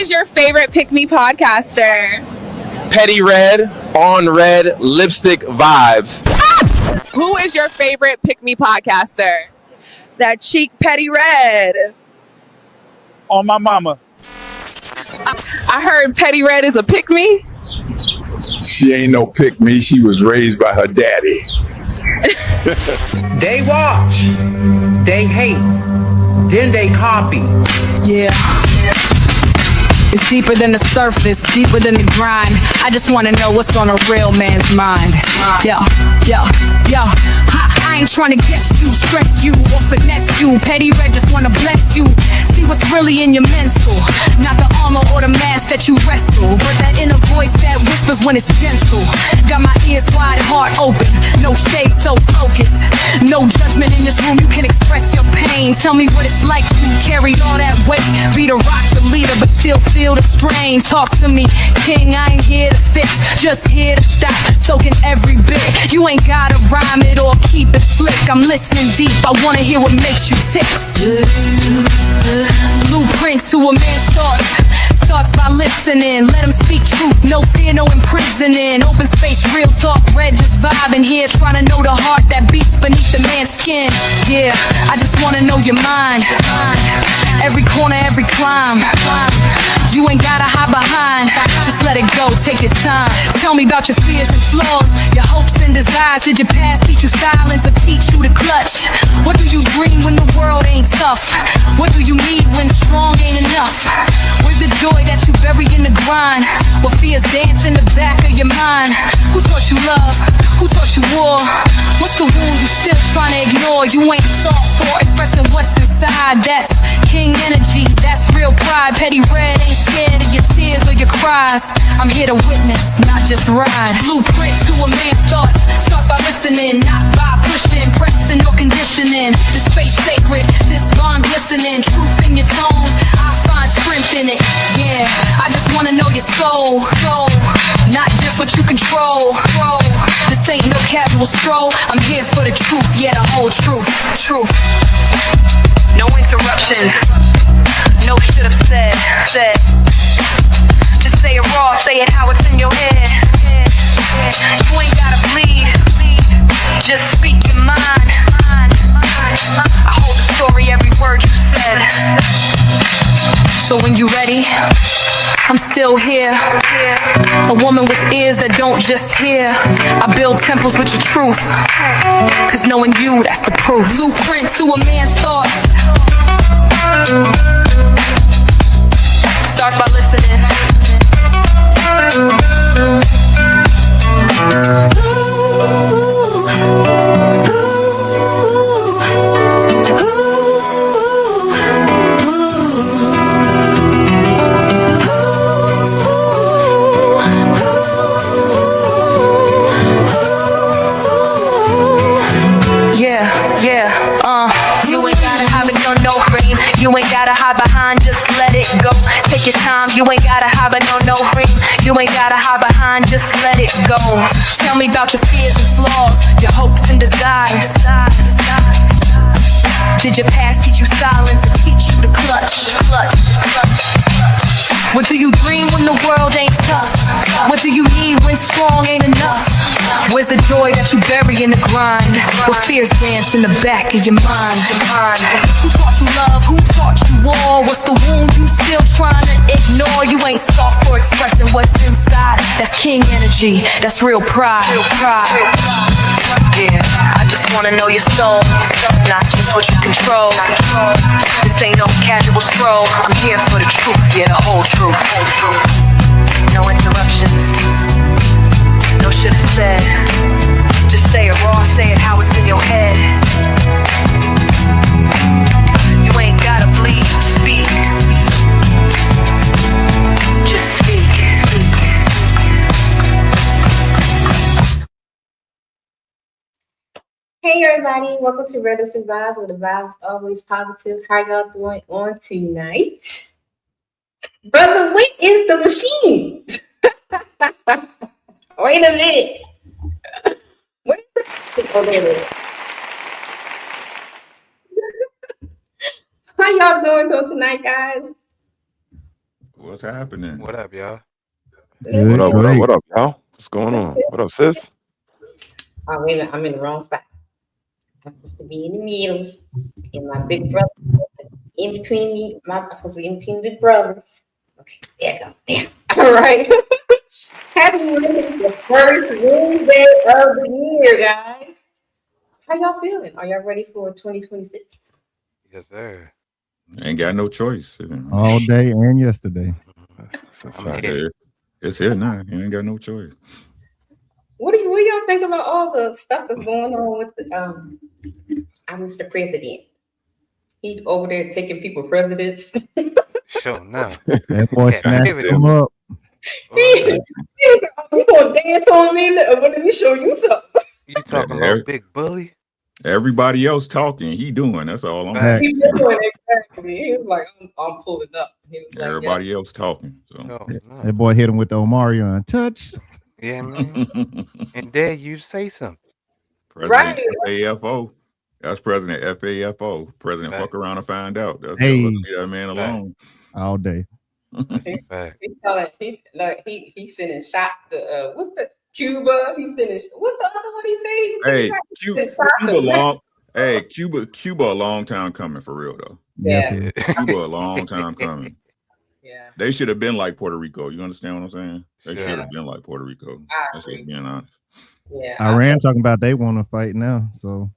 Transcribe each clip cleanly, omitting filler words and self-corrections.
is your favorite Pick Me podcaster? Petty Red, on red, lipstick vibes. Who is your favorite Pick Me podcaster? That cheek Petty Red. On my mama. I heard Petty Red is a Pick Me. She ain't no pick me. She was raised by her daddy. They watch, they hate, then they copy. Yeah. It's deeper than the surface, deeper than the grind. I just wanna know what's on a real man's mind. Yo. I ain't tryna guess you, stress you, or finesse you. Petty Red just wanna bless you. See what's really in your mental. Not the armor or the mask that you wrestle, but that inner voice that whispers when it's gentle. Got my ears wide, heart open, no shade, so focused. No judgment in this room, you can express your pain. Tell me what it's like to carry all that weight. Be the rock, the leader, but still feel the strain. Talk to me, king, I ain't here to fix, just here to stop, soaking every bit. You ain't gotta rhyme it or keep it slick. I'm listening deep, I wanna hear what makes you tick. Blueprint to a man's thoughts starts by listening. Let him speak truth, no fear, no imprisoning. Open space, real talk, red, just vibing here. Trying to know the heart that beats beneath the man's skin. Yeah, I just wanna know your mind. Every corner, every climb. You ain't gotta hide behind, just let it go, take your time. Tell me about your fears and flaws, your hopes and desires. Did your past teach you silence or teach you to clutch? What do you dream when the world ain't tough? What do you need when strong ain't enough? Where's the joy that you bury in the grind? What fears dance in the back of your mind? Who taught you love? Who taught you war? What's the wound you still trying to ignore? You ain't soft for expressing what's inside. That's king energy, that's real pride. Petty Red ain't scared of your tears or your cries. I'm here to witness, not just ride. Blueprint to a man's thoughts starts by listening, not by pushing, pressing or conditioning. The space sacred, this bond glistening. Truth in your tone, I find strength in it. Yeah, I just wanna know your soul, not just what you control. This ain't no casual stroll. I'm here for the truth, yeah, the whole truth. No interruptions, no should have said. Just say it raw, say it how it's in your head. You ain't gotta bleed, just speak your mind. I hold the story, every word you said. So when you ready, I'm still here. A woman with ears that don't just hear. I build temples with your truth, cause knowing you, that's the proof. Blueprint to a man's thoughts starts by listening. You ain't gotta have it on no ring. You ain't gotta hide behind, just let it go. Take your time, you ain't gotta hide on no ring. You ain't gotta hide behind, just let it go. Tell me about your fears and flaws, your hopes and desires. Did your past teach you silence or teach you to clutch? What do you dream when the world ain't tough? What do you need when strong ain't enough? Where's the joy that you bury in the grind? What fears dance in the back of your mind? Who taught you love? Who taught you war? What's the wound you still trying to ignore? You ain't soft for expressing what's inside. That's king energy, that's real pride. Yeah, I just wanna know your soul, not just what you control. This ain't no casual stroll. I'm here for the truth, yeah, the whole truth. No interruptions, no should've said. Just say it raw, say it how it's in your head. You ain't gotta bleed, just speak. Just speak. Hey everybody, welcome to Rhythms and Vibes, where the vibes always positive. How y'all doing on tonight? Brother, where is the machine? Wait a minute. Where's the oh, there it is. How y'all doing tonight, guys? What's happening? What up, y'all? What up? What up, y'all? What's going on? What up, sis? Oh, wait a minute. I'm in the wrong spot. I'm supposed to be in the middles. And my big brother in between me. I'm supposed to be in between big brothers. Okay, there you go. There. All right. Happy Wednesday, the first Wednesday of the year, guys. How y'all feeling? Are y'all ready for 2026? Yes, sir. Ain't got no choice. All day and yesterday. I'm here. It's here now. You ain't got no choice. What do y'all think about all the stuff that's going on with Mr. President? He's over there taking people presidents. Sure, no. That boy snatched him up. You gonna dance on me? Let me show you something. You talking about Big Bully? Everybody else talking, he doing. That's all I'm saying. He's doing exactly. He was like, I'm pulling up. He was like, everybody else talking. So that boy hit him with the Omarion touch. Yeah, man. And there you say something. President FAFO. That's President FAFO. President fuck around and find out. That's hey, let's leave that man alone. All day. He's sending shots to what's the Cuba? He finished. What's the other one he said? Cuba a long time coming for real though. Yeah. Cuba a long time coming. Yeah. They should have been like Puerto Rico. You understand what I'm saying? They should have been like Puerto Rico. That's just being honest. Yeah. Iran talking about they want to fight now, so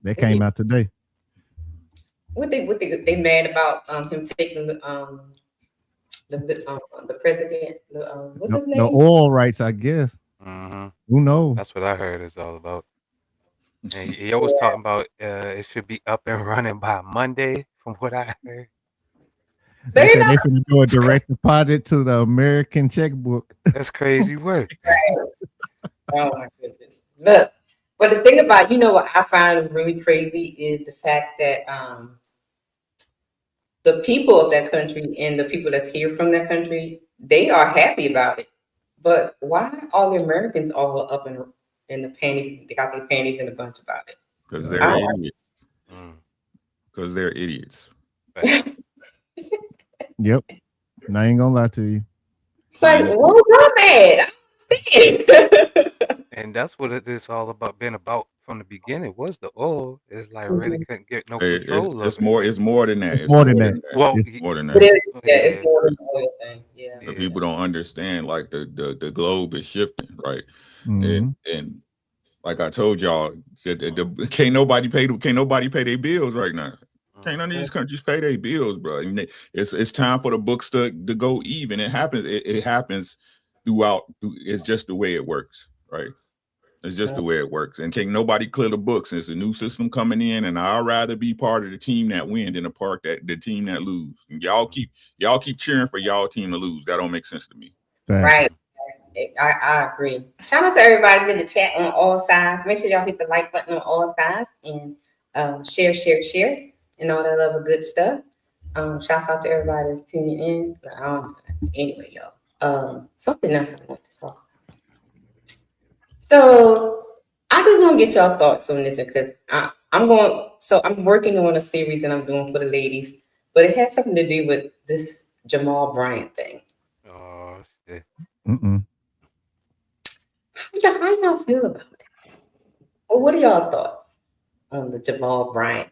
they came out today. What they mad about him taking the president? What's his name? The oil rights, I guess. Mm-hmm. Who knows? That's what I heard it's all about. And he always talking about it should be up and running by Monday, from what I heard. They said they finna do a direct deposit to the American checkbook. That's crazy work. Oh my goodness. Look, but the thing about, what I find really crazy is the fact that the people of that country and the people that's here from that country, they are happy about it. But why are the Americans all up in the panties? They got their panties in a bunch about it. Because they're idiots. Because they're idiots. Yep. And I ain't gonna lie to you. It's like, what's up, man? And that's what it's all about. Been about from the beginning. Was the oil? It's like really couldn't get no control. It's more than that. It's more than that. Well, it's more than that. It's more than the oil thing. Yeah. The people don't understand. Like the globe is shifting, right? Mm-hmm. And like I told y'all, can't nobody pay their bills right now. Can't none of these countries pay their bills, bro. And it's time for the books to go even. It happens. It happens throughout. It's just the way it works, right? It's just the way it works. And can't nobody clear the books. It's a new system coming in, and I'd rather be part of the team that win than the team that lose. And y'all keep cheering for y'all team to lose. That don't make sense to me. Right. I agree. Shout out to everybody in the chat on all sides. Make sure y'all hit the like button on all sides and share, and all that other good stuff. Shouts out to everybody that's tuning in. Anyway, y'all. Something else I want to talk about. So I just want to get y'all thoughts on this because I'm working on a series and I'm doing for the ladies, but it has something to do with this Jamal Bryant thing. Oh shit. How y'all feel about that? Well, what are y'all thoughts on the Jamal Bryant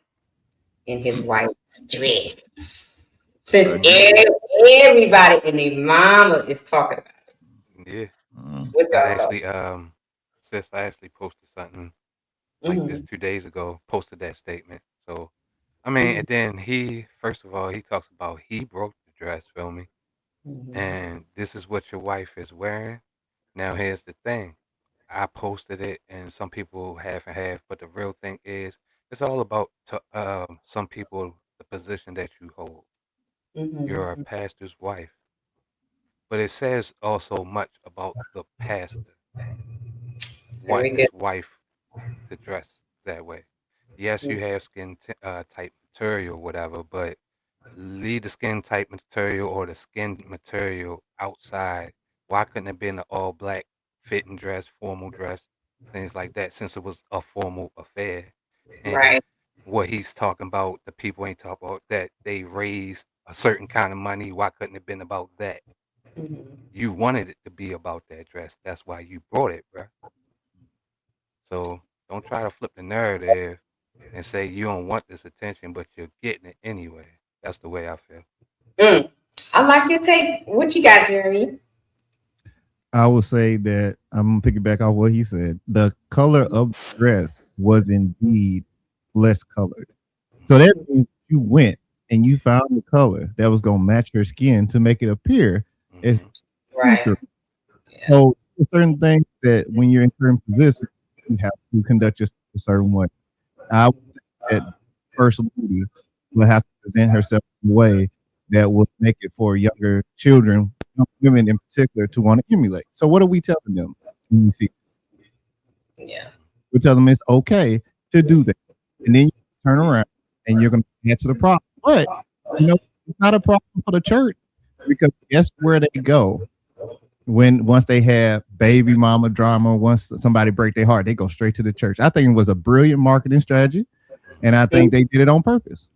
and his wife's dress? Since everybody and their mama is talking about it. Yeah. What y'all I actually posted something like this 2 days ago, posted that statement. So, I mean, and then first of all, he talks about he broke the dress, feel me? And this is what your wife is wearing. Now, here's the thing. I posted it, and some people half and half, but the real thing is, it's all about some people, the position that you hold. You're a pastor's wife. But it says also much about the pastor wanting his wife to dress that way. Yes, you have skin type material or whatever, but leave the skin type material or the skin material outside. Why couldn't it have been an all black fitting dress, formal dress, things like that, since it was a formal affair? And what he's talking about, the people ain't talking about that they raised a certain kind of money. Why couldn't it have been about that? You wanted it to be about that dress. That's why you brought it, bro. So don't try to flip the narrative and say you don't want this attention, but you're getting it anyway. That's the way I feel. I like your take. What you got, Jeremy? I will say that I'm gonna piggyback off what he said. The color of the dress was indeed less colored. So that means you went and you found the color that was gonna match her skin to make it appear as right. So certain things that when you're in certain positions, you have to conduct yourself a certain way. I would think that First Lady will have to present herself in a way that will make it for younger children, young women in particular, to want to emulate. So what are we telling them when we see this? Yeah. We tell them it's okay to do that. And then you turn around and you're going to answer the problem. But, it's not a problem for the church because guess where they go? Once they have baby mama drama, once somebody break their heart, they go straight to the church. I think it was a brilliant marketing strategy, and I think they did it on purpose.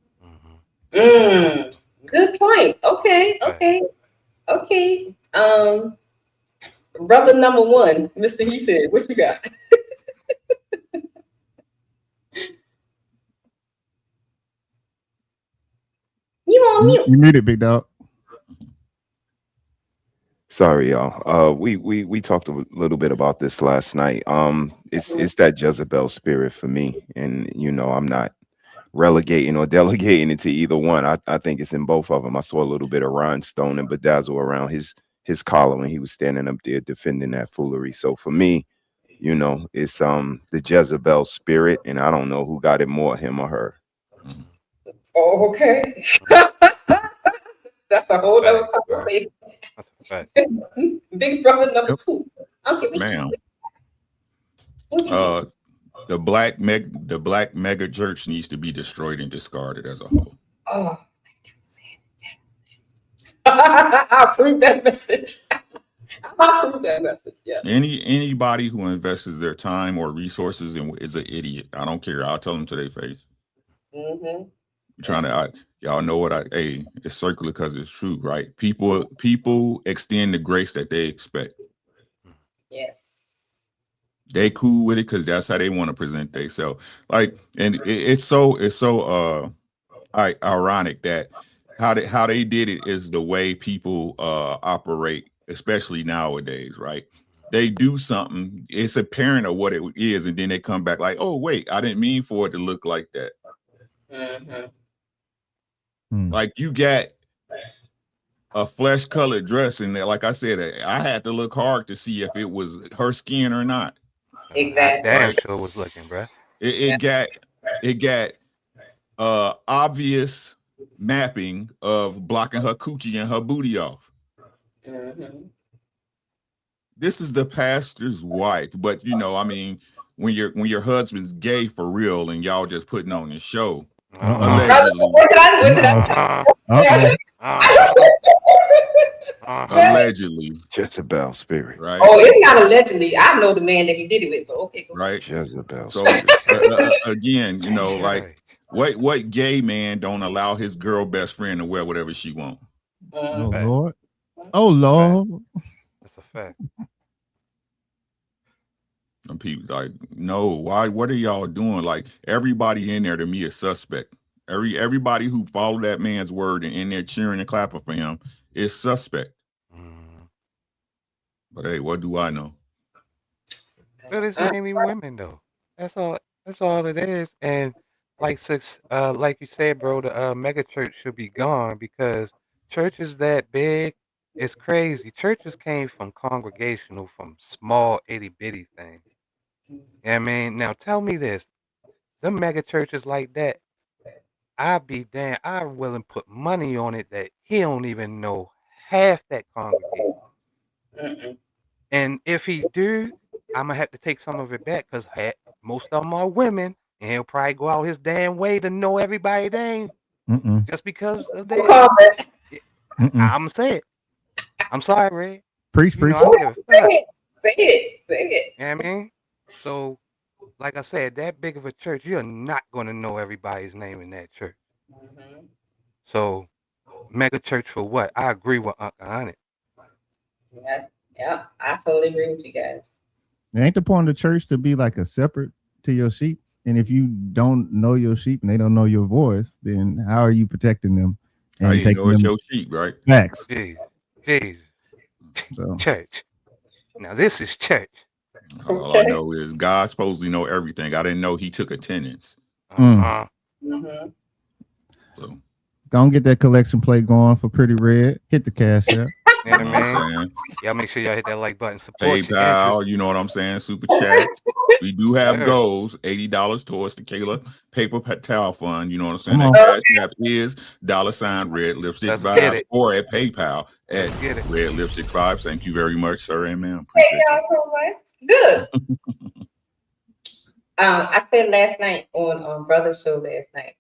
Good point. Okay. Brother number one, Mr. He said, what you got? You on mute? You muted, big dog. Sorry, y'all. We talked a little bit about this last night. It's that Jezebel spirit for me, and I'm not relegating or delegating it to either one. I think it's in both of them. I saw a little bit of rhinestone and bedazzle around his collar when he was standing up there defending that foolery. So for me, it's the Jezebel spirit, and I don't know who got it more, him or her. Oh, okay. That's a whole other conversation. That's a fact. Big brother number two. Okay, ma'am. The black mega church needs to be destroyed and discarded as a whole. Oh, thank you. I approve that message. I approve that message. Yeah. Anybody who invests their time or resources is an idiot. I don't care. I'll tell them to their face. Trying to, y'all know what it's circular because it's true, right? People extend the grace that they expect. Yes. They cool with it because that's how they want to present themselves. Like, and it's so ironic that how they did it is the way people operate, especially nowadays, right? They do something, it's apparent of what it is, and then they come back like, oh wait, I didn't mean for it to look like that. Like you got a flesh colored dress in there. Like I said, I had to look hard to see if it was her skin or not. Exactly. Damn sure was looking, bro. It got obvious mapping of blocking her coochie and her booty off. This is the pastor's wife, but when your husband's gay for real and y'all just putting on the show. Allegedly. Allegedly. Jezebel spirit. Right. Oh, it's not allegedly. I know the man that he did it with, but okay. Right. Jezebel. So again, like what gay man don't allow his girl best friend to wear whatever she wants? Oh Lord. Oh Lord. That's a fact. And people like, no, why? What are y'all doing? Like everybody in there to me is suspect. Everybody who followed that man's word and in there cheering and clapping for him is suspect. But hey, what do I know? But it's mainly women though. That's all it is. And like you said, bro, the mega church should be gone because churches that big, it's crazy. Churches came from congregational, from small itty bitty things. I mean, now tell me this: them mega churches like that, I'd be damn. I'm willing to put money on it that he don't even know half that congregation. And if he do, I'm gonna have to take some of it back because most of them are women, and he'll probably go out his damn way to know everybody's name just because of that. I'm gonna say it. I'm sorry, Ray. Preach. Say it. You know what I mean? So, like I said, that big of a church, you're not going to know everybody's name in that church. So, mega church for what? I agree with Uncle Honey. Yes. Yeah, I totally agree with you guys. It ain't the point of the church to be like a separate to your sheep. And if you don't know your sheep and they don't know your voice, then how are you protecting them? How And you taking know it's them your sheep, right? facts. Jeez. So Church. Now this is church. All I know is God supposedly know everything. I didn't know he took attendance. Uh-huh. So go and get that collection plate going for Pretty Red. Hit the cash app. You know what you know I what I'm mean? saying? Y'all make sure y'all hit that like button. Support your PayPal, interest. you know what I'm saying? Super chat. We do have Sure. goals, $80 towards the Kayla Paper Towel Fund. You know what I'm saying? Come That on. cash app is $Red Lipstick Let's get Vibes it. or at PayPal at Let's get it. Red Lipstick Vibes. Thank you very much, sir and ma'am. Thank Appreciate y'all so much. Good. I said last night on Brother's show last night,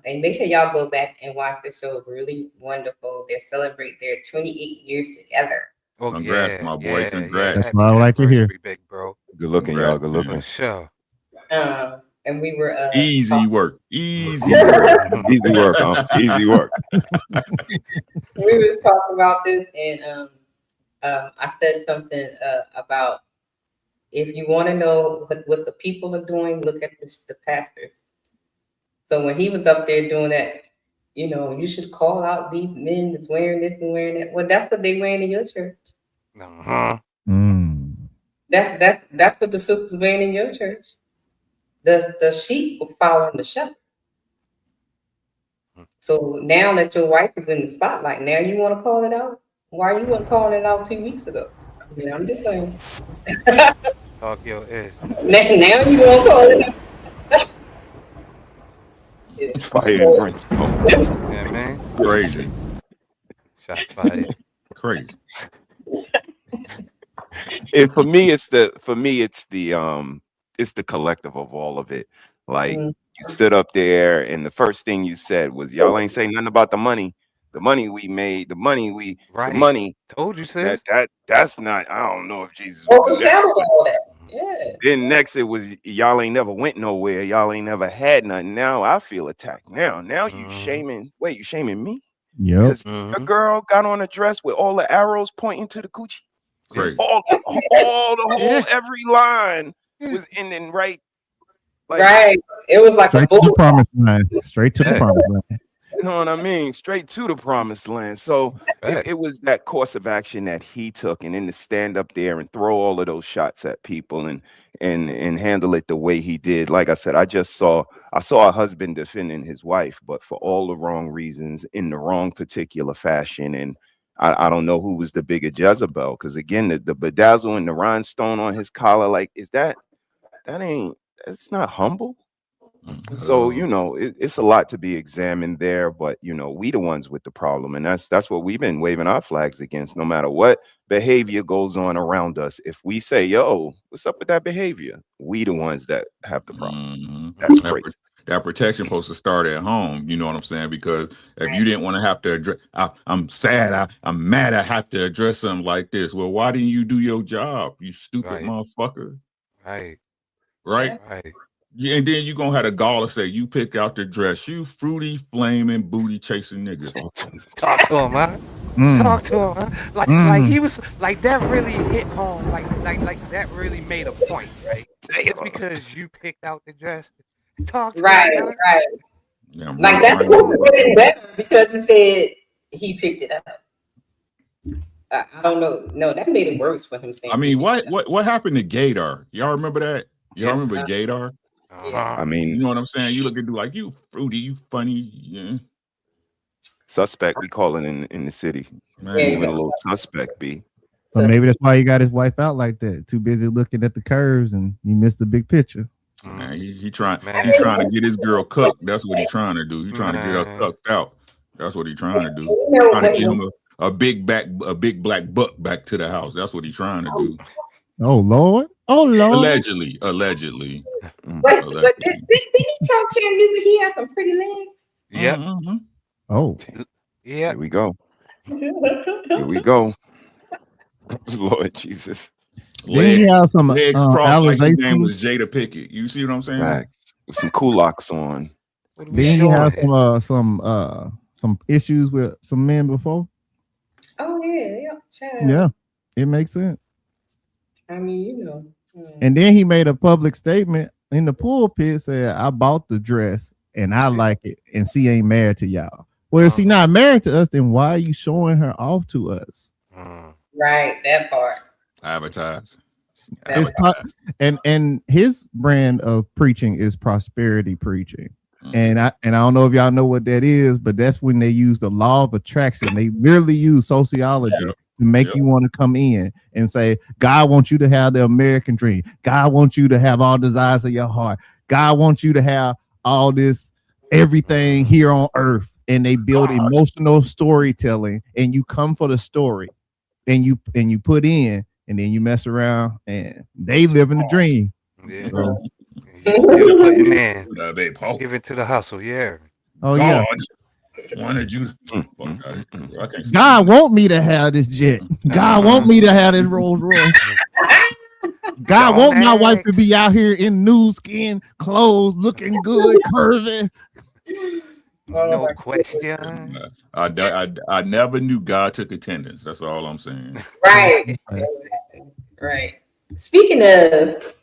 and make sure y'all go back and watch the show. It's really wonderful. They celebrate their 28 years together. Oh, Congrats, yeah, my boy. yeah, Congrats. That's what I would like to hear. anniversary, big bro. Good looking, y'all. Good Congrats, looking. Sure. And we were Easy work. Easy Easy work. work. Easy work. Easy work. we was talking about this, and I said something about if you want to know what the people are doing, look at the pastors. So when he was up there doing that, you know, you should call out these men that's wearing this and wearing that. Well, that's what they wearing in your church. Uh-huh. That's what the sisters wearing in your church. The sheep were following the shepherd. So now that your wife is in the spotlight, now you want to call it out? Why you weren't calling it out 2 weeks ago? I mean, I'm just saying. Talk your ish. Now you want to call it out. Fire and brimstone. Yeah, man. Crazy. Shots fired. Crazy. And for me, it's the collective of all of it. Like you stood up there, and the first thing you said was, "Y'all ain't saying nothing about the money. The money we made. The money Right. The money." Told you, sis. That's not. I don't know if Jesus. Overshadowed all that. Yeah. Then next it was, y'all ain't never went nowhere. Y'all ain't never had nothing. Now I feel attacked. Now you shaming. Wait, you shaming me? Yep. Because the girl got on a dress with all the arrows pointing to the coochie. Crazy. All the whole every line was ending right. Like, right. It was like straight to the promised land. Straight to the promised land. you know what I mean? Straight to the promised land. So it was that course of action that he took, and then to stand up there and throw all of those shots at people and handle it the way he did. Like I said, I saw a husband defending his wife, but for all the wrong reasons in the wrong particular fashion. And I don't know who was the bigger Jezebel, because again, the bedazzle and the rhinestone on his collar, like, it's not humble. So, you know, it's a lot to be examined there, but you know, we the ones with the problem, and that's what we've been waving our flags against. No matter what behavior goes on around us, if we say, "Yo, what's up with that behavior?" we the ones that have the problem. That's crazy. That protection supposed to start at home. You know what I'm saying? Because if you didn't want to have to address, I'm sad, I'm mad, I have to address something like this. Well, why didn't you do your job, you stupid motherfucker? Right. Yeah, and then you gonna have the gall to say you pick out the dress, you fruity flaming booty chasing niggas. Talk to him, huh? Talk to him, huh? Like he was like that really hit home. Like that really made a point, right? It's because you picked out the dress. Talk to him, huh? Right. Yeah, like that's what better because he said he picked it up. I don't know. No, that made it worse for him saying. I mean, what happened to Gator? Y'all remember that? Y'all remember Gator? I mean, you know what I'm saying? You look at dude like, you fruity, you funny, yeah. Suspect, we call it in the city. Man, moving a little suspect, B. But maybe that's why he got his wife out like that. Too busy looking at the curves, and he missed the big picture. Man, he trying to get his girl cooked. That's what he's trying to do. He's trying to get her cooked out. That's what he's trying to do. Trying to get him a big black buck back to the house. That's what he's trying to do. Oh Lord. Allegedly. But did he tell Cam Newton he has some pretty legs? Yep. Oh. Yeah. Here we go. Lord Jesus. Legs crossed like his name elevation? was Jada Pickett. You see what I'm saying? Facts. With some culottes on. Then he has some issues with some men before. Oh yeah, child. Yeah, it makes sense. I mean, And then he made a public statement in the pulpit, said, "I bought the dress and I like it, and she ain't married to y'all." Well, if she's not married to us, then why are you showing her off to us? Right, that part. Advertise. And his brand of preaching is prosperity preaching. And I don't know if y'all know what that is, but that's when they use the law of attraction. They literally use sociology to make you want to come in and say, God wants you to have the American dream. God wants you to have all desires of your heart. God wants you to have all this, everything here on earth. And they build emotional storytelling, and you come for the story, and you put in, and then you mess around, and they live in the dream. Yeah. So, Still putting in. Give it to the hustle, yeah. Oh yeah. Wanted you. God want me to have this jet. God want me to have this Rolls Royce. God want my wife to be out here in new skin clothes, looking good, curvy. No question. I never knew God took attendance. That's all I'm saying. Right. Right. Speaking of,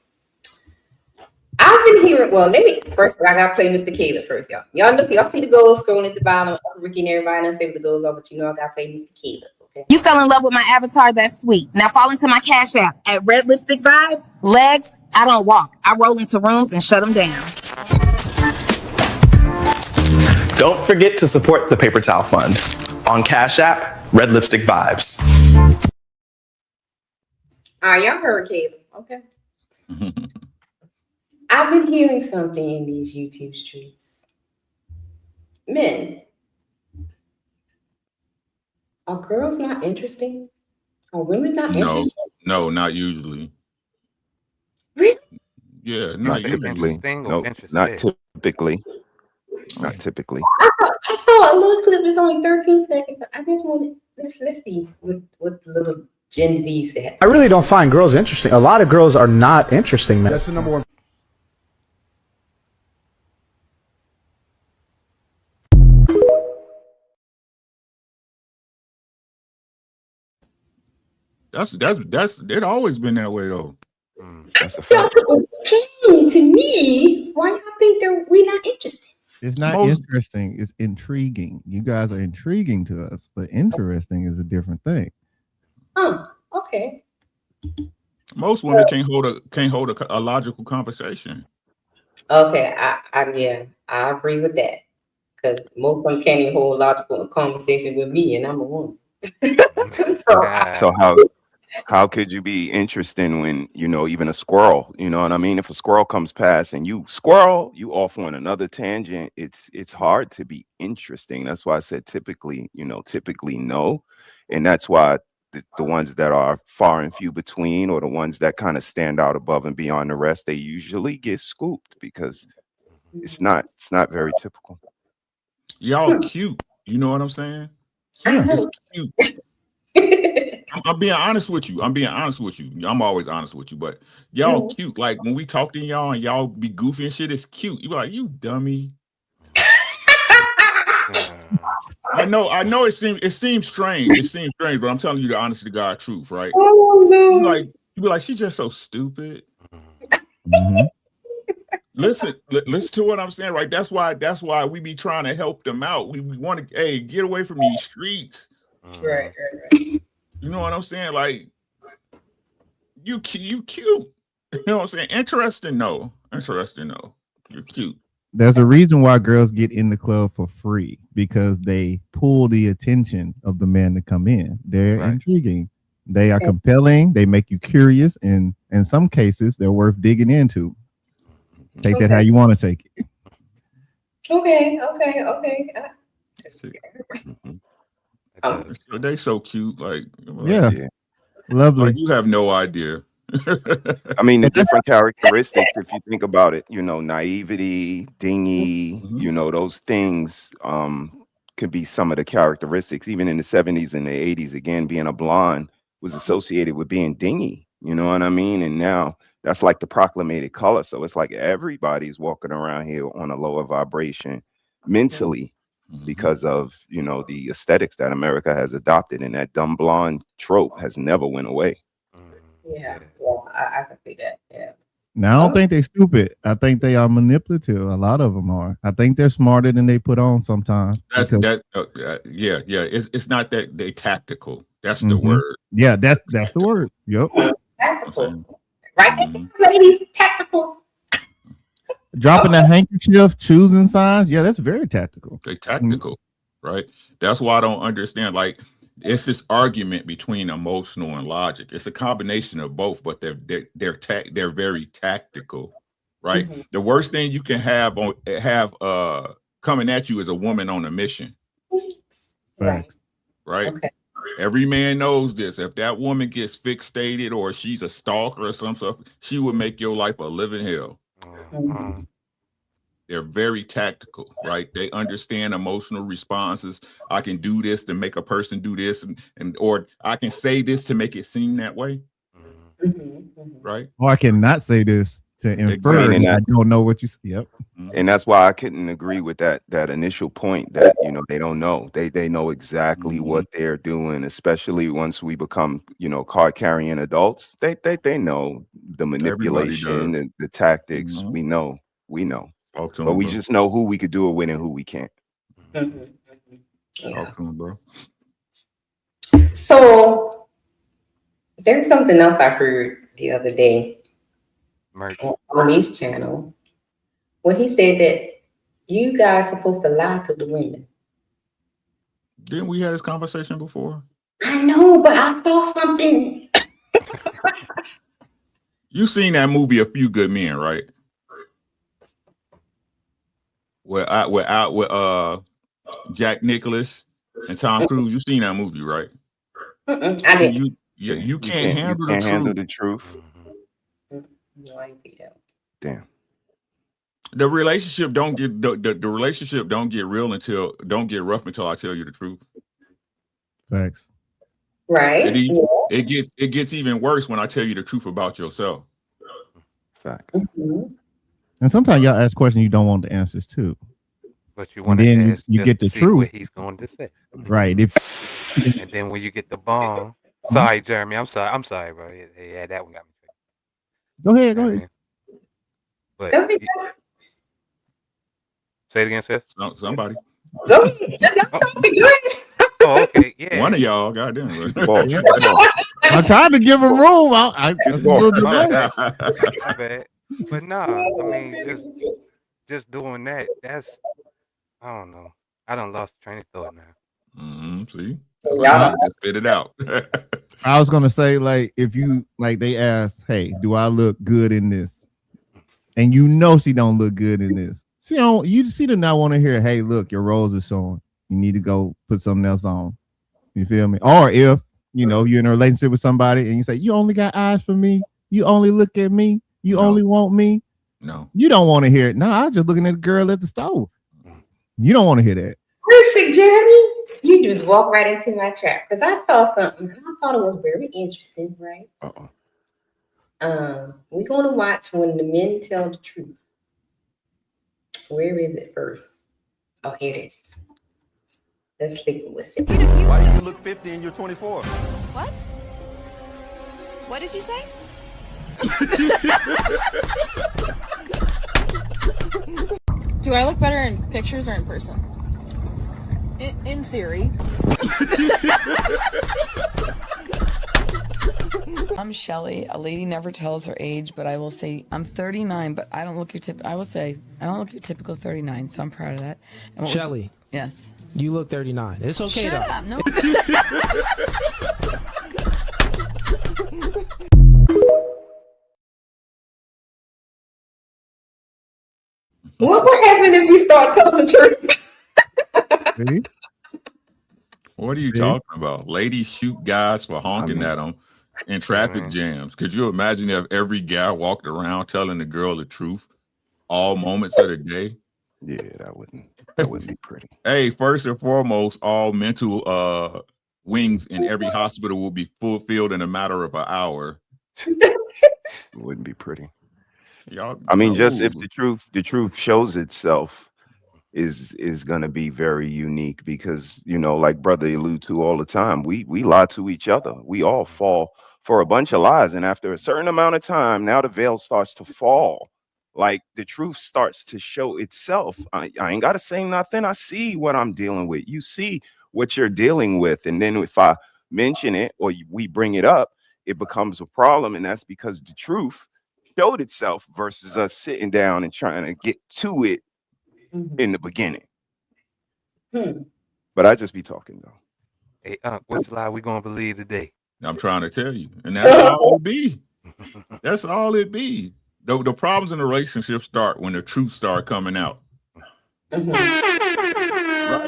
I've been hearing. Well, first. I gotta play Mr. Caleb first, y'all. Y'all see the goals scrolling at the bottom. Ricky and everybody don't say what the goals are, but I gotta play Mr. Caleb. Okay. You fell in love with my avatar, that's sweet. Now fall into my Cash App at Red Lipstick Vibes. Legs, I don't walk. I roll into rooms and shut them down. Don't forget to support the Paper Towel Fund on Cash App, Red Lipstick Vibes. Y'all heard Caleb. Okay. I've been hearing something in these YouTube streets. Men, are girls not interesting? Are women not interesting? No, not usually. Really? Yeah, not typically. No, not typically. Not typically. I saw a little clip. It's only 13 seconds. But I just wanted Miss Lifty with the little Gen Z said. I really don't find girls interesting. A lot of girls are not interesting, man. That's the number one. That's it always been that way though. That's a fact. To me, why y'all think we're not interested? It's not interesting, it's intriguing. You guys are intriguing to us, but interesting is a different thing. Okay. Most women can't hold a logical conversation. Okay, I agree with that. Because most of them can't even hold a logical conversation with me, and I'm a woman. So how could you be interesting when, even a squirrel, you know what I mean? If a squirrel comes past and you off on another tangent, it's hard to be interesting. That's why I said typically no. And that's why the ones that are far and few between, or the ones that kind of stand out above and beyond the rest, they usually get scooped because it's not very typical. Y'all cute. You know what I'm saying? It's cute. I'm being honest with you. I'm always honest with you, but y'all cute. Like when we talk to y'all and y'all be goofy and shit, it's cute. You be like, you dummy. I know it seems strange. But I'm telling you the honest to God truth, right? Oh no. You be like, she's just so stupid. Mm-hmm. Listen to what I'm saying, right? That's why we be trying to help them out. We want to get away from these streets. Right. You know what I'm saying? Like, you cute. You know what I'm saying? Interesting, no. You're cute. There's a reason why girls get in the club for free, because they pull the attention of the men to come in. They're intriguing. They are compelling. They make you curious. And in some cases, they're worth digging into. Take that how you want to take it. Okay. They so cute, like lovely. Like, you have no idea. I mean, the different characteristics, if you think about it, naivety, dingy, those things could be some of the characteristics. Even in the 70s and the 80s, again, being a blonde was associated with being dingy. You know what I mean? And now that's like the proclamated color. So it's like everybody's walking around here on a lower vibration mentally. because of, you know, the aesthetics that America has adopted, and that dumb blonde trope has never went away. Yeah, I can see that. Yeah. Now I don't think they're stupid. I think they are manipulative. A lot of them are. I think they're smarter than they put on sometimes. That's because- yeah. It's not that they tactical. That's the word. Yeah, that's the word. Yep. Tactical. Right, ladies, tactical. Dropping a handkerchief, choosing signs. Yeah, that's very tactical. They tactical, right? That's why I don't understand. Like, it's this argument between emotional and logic. It's a combination of both, but they're very tactical, right? The worst thing you can have coming at you is a woman on a mission. Facts. Right? Okay. Every man knows this. If that woman gets fixated or she's a stalker or some stuff, she would make your life a living hell. They're very tactical, right? They understand emotional responses. I can do this to make a person do this, and or I can say this to make it seem that way, right? Or I cannot say this to infer that I don't know what you. Yep. And that's why I couldn't agree with that initial point that, you know, they don't know. They know exactly what they're doing, especially once we become, you know, card carrying adults. They know the manipulation and the tactics. We know. But we just know who we could do it with and who we can't. Talk to him, bro. So there's something else I heard the other day on his channel, when he said that you guys supposed to lie to the women. Didn't we have this conversation before? I know, but I saw something. You seen that movie A Few Good Men, right? With Jack Nicholas and Tom Cruise. You seen that movie, right? I didn't. You can't handle the truth. No, I didn't see that. Damn. The relationship don't get the relationship don't get rough until I tell you the truth. Facts. Right. It gets even worse when I tell you the truth about yourself. Facts. And sometimes y'all ask questions you don't want the answers to. But you want to to ask you get the see truth. what he's going to say. Right. And then when you get the bomb, sorry, Jeremy, I'm sorry, bro. Yeah, that one got me. Go ahead. But say it again, Seth. Somebody. Go ahead. Oh, okay. Yeah. One of y'all, goddamn. I tried to give him room. I My bad. But no, I mean, just doing that. That's, I don't know. I done lost the train of thought now. See, just spit it out. I was gonna say, like, if you like, they asked, "Hey, do I look good in this?" And you know she don't look good in this. You do not want to hear, "Hey, look, your rolls are showing. You need to go put something else on." You feel me? Or if you know you're in a relationship with somebody and you say, "You only got eyes for me. You only look at me. You only want me." No, you don't want to hear it. No, I was just looking at the girl at the stove. You don't want to hear that. Perfect, Jeremy. You just walk right into my trap because I saw something. I thought it was very interesting, right? We're gonna watch when the men tell the truth. Where is it first? Oh, here it is. Let's see what's it. Why do you look 50 and you're 24? What? What did you say? Do I look better in pictures or in person? In theory. I'm Shelly. A lady never tells her age, but I will say I'm 39, but I don't look your I will say I don't look your typical 39, so I'm proud of that. And Shelly. Yes. You look 39. It's okay Shut though. up. No. What would happen if we start telling the truth? What are you talking about? Ladies shoot guys for honking at them in traffic jams. Could you imagine if every guy walked around telling the girl the truth all moments of the day? Yeah, that wouldn't be pretty. Hey, first and foremost, all mental wings in every hospital will be fulfilled in a matter of an hour. It wouldn't be pretty. Y'all, I mean, just if the truth shows itself, is going to be very unique because, you know, like brother allude to all the time, we lie to each other. We all fall for a bunch of lies, and after a certain amount of time, now the veil starts to fall. Like the truth starts to show itself. I ain't got to say nothing. I see what I'm dealing with. You see what you're dealing with, and then if I mention it or we bring it up, it becomes a problem, and that's because the truth showed itself versus us sitting down and trying to get to it in the beginning. But I just be talking though. Hey, which lie we gonna believe today? I'm trying to tell you, and that's all it be. That's all it be. The problems in the relationship start when the truth start coming out. Right?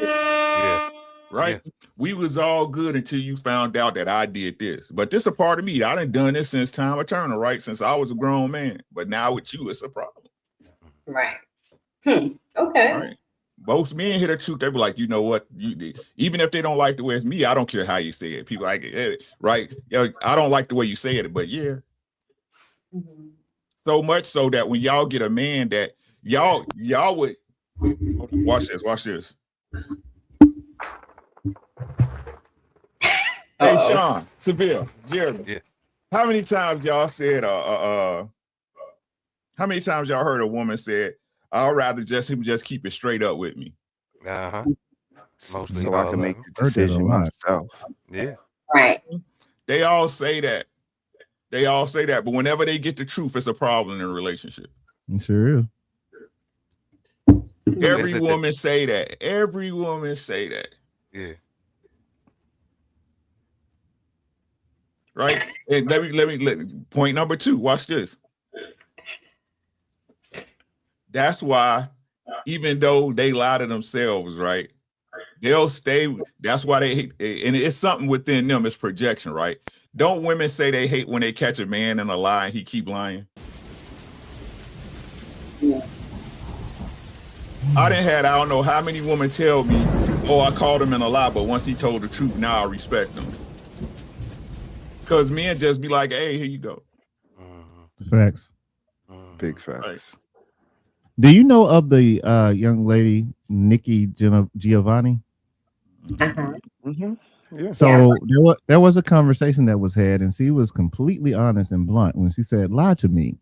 Yeah. Right? Yeah. We was all good until you found out that I did this. But this a part of me. I done this since time eternal, right? Since I was a grown man. But now with you, it's a problem. Right. Okay. Right. Most men hear the truth, they be like, you know what? Even if they don't like the way it's me, I don't care how you say it. People like it, right? Yeah, I don't like the way you say it, but yeah. So much so that when y'all get a man that y'all would watch this. Hey, Sean, Seville, Jeremy. Yeah. How many times y'all said how many times y'all heard a woman said, I'd rather him just keep it straight up with me? Mostly so I can make the decision myself. Yeah. Right. They all say that. But whenever they get the truth, it's a problem in a relationship. It sure is. Every woman say that. Every woman say that. Yeah. Right. And let me point number 2. Watch this. That's why, even though they lie to themselves, right? They'll stay. That's why they hate, and it's something within them. It's projection, right? Don't women say they hate when they catch a man in a lie and he keep lying? Yeah. I don't know how many women tell me, oh, I called him in a lie, but once he told the truth, now I respect him. Because men just be like, hey, here you go. Facts. Big facts. Right. Do you know of the young lady, Nikki Giovanni? Yeah. So there was a conversation that was had, and she was completely honest and blunt when she said, lie to me.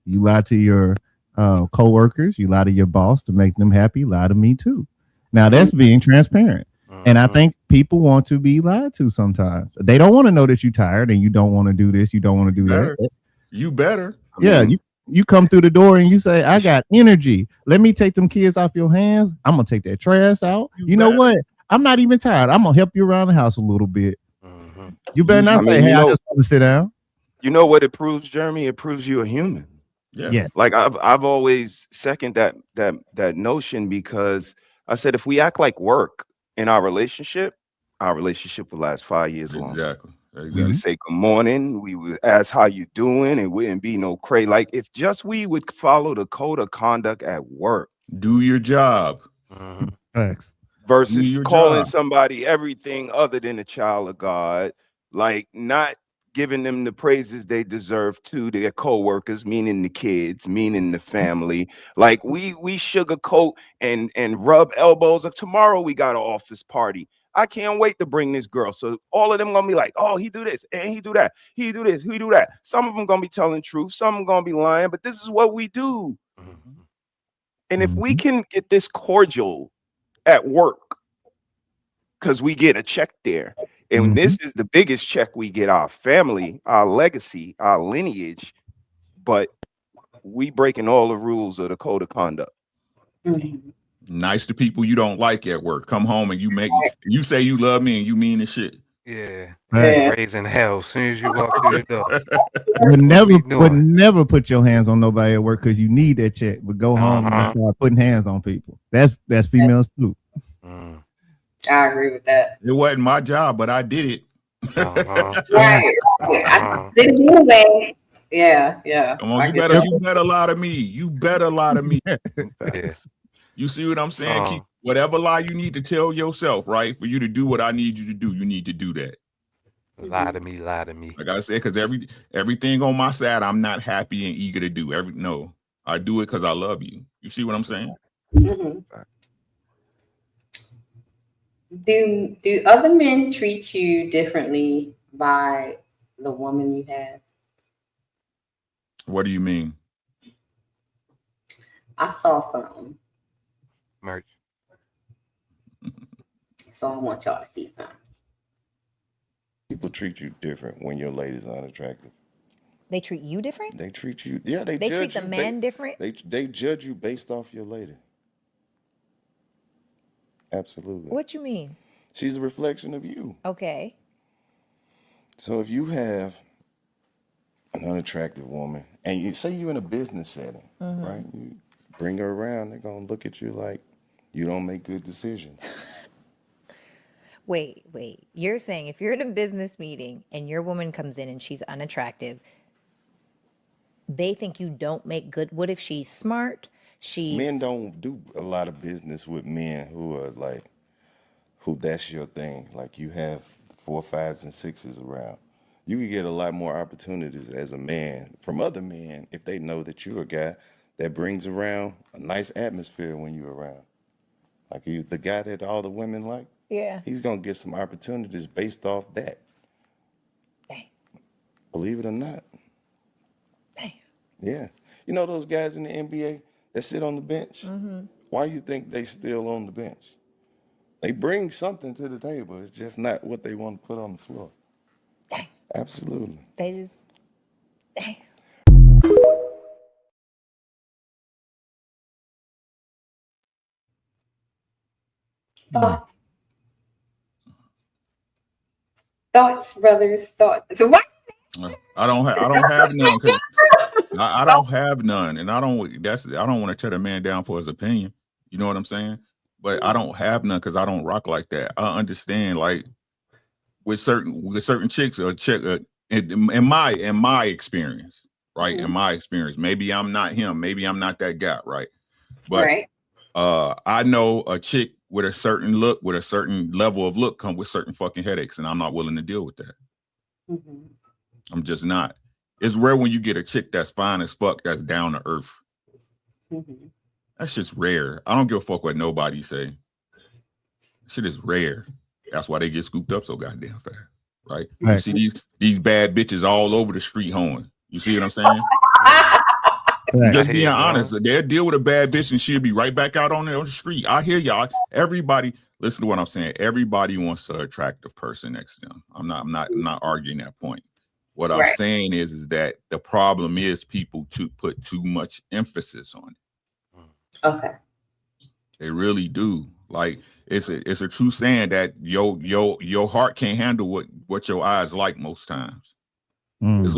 You lie to your co-workers, you lie to your boss to make them happy, lie to me too. Now that's being transparent. And I think people want to be lied to sometimes. They don't want to know that you're tired and you don't want to do this, you don't want to do that. You better. Yeah, you come through the door and you say, I got energy. Let me take them kids off your hands. I'm going to take that trash out. You know what? I'm not even tired. I'm going to help you around the house a little bit. You better not say, hey, I just want to sit down. You know what it proves, Jeremy? It proves you're a human. Yeah. Yes. Like I've always second that notion, because I said if we act like work in our relationship will last 5 years long. Exactly. We would say good morning. We would ask how you doing. It wouldn't be no crazy. Like if just we would follow the code of conduct at work. Do your job. Thanks. Versus calling somebody everything other than a child of God. Like not giving them the praises they deserve to their co-workers, meaning the kids, meaning the family. Like we sugarcoat and rub elbows. Like tomorrow we got an office party. I can't wait to bring this girl. So all of them gonna be like, oh, he do this and he do that. He do this, he do that. Some of them gonna be telling truth. Some of them gonna be lying, but this is what we do. And if we can get this cordial at work, because we get a check there. And this is the biggest check we get, our family, our legacy, our lineage. But we breaking all the rules of the code of conduct. Nice to people you don't like at work. Come home and you say you love me and you mean the shit. Yeah. Right. Raising hell as soon as you walk through the door. Would never put your hands on nobody at work because you need that check. But go home and start putting hands on people. That's females too. I agree with that. It wasn't my job, but I did it. Right. I did it anyway. Yeah. Come on, you better lie to me. You better lie to me. Yes. You see what I'm saying? Keep whatever lie you need to tell yourself, right? For you to do what I need you to do, you need to do that. Lie to me. Like I said, because everything on my side, I'm not happy and eager to do. No, I do it because I love you. You see what I'm saying? Do other men treat you differently by the woman you have? What do you mean? I saw something, Merch. so I want y'all to see something. People treat you different when your lady's unattractive. They treat you different? They treat you, yeah, they They judge treat the you. man different? They judge you based off your lady. Absolutely. What you mean? She's a reflection of you. Okay. So if you have an unattractive woman, and you say you're in a business setting, right? You bring her around, they're gonna look at you like you don't make good decisions. Wait. You're saying if you're in a business meeting and your woman comes in and she's unattractive, they think you don't make good. What if she's smart? Men don't do a lot of business with men who are like, who that's your thing. Like you have 4, 5s, and 6s around. You can get a lot more opportunities as a man from other men if they know that you're a guy that brings around a nice atmosphere when you're around. Like you, the guy that all the women like. Yeah. He's gonna get some opportunities based off that. Dang. Believe it or not. Dang. Yeah. You know those guys in the NBA that sit on the bench? Why you think they still on the bench? They bring something to the table. It's just not what they want to put on the floor. Dang. Absolutely. They just. Dang. Thoughts, brothers, thoughts. So what? I don't have none. 'Cause I don't have none, and I don't want to tear the man down for his opinion. You know what I'm saying? But I don't have none because I don't rock like that. I understand, like with certain chicks or chick in my experience, right? In my experience, maybe I'm not him, maybe I'm not that guy, right? But I know a chick with a certain look, with a certain level of look, come with certain fucking headaches, and I'm not willing to deal with that. I'm just not. It's rare when you get a chick that's fine as fuck, that's down to earth. That's just rare. I don't give a fuck what nobody say. Shit is rare. That's why they get scooped up so goddamn fast, right? You see these bad bitches all over the street hoeing. You see what I'm saying? Just being honest, they'll deal with a bad bitch and she'll be right back out on the street. I hear y'all. Everybody, listen to what I'm saying. Everybody wants an attractive person next to them. I'm not arguing that point. What I'm saying is that the problem is people put too much emphasis on it. Okay. They really do. Like it's a true saying that your heart can't handle what your eyes like most times. It's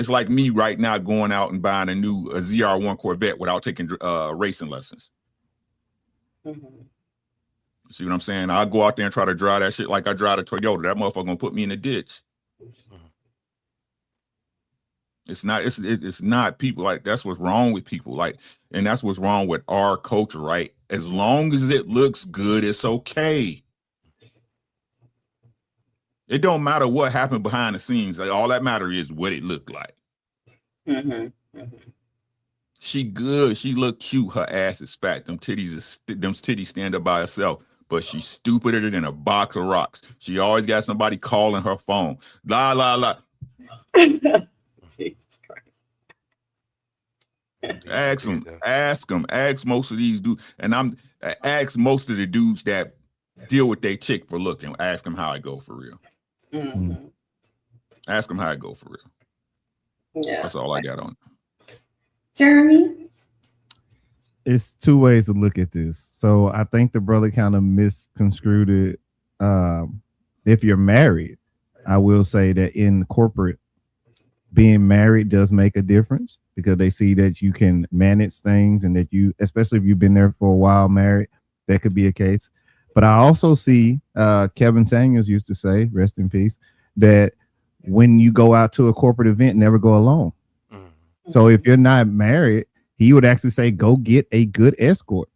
like me right now going out and buying a ZR1 Corvette without taking racing lessons. See what I'm saying? I'll go out there and try to drive that shit like I drive a Toyota. That motherfucker gonna put me in the ditch. It's not people, like that's what's wrong with people, like, and that's what's wrong with our culture, right? As long as it looks good, it's okay. It don't matter what happened behind the scenes. Like, all that matter is what it looked like. She good. She look cute. Her ass is fat. Them titties stand up by herself. But she's stupider than a box of rocks. She always got somebody calling her phone. La la la. Jesus Christ. Ask most of these dudes, and ask most of the dudes that deal with their chick for looking. Ask them how it go for real. Ask them how it go for real. Yeah, that's all I got on. Jeremy, it's two ways to look at this. So I think the brother kind of misconstrued it. If you're married, I will say that in corporate, being married does make a difference because they see that you can manage things and that you, especially if you've been there for a while married, that could be a case. But I also see Kevin Samuels used to say, rest in peace, that when you go out to a corporate event, never go alone. So if you're not married, he would actually say, go get a good escort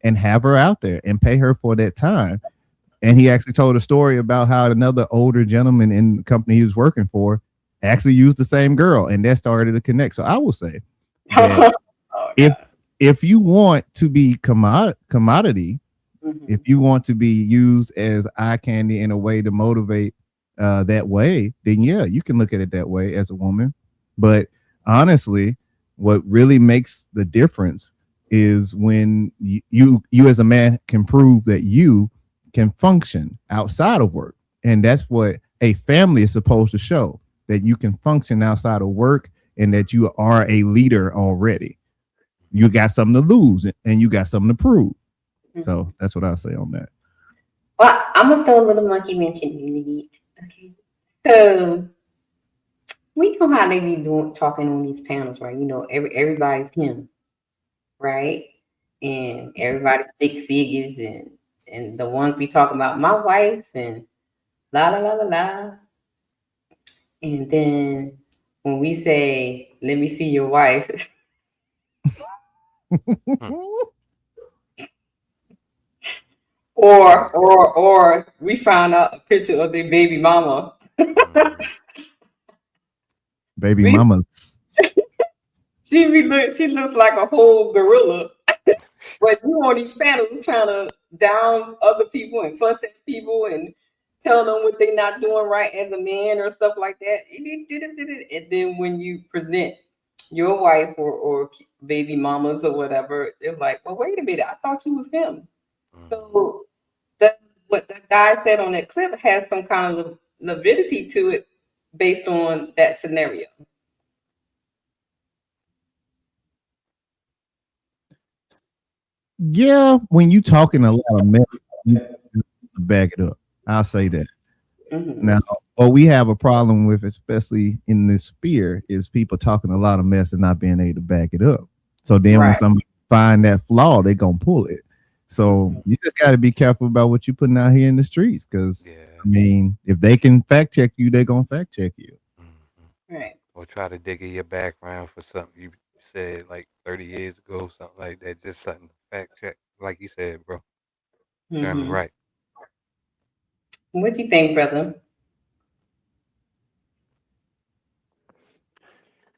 and have her out there and pay her for that time. And he actually told a story about how another older gentleman in the company he was working for actually used the same girl, and that started to connect. So I will say that if you want to be commodity, If you want to be used as eye candy in a way to motivate that way, then yeah, you can look at it that way as a woman. But honestly, what really makes the difference is when you as a man can prove that you can function outside of work. And that's what a family is supposed to show, that you can function outside of work and that you are a leader already. You got something to lose and you got something to prove. So that's what I'll say on that. Well, I'm gonna throw a little monkey wrench in it. Okay. So we know how they be talking on these panels, right? You know, everybody's him, right? And everybody's 6 figures and the ones we talk about, my wife and la la la la la. And then when we say, let me see your wife. Or we found out a picture of their baby mama. Baby mamas. She looks like a whole gorilla. But you on these panels trying to down other people and fuss at people and tell them what they're not doing right as a man or stuff like that. And then when you present your wife or baby mamas or whatever, they're like, well, wait a minute, I thought you was him. So what the guy said on that clip has some kind of validity to it based on that scenario. Yeah, when you talking a lot of mess, you back it up. I'll say that. Now, what we have a problem with, especially in this sphere, is people talking a lot of mess and not being able to back it up. So then when somebody find that flaw, they're gonna pull it. So you just got to be careful about what you're putting out here in the streets, because I mean, if they can fact check you, they're gonna fact check you. Right. Or try to dig in your background for something you said like 30 years ago, something like that. Just something to fact check, like you said, bro. Turn me right. What do you think, brother?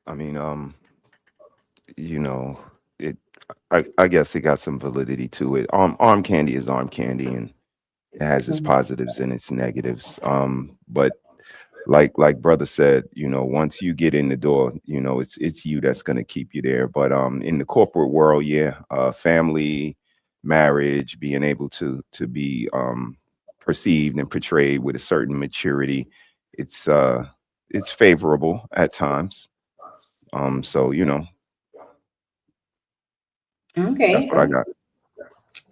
I mean, you know, I guess it got some validity to it. Arm candy is arm candy, and it has its positives and its negatives. But like brother said, you know, once you get in the door, you know, it's you that's gonna keep you there. But in the corporate world, family, marriage, being able to be perceived and portrayed with a certain maturity, it's favorable at times. So you know, Okay. that's what I got.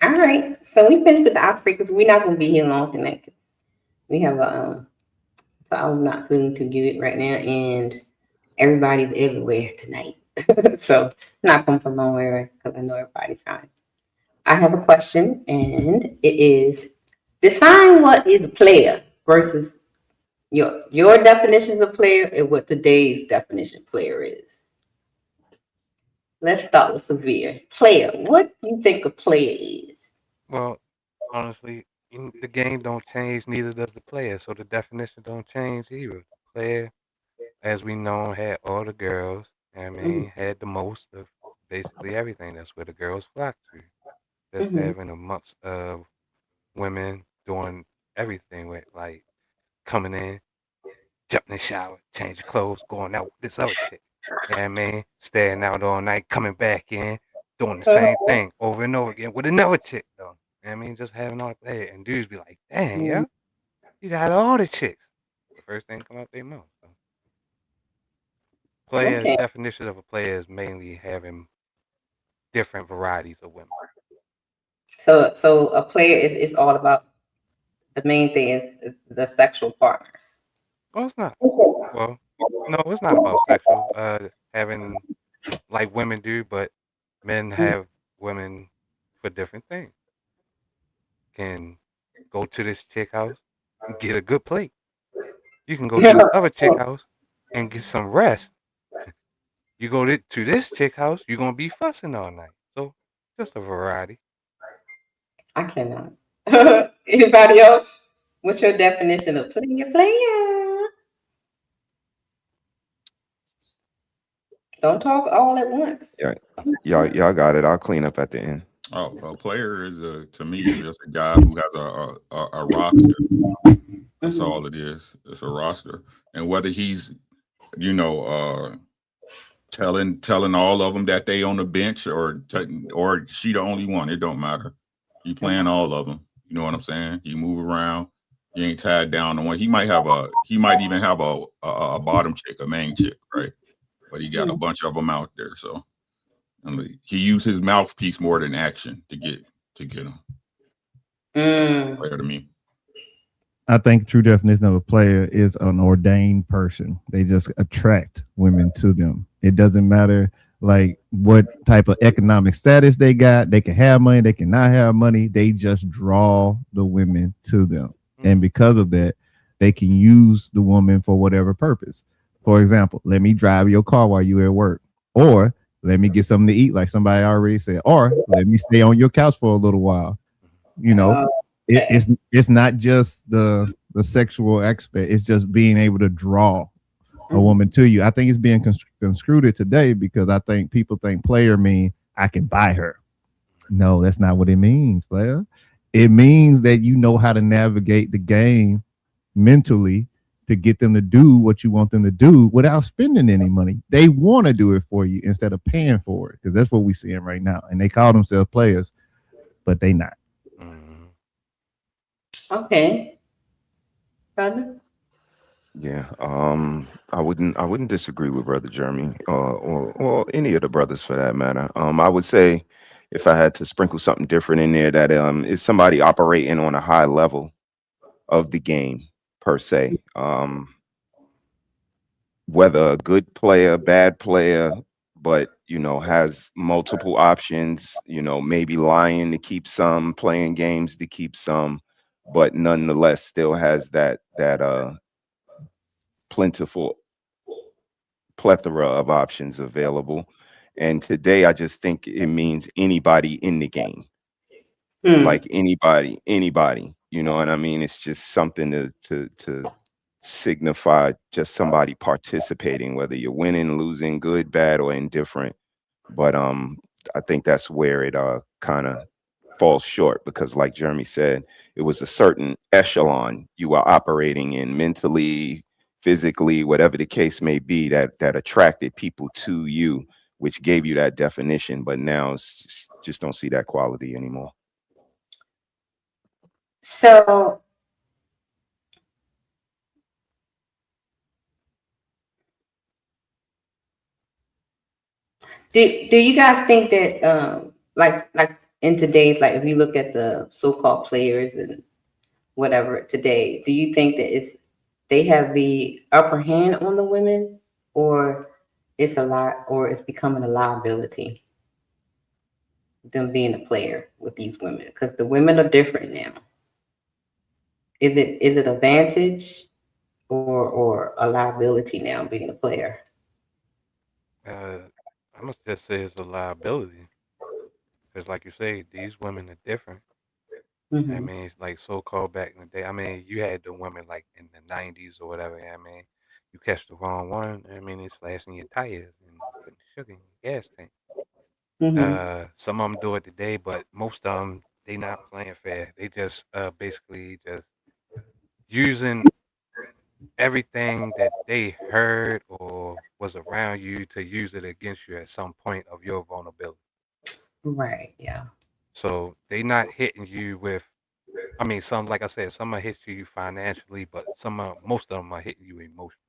All right. So we finished with the icebreakers. We're not going to be here long tonight. We have I'm not feeling too good right now, and everybody's everywhere tonight. So not coming for long way because I know everybody's fine. I have a question, and it is: define what is a player versus your definitions of player and what today's definition of player is. Let's start with Severe. Player. What do you think a player is? Well, honestly, the game don't change, neither does the player. So the definition don't change either. The player, as we know, had all the girls. I mean, had the most of basically everything. That's where the girls flock to. Just having a month of women doing everything with like coming in, jumping in the shower, changing clothes, going out with this other chick. You know what I mean? Staying out all night, coming back in, doing the same thing over and over again with another chick, though. You know what I mean? Just having all the play. And dudes be like, dang, yeah, you got all the chicks. The first thing come out their mouth. So. Players, definition of a player is mainly having different varieties of women. So a player is all about the main thing is the sexual partners. Well, it's not. Well, no, it's not about sexual. Having like women do, but men have women for different things. Can go to this chick house and get a good plate. You can go to this other chick house and get some rest. You go to this chick house, you're gonna be fussing all night. So just a variety. I cannot. Anybody else? What's your definition of player? Don't talk all at once. Yeah, y'all got it. I'll clean up at the end. Oh, a player is to me is just a guy who has a roster. That's all it is. It's a roster, and whether he's telling all of them that they on the bench or she the only one, it don't matter. You playing all of them. You know what I'm saying? You move around. You ain't tied down to one. He might even have a bottom chick, a main chick, right? But he got a bunch of them out there. So he used his mouthpiece more than action to get them. Player to me. I think true definition of a player is an ordained person. They just attract women to them. It doesn't matter like what type of economic status they got. They can have money, they can not have money. They just draw the women to them. And because of that, they can use the woman for whatever purpose. For example, let me drive your car while you're at work. Or let me get something to eat, like somebody already said. Or let me stay on your couch for a little while. You know, it's not just the sexual aspect. It's just being able to draw a woman to you. I think it's being construed today because I think people think player mean I can buy her. No, that's not what it means, player. It means that you know how to navigate the game mentally to get them to do what you want them to do without spending any money. They want to do it for you instead of paying for it, because that's what we're seeing right now. And they call themselves players, but they not. Okay. Brother? Yeah, I wouldn't disagree with Brother Jeremy or any of the brothers for that matter. I would say if I had to sprinkle something different in there, that is somebody operating on a high level of the game per se. Whether a good player, bad player, but has multiple options, maybe lying to keep some, playing games to keep some, but nonetheless still has that plentiful plethora of options available. And today I just think it means anybody in the game. Like anybody, you know what I mean? It's just something to signify just somebody participating, whether you're winning, losing, good, bad, or indifferent. But I think that's where it kind of falls short, because like Jeremy said, it was a certain echelon you were operating in mentally, physically, whatever the case may be, that attracted people to you, which gave you that definition. But now it's just don't see that quality anymore. So do you guys think that like in today's, like if you look at the so-called players and whatever today, do you think that they have the upper hand on the women, or it's becoming a liability, them being a player with these women? Because the women are different now. Is it advantage or a liability now being a player? I must just say it's a liability. Because like you say, these women are different. I mean, it's like so-called back in the day. I mean, you had the women like in the 90s or whatever. I mean, you catch the wrong one, I mean, it's slashing your tires and putting sugar in your gas tank. Some of them do it today, but most of them, they not playing fair. They just basically just using everything that they heard or was around you to use it against you at some point of your vulnerability. Right. Yeah. So they not hitting you with, I mean, some, like I said, some are hitting you financially, but most of them are hitting you emotionally.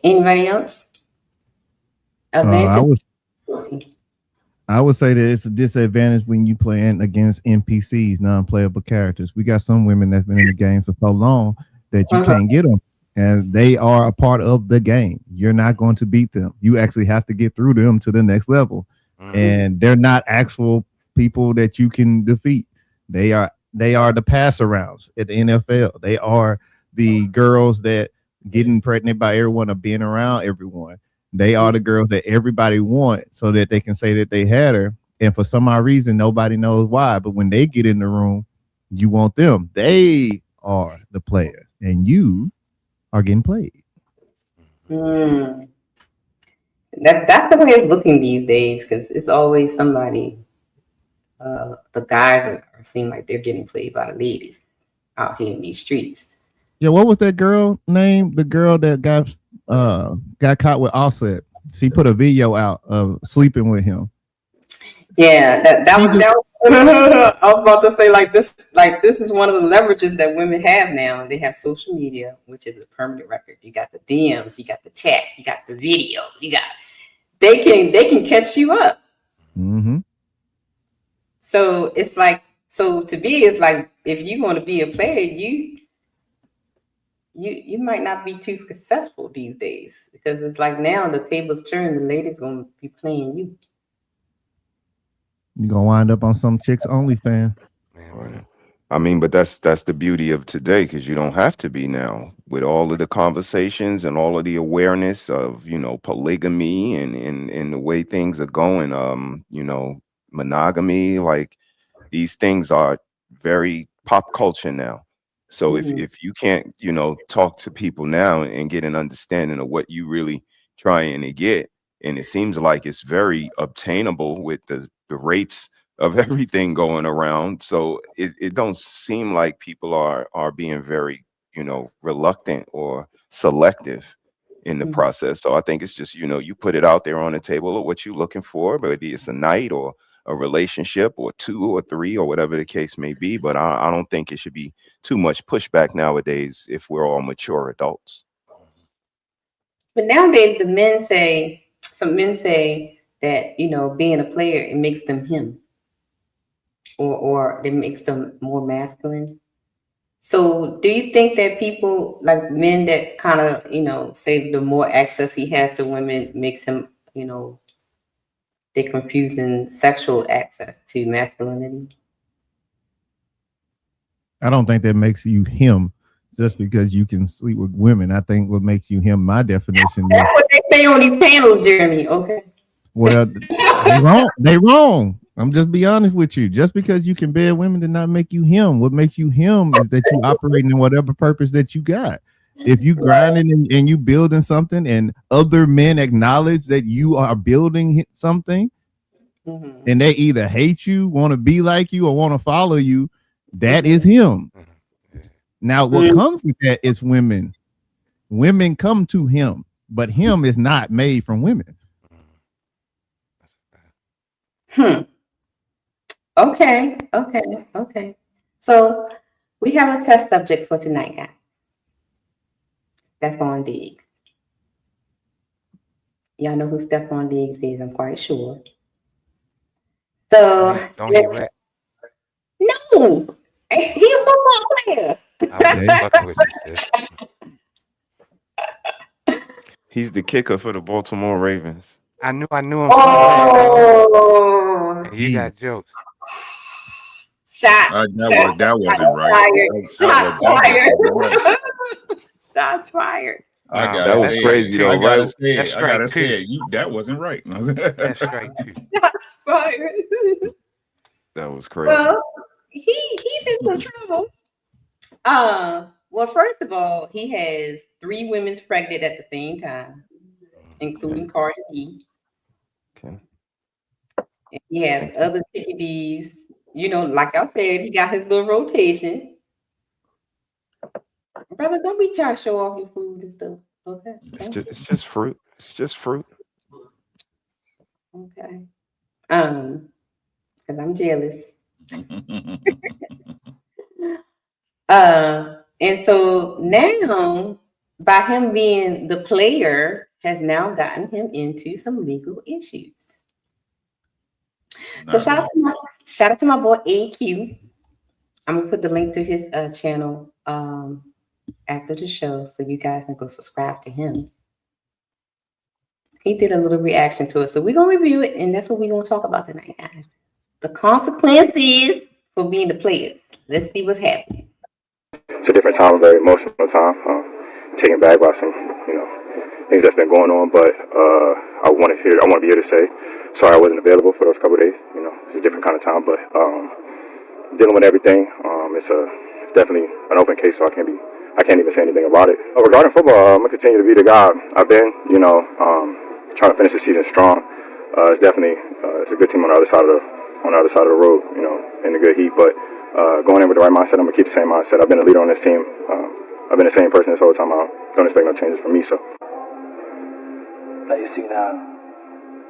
Anybody else? Advantage? I would say that it's a disadvantage when you playing against NPCs, non-playable characters. We got some women that's been in the game for so long that you can't get them, and they are a part of the game. You're not going to beat them. You actually have to get through them to the next level, and they're not actual people that you can defeat. They are the pass arounds at the NFL. They are the girls that getting pregnant by everyone or being around everyone. They are the girls that everybody wants so that they can say that they had her. And for some odd reason, nobody knows why. But when they get in the room, you want them. They are the players, and you are getting played. That's the way it's looking these days, because it's always somebody. The guys seem like they're getting played by the ladies out here in these streets. Yeah, what was that girl name? The girl that got caught with Offset. She put a video out of sleeping with him. Yeah, that was I was about to say, like this is one of the leverages that women have now. They have social media, which is a permanent record. You got the DMs, you got the chats, you got the videos, they can catch you up. Mm-hmm. So it's like, it's like, if you want to be a player, you might not be too successful these days, because it's like now the tables turn, the ladies gonna be playing you. You're gonna wind up on some chicks only fan. I mean, but that's the beauty of today, because you don't have to be now, with all of the conversations and all of the awareness of, polygamy and the way things are going, monogamy, like these things are very pop culture now. So if you can't, talk to people now and get an understanding of what you really trying to get, and it seems like it's very obtainable with the rates of everything going around. So it don't seem like people are being very, reluctant or selective in the process. So I think it's just, you put it out there on the table of what you're looking for, maybe it's a night or a relationship or 2 or 3 or whatever the case may be. But I don't think it should be too much pushback nowadays if we're all mature adults. But nowadays some men say that, being a player, it makes them him, or it makes them more masculine. So do you think that people, like men that kind of, say the more access he has to women makes him, they're confusing sexual access to masculinity? I don't think that makes you him just because you can sleep with women. I think what makes you him, my definition That's what they say on these panels, Jeremy. Okay. Well, they wrong. I'm just be honest with you. Just because you can bed women does not make you him. What makes you him is that you operating in whatever purpose that you got. If you grinding and you building something, and other men acknowledge that you are building something, and they either hate you, want to be like you, or want to follow you, that is him. Now, what comes with that is women. Women come to him, but him is not made from women. Okay. So we have a test subject for tonight, guys. Stefon Diggs. Y'all know who Stefon Diggs is, I'm quite sure. So Don't he rap? No, he's a football player. I was fucking with you, sis. He's the kicker for the Baltimore Ravens. I knew him. Oh, you got jokes. That wasn't right. Shots fired. Shots fired. That was crazy though. I gotta say That's it. I gotta strike say it. That wasn't right. That's strike 2. Shots fired. That was crazy. Well, he's in some trouble. Well, first of all, he has 3 women pregnant at the same time, including Cardi B. Okay. And he has other chickadees. Like I said, he got his little rotation. Brother, don't be trying to show off your food and stuff. Okay. It's just fruit. It's just fruit. Okay. Because I'm jealous. And so now, by him being the player, has now gotten him into some legal issues. So shout out to my boy AQ. I'm gonna put the link to his channel after the show, so you guys can go subscribe to him. He did a little reaction to it, so we're gonna review it, and that's what we're gonna talk about tonight, guys. The consequences for being the player. Let's see what's happening. It's a different time, a very emotional time. Taken back by some, things that's been going on. But I want to be here to say sorry I wasn't available for those couple of days. It's a different kind of time, but dealing with everything. It's definitely an open case, so I can't even say anything about it. Regarding football, I'm gonna continue to be the guy I've been. trying to finish the season strong. It's definitely it's a good team on the other side of the road, you know, in the good heat. But going in with the right mindset, I'm gonna keep the same mindset. I've been a leader on this team. I've been the same person this whole time. I don't expect no changes from me. So. Now you see now,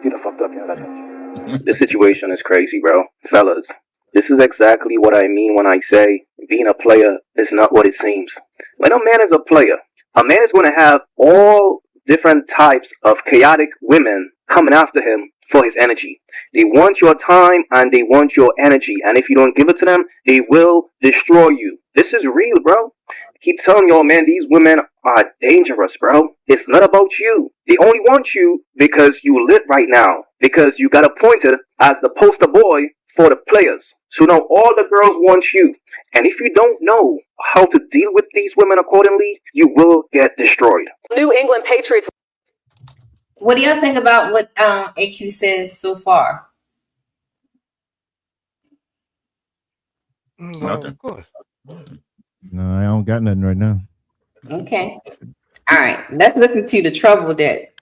you done fucked up. You know that, don't you? This situation is crazy, bro. Fellas, this is exactly what I mean when I say being a player is not what it seems. When a man is a player, a man is going to have all different types of chaotic women coming after him for his energy. They want your time and they want your energy. And if you don't give it to them, they will destroy you. This is real, bro. I keep telling y'all, man, these women are dangerous, bro. It's not about you. They only want you because you lit right now. Because you got appointed as the poster boy for the players. So now all the girls want you. And if you don't know how to deal with these women accordingly, you will get destroyed. New England Patriots. What do y'all think about what AQ says so far? Nothing. Of course. No, I don't got nothing right now. Okay. All right. Let's look into the trouble that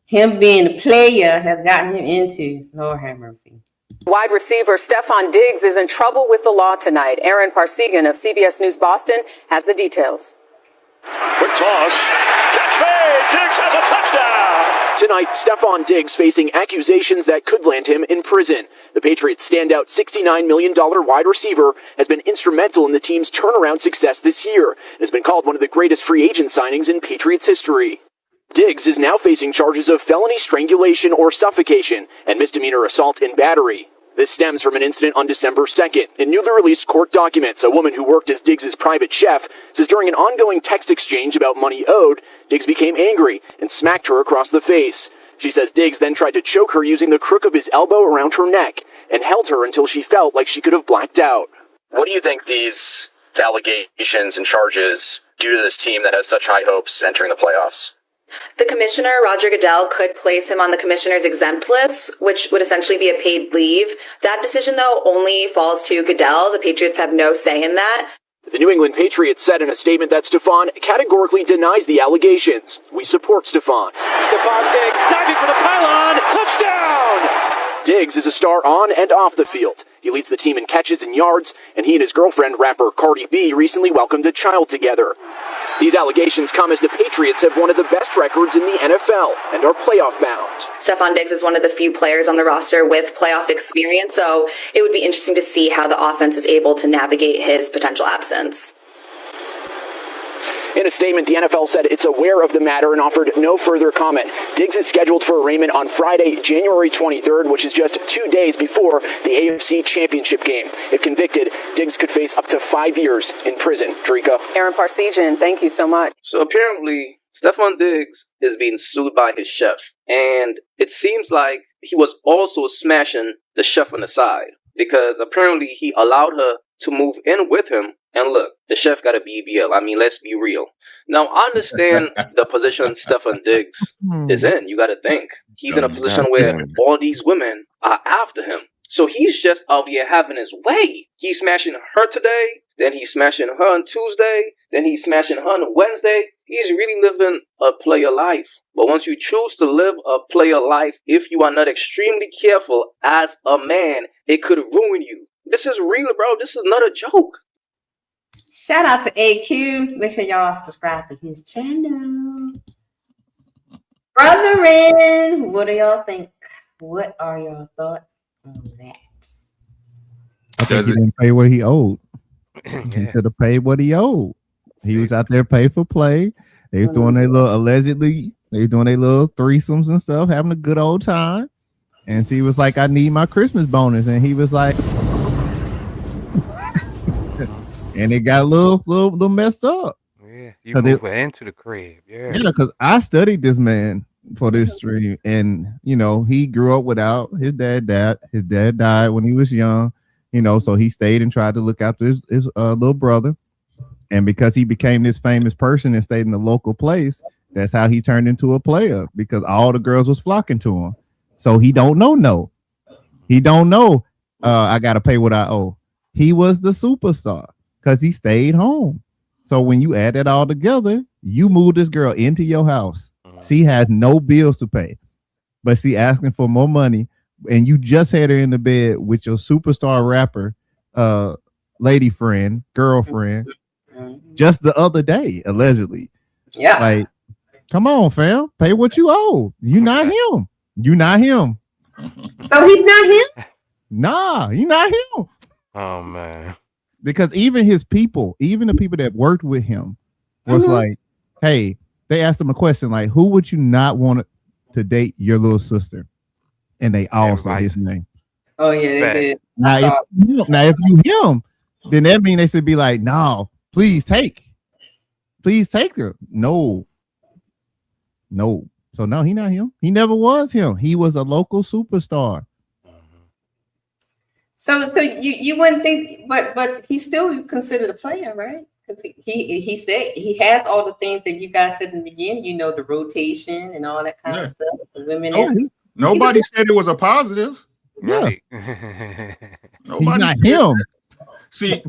him being a player has gotten him into. Lord have mercy. Wide receiver Stefon Diggs is in trouble with the law tonight. Aaron Parsegan of CBS News Boston has the details. Quick toss. Catch made. Diggs has a touchdown. Tonight, Stefon Diggs facing accusations that could land him in prison. The Patriots' standout $69 million wide receiver has been instrumental in the team's turnaround success this year and has been called one of the greatest free agent signings in Patriots history. Diggs is now facing charges of felony strangulation or suffocation and misdemeanor assault and battery. This stems from an incident on December 2nd. In newly released court documents, a woman who worked as Diggs' private chef says during an ongoing text exchange about money owed, Diggs became angry and smacked her across the face. She says Diggs then tried to choke her using the crook of his elbow around her neck and held her until she felt like she could have blacked out. What do you think these allegations and charges do to this team that has such high hopes entering the playoffs? The commissioner, Roger Goodell, could place him on the commissioner's exempt list, which would essentially be a paid leave. That decision, though, only falls to Goodell. The Patriots have no say in that. The New England Patriots said in a statement that Stefon categorically denies the allegations. We support Stefon. Stefon Diggs diving for the pylon. Touchdown! Diggs is a star on and off the field. He leads the team in catches and yards, and he and his girlfriend, rapper Cardi B, recently welcomed a child together. These allegations come as the Patriots have one of the best records in the NFL and are playoff bound. Stefon Diggs is one of the few players on the roster with playoff experience, so it would be interesting to see how the offense is able to navigate his potential absence. In a statement, the NFL said it's aware of the matter and offered no further comment. Diggs is scheduled for arraignment on Friday, January 23rd, which is just 2 days before the AFC Championship game. If convicted, Diggs could face up to 5 years in prison. Drika. Aaron Parsegan, thank you so much. So apparently, Stefon Diggs is being sued by his chef. And it seems like he was also smashing the chef on the side. Because apparently he allowed her to move in with him. And look, the chef got a BBL. I mean, let's be real. Now, I understand the position Stefon Diggs is in. You got to think. He's in a position where all these women are after him. So he's just out here having his way. He's smashing her today. Then he's smashing her on Tuesday. Then he's smashing her on Wednesday. He's really living a player life. But once you choose to live a player life, if you are not extremely careful as a man, it could ruin you. This is real, bro. This is not a joke. Shout out to AQ. Make sure y'all subscribe to his channel. Brethren, what do y'all think? What are your thoughts on that? I think he didn't pay what he owed. He should have paid what he owed. He was out there paid for play. They was doing their little allegedly, they were doing their little threesomes and stuff, having a good old time. And she was like, I need my Christmas bonus. And he was like, and it got a little messed up. Yeah, you moved into the crib. Yeah, because I studied this man for this stream, and you know he grew up without his dad. His dad died when he was young, you know, so he stayed and tried to look after his little brother. And because he became this famous person and stayed in the local place, that's how he turned into a player, because all the girls was flocking to him. So he don't know. He don't know. I gotta pay what I owe. He was the superstar because he stayed home. So when you add it all together, you move this girl into your house. She has no bills to pay. but she asking for more money, and you just had her in the bed with your superstar rapper, lady friend, girlfriend, just the other day, allegedly. Yeah. Like, come on, fam, pay what you owe. You not him. You not him. So he's not him? Nah, you not him. Oh man. Because even his people, even the people that worked with him, was like, hey, they asked him a question like, who would you not want to date your little sister? And they all said his name. Oh yeah, they did. Now if you him, then that means they should be like, no, please take her. No. So no, he not him. He never was him. He was a local superstar. So you wouldn't think, but he's still considered a player, right? Because he said he has all the things that you guys said in the beginning. You know, the rotation and all that kind of stuff. The women. Nobody said it was a positive. Yeah. Nobody He's not him. See,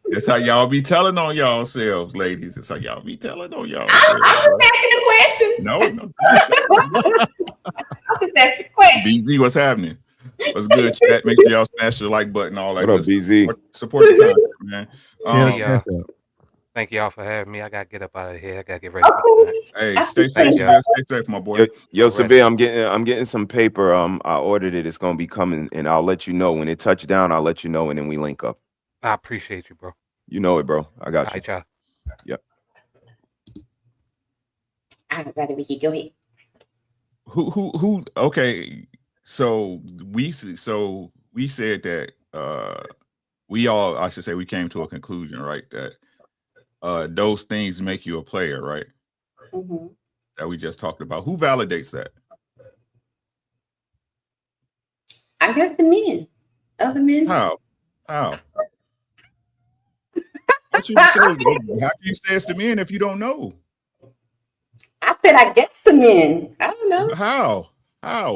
that's how y'all be telling on y'all selves, ladies. That's how y'all be telling on y'all. I'm just asking the questions. No. I'm just asking the questions. BZ, what's happening? What's good, chat? Make sure y'all smash the like button. All that. What up, BZ? Support the content, man. Thank y'all for having me. I gotta get up out of here. I gotta get ready for tonight. Hey, stay safe, man. Stay safe, my boy. Yo, Sabir, I'm getting some paper. I ordered it. It's gonna be coming, and I'll let you know when it touch down. I'll let you know, and then we link up. I appreciate you, bro. You know it, bro. I got you. Y'all. Yep. I'd rather we could go ahead. Who? Okay, so we said that we all, I should say, we came to a conclusion, right? That those things make you a player, right? Mm-hmm. That we just talked about. Who validates that? I guess the men. Other men. How? How can you say it's the men if you don't know? I said I guess the men. I don't know. How?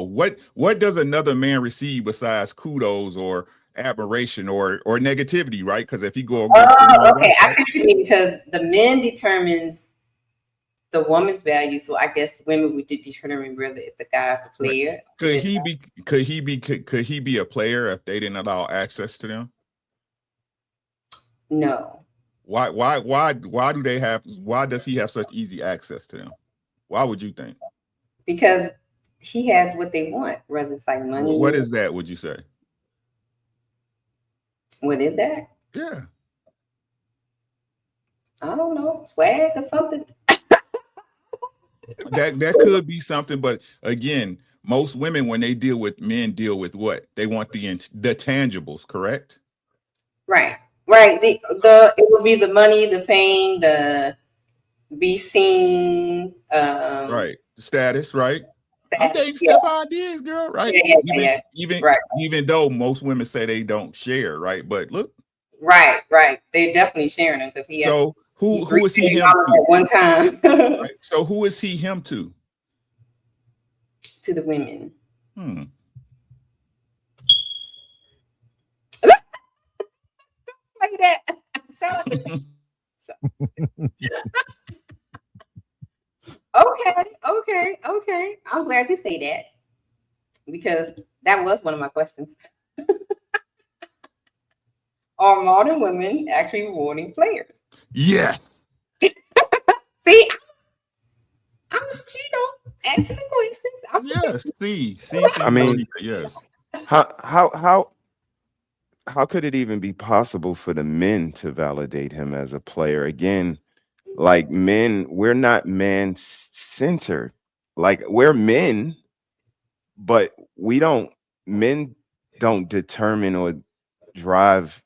What does another man receive besides kudos or admiration or negativity, right? Because if you go okay, I see what you mean, because the men determines the woman's value. So I guess women would determine whether if the guy's the player. Could he be a player if they didn't allow access to them? No. Why does he have such easy access to them? Why would you think? Because he has what they want, whether it's like money. What is that, would you say? What is that? Yeah. I don't know, swag or something. that could be something, but again, most women, when they deal with men, deal with what? They want the tangibles, correct? Right. It will be the money, the fame, the be seen. Right. The status, right? I'm dating Stefon Diggs, girl, right? Even though most women say they don't share, right? But look. Right. They're definitely sharing them because he. So who is he him to? At one time. Right. So who is he him to? To the women. Like that. Okay. I'm glad you say that, because that was one of my questions. Are modern women actually rewarding players? Yes. See, I'm just, asking the questions. Yes. See. I mean, yes. How could it even be possible for the men to validate him as a player? Again, like, men, we're not man-centered. Like, we're men, but men don't determine or drive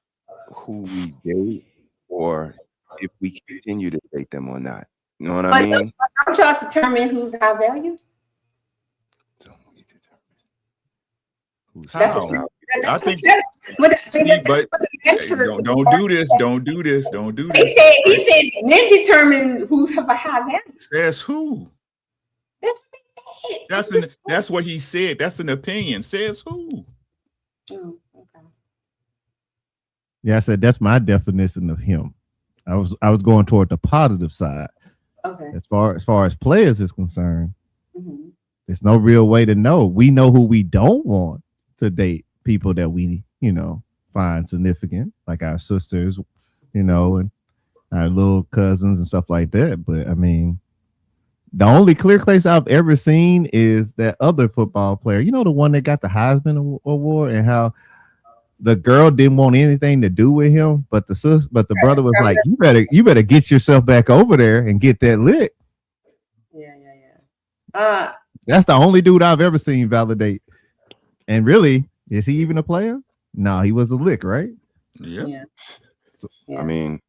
who we date or if we continue to date them or not. You know what I mean? Don't y'all determine who's high value? I think, but don't do this. Don't do this. He said men determine who's of a high value. Says who? That's what he said. That's an opinion. Says who? Oh, okay. Yeah, I said that's my definition of him. I was going toward the positive side. Okay. As far as players is concerned, There's no real way to know. We know who we don't want to date, people that we, find significant, like our sisters, and our little cousins and stuff like that. But I mean, the only clear case I've ever seen is that other football player, the one that got the Heisman Award, and how the girl didn't want anything to do with him, but the brother was like, you better get yourself back over there and get that lick. That's the only dude I've ever seen validate. And really, is he even a player? No, he was a lick, right? Yeah. I mean,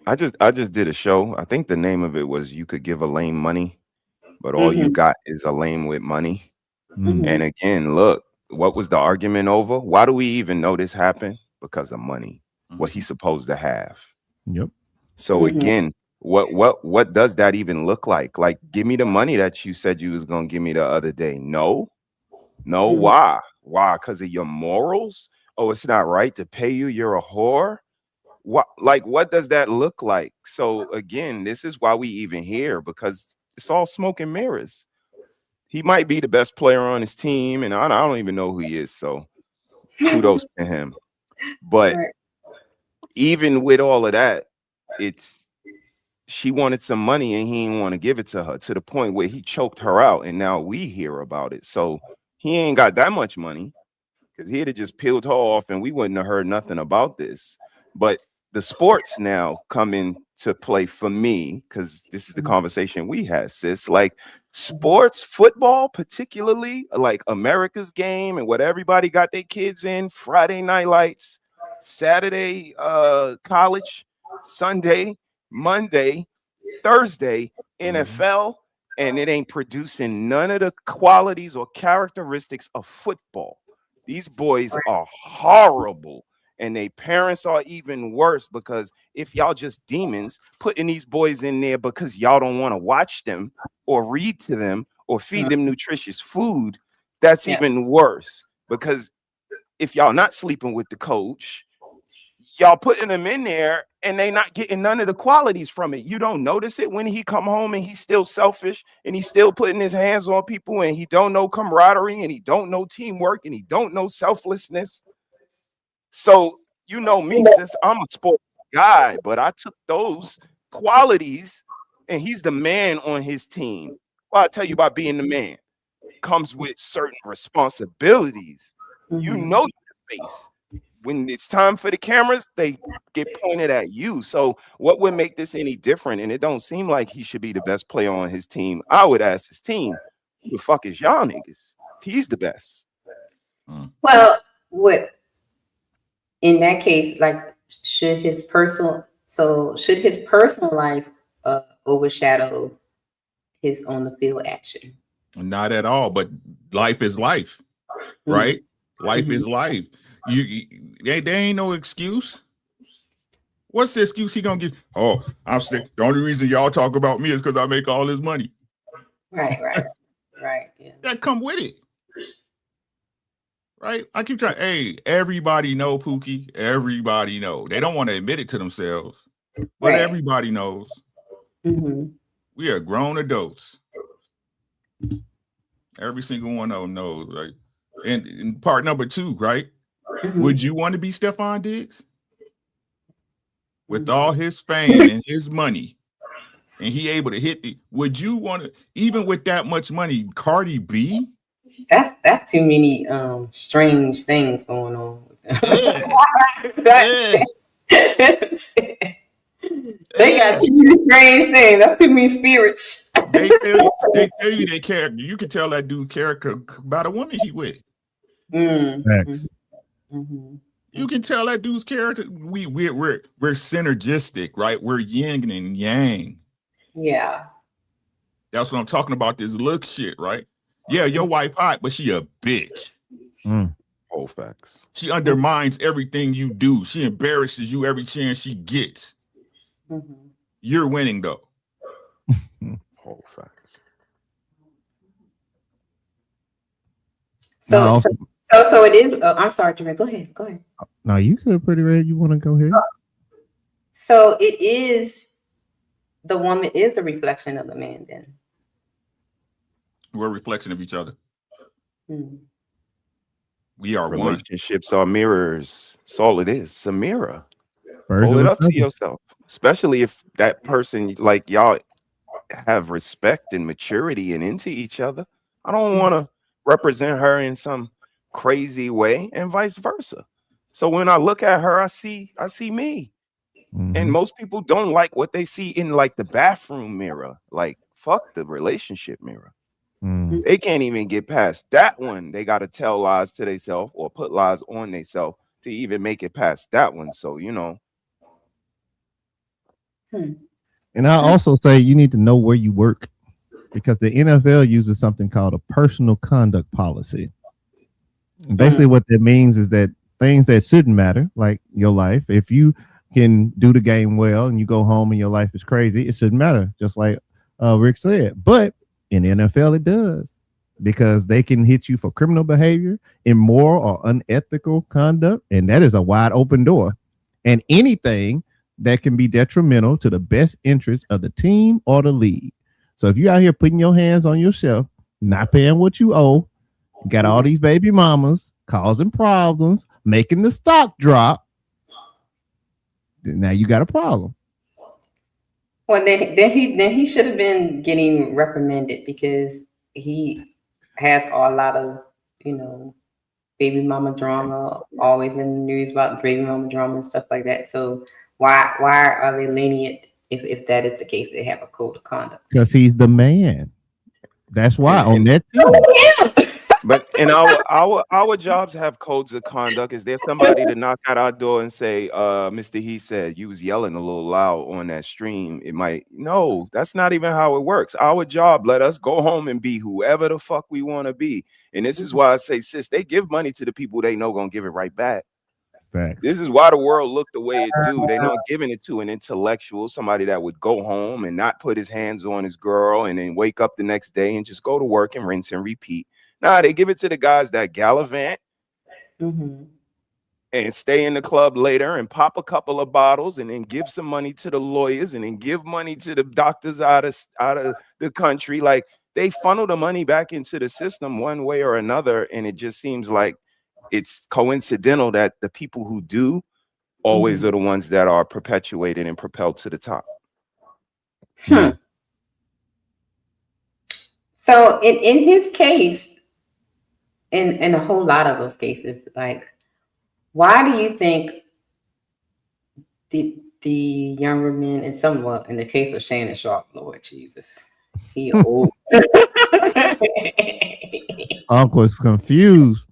I just did a show. I think the name of it was "You Could Give a Lame Money, but all you got is a lame with money." And again, look, what was the argument over? Why do we even know this happened? Because of money. What he's supposed to have. Yep. So again, what does that even look like? Like, give me the money that you said you was gonna give me the other day. No. Why? Because of your morals? Oh, it's not right to pay you. You're a whore. What does that look like? So again, this is why we even here, because it's all smoke and mirrors. He might be the best player on his team, and I don't even know who he is. So kudos to him. But even with all of that, she wanted some money and he didn't want to give it to her, to the point where he choked her out, and now we hear about it. So he ain't got that much money, because he'd have just peeled her off and we wouldn't have heard nothing about this. But the sports now come into play for me, because this is the conversation we had, sis. Like sports, football, particularly like America's game and what everybody got their kids in, Friday night lights, Saturday college, Sunday, Monday, Thursday, NFL, and it ain't producing none of the qualities or characteristics of football. These boys are horrible, and their parents are even worse, because if y'all just demons putting these boys in there because y'all don't want to watch them or read to them or feed them nutritious food, that's even worse. Because if y'all not sleeping with the coach, y'all putting them in there and they not getting none of the qualities from it. You don't notice it when he come home and he's still selfish and he's still putting his hands on people, and he don't know camaraderie, and he don't know teamwork, and he don't know selflessness. So you know me, sis, I'm a sports guy, but I took those qualities, and he's the man on his team. Well, I'll tell you about being the man. Comes with certain responsibilities. You know your face. When it's time for the cameras, they get pointed at you. So what would make this any different? And it don't seem like he should be the best player on his team. I would ask his team, who the fuck is y'all niggas? He's the best. Well, what in that case, like, should his personal life overshadow his on the field action? Not at all, but life is life, right? Life is life. There ain't no excuse. What's the excuse he gonna give? Oh, I'm sick. The only reason y'all talk about me is because I make all this money. Right. Yeah. That come with it. Right? I keep trying. Hey, everybody know, Pookie. Everybody know. They don't want to admit it to themselves, but everybody knows. We are grown adults. Every single one of them knows, right? And part number 2, right? Would you want to be Stefon Diggs? With all his fame and his money, and he able to hit would you want to, even with that much money, Cardi B? That's too many strange things going on. They got too many strange things. That's too many spirits. They tell you they character. You can tell that dude character by the woman he with. You can tell that dude's character. We're synergistic, right? We're yin and yang. Yeah. That's what I'm talking about. This look shit, right? Yeah, your wife hot, but she a bitch. Whole facts. She undermines everything you do. She embarrasses you every chance she gets. You're winning though. Whole facts. So it is. I'm sorry, Jermaine. Go ahead. No, you could, Pretty Red. You want to go ahead? So it is. The woman is a reflection of the man. Then We're a reflection of each other. Hmm. We are one. Relationships are mirrors. That's all it is. It's a mirror. Birds Hold of it a up to feather. yourself, especially if that person, like y'all, have respect and maturity and into each other. I don't want to represent her in some crazy way, and vice versa. So when I look at her, I see me. And most people don't like what they see in like the bathroom mirror. Like, fuck the relationship mirror. They can't even get past that one. They got to tell lies to themselves or put lies on themselves to even make it past that one. So, you know. And I also say you need to know where you work, because the NFL uses something called a personal conduct policy. And basically what that means is that things that shouldn't matter, like your life, if you can do the game well and you go home and your life is crazy, it shouldn't matter, just like Rick said. But in the NFL, it does, because they can hit you for criminal behavior, immoral or unethical conduct, and that is a wide open door. And anything that can be detrimental to the best interest of the team or the league. So if you're out here putting your hands on yourself, not paying what you owe, got all these baby mamas causing problems, making the stock drop, now you got a problem. Well, then he should have been getting reprimanded, because he has a lot of, baby mama drama, always in the news about baby mama drama and stuff like that. So why are they lenient if that is the case? They have a code of conduct. Because he's the man. That's why on that team. But in our jobs have codes of conduct. Is there somebody to knock at our door and say, Mr. He said you was yelling a little loud on that stream? It might. No, that's not even how it works. Our job, let us go home and be whoever the fuck we want to be. And this is why I say, sis, they give money to the people they know gonna give it right back. Facts. This is why the world look the way it do. They're not giving it to an intellectual, somebody that would go home and not put his hands on his girl and then wake up the next day and just go to work and rinse and repeat. Nah, they give it to the guys that gallivant and stay in the club later and pop a couple of bottles and then give some money to the lawyers and then give money to the doctors out of the country. Like, they funnel the money back into the system one way or another, and it just seems like it's coincidental that the people who do always are the ones that are perpetuated and propelled to the top. So in his case, in a whole lot of those cases, like, why do you think the younger men, and somewhat in the case of Shannon Sharp, Lord Jesus, he old. Uncle's confused.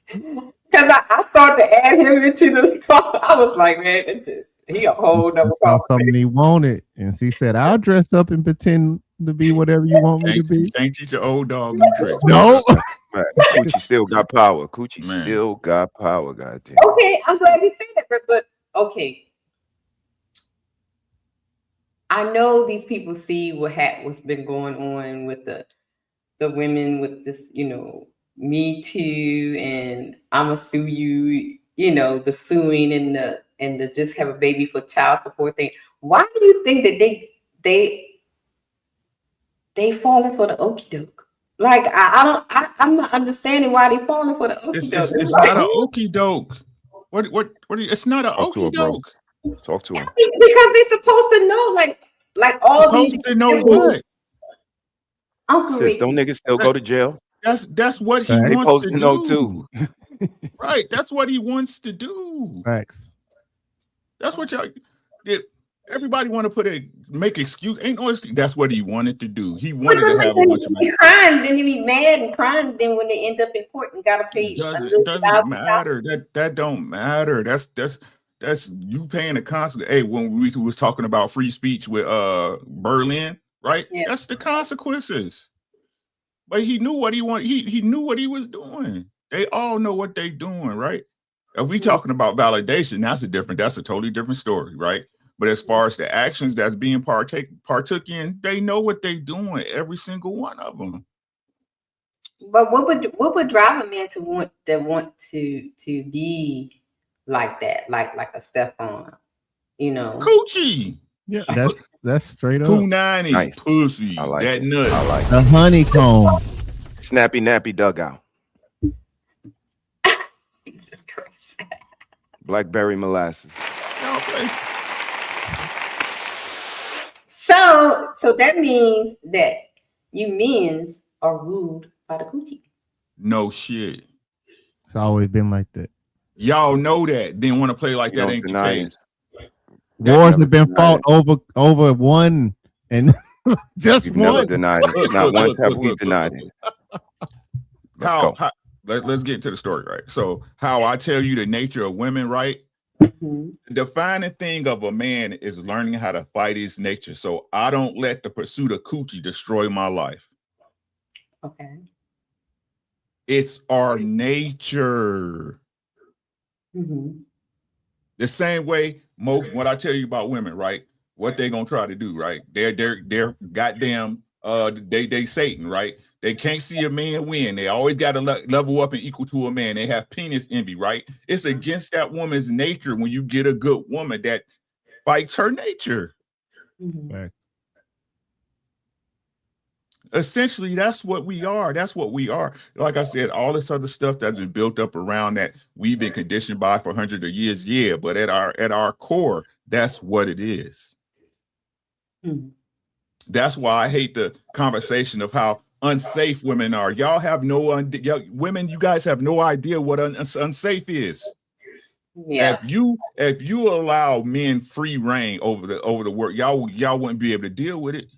Because I started to add him into the call. I was like, man, he a whole nother something he wanted, and she said, "I'll dress up and pretend to be whatever you want me to be." Can't teach your old dog new tricks. No. Coochie still got power. Coochie still got power, goddamn. Okay, I'm glad you said that, but okay. I know these people see what's been going on with the women with this, Me Too and I'ma sue you, the suing and the just have a baby for child support thing. Why do you think that they falling for the okie doke? Like, I'm not understanding why they falling for the okie doke. It's not an okie doke. What are you? It's not an okie doke. Talk to him. Because they're supposed to know, like all supposed these. To know what? Uncle Sis, don't niggas still go to jail? That's what he They wants to know do. too. Right, that's what he wants to do. Facts. That's what y'all. Everybody want to make excuse. Ain't no excuse. That's what he wanted to do. He wanted to have a bunch of money. Crying, then he be mad and crying. Then when they end up in court and gotta pay, it doesn't matter. That don't matter. That's you paying the consequence. Hey, when we was talking about free speech with Berlin, right? Yeah. That's the consequences. But he knew what he wanted. He knew what he was doing. They all know what they doing, right? If we talking about validation, that's a totally different story, right? But as far as the actions that's being partook in, they know what they doing, every single one of them. But what would drive a man to want to be like that, like a Stefon, Coochie. Yeah, that's straight up. 290 Nice. pussy. I like That it. nut. I like The honeycomb. Snappy nappy dugout. Blackberry molasses. So that means that you men's are ruled by the coochie. No shit. It's always been like that. Y'all know that. Didn't want to play like You that don't ain't the deny case. Wars have been fought over one and just We've never one. denied it. Not once have we denied it. Let's go. Let's get to the story, right? So how I tell you the nature of women, right? The defining thing of a man is learning how to fight his nature. So I don't let the pursuit of coochie destroy my life. Okay. It's our nature. The same way when I tell you about women, right? What they gonna try to do, right? They're goddamn they Satan, right? They can't see a man win. They always got to level up and equal to a man. They have penis envy, right? It's against that woman's nature when you get a good woman that fights her nature. Right. Essentially, that's what we are. That's what we are. Like I said, all this other stuff that's been built up around that we've been conditioned by for hundreds of years. Yeah, but at our core, that's what it is. That's why I hate the conversation of how unsafe women are. Y'all have women. You guys have no idea what unsafe is. Yeah. If you allow men free reign over the work, y'all wouldn't be able to deal with it.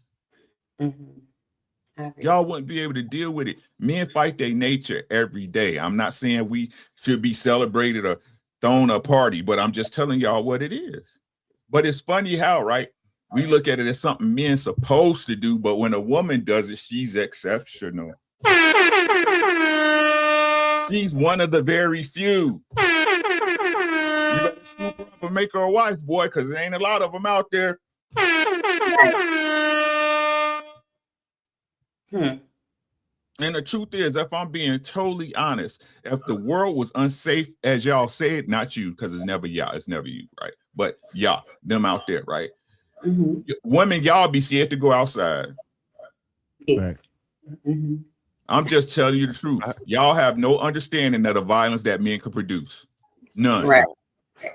Y'all wouldn't be able to deal with it. Men fight their nature every day. I'm not saying we should be celebrated or thrown a party, but I'm just telling y'all what it is. But it's funny how, right? We look at it as something men supposed to do, but when a woman does it, she's exceptional. She's one of the very few. You better scoop her up and make her a wife, boy, because there ain't a lot of them out there. And the truth is, if I'm being totally honest, if the world was unsafe, as y'all said, not you, because it's never y'all, it's never you, right? But y'all, them out there, right? Women, y'all be scared to go outside. Yes. I'm just telling you the truth. Y'all have no understanding of the violence that men can produce. None. Right.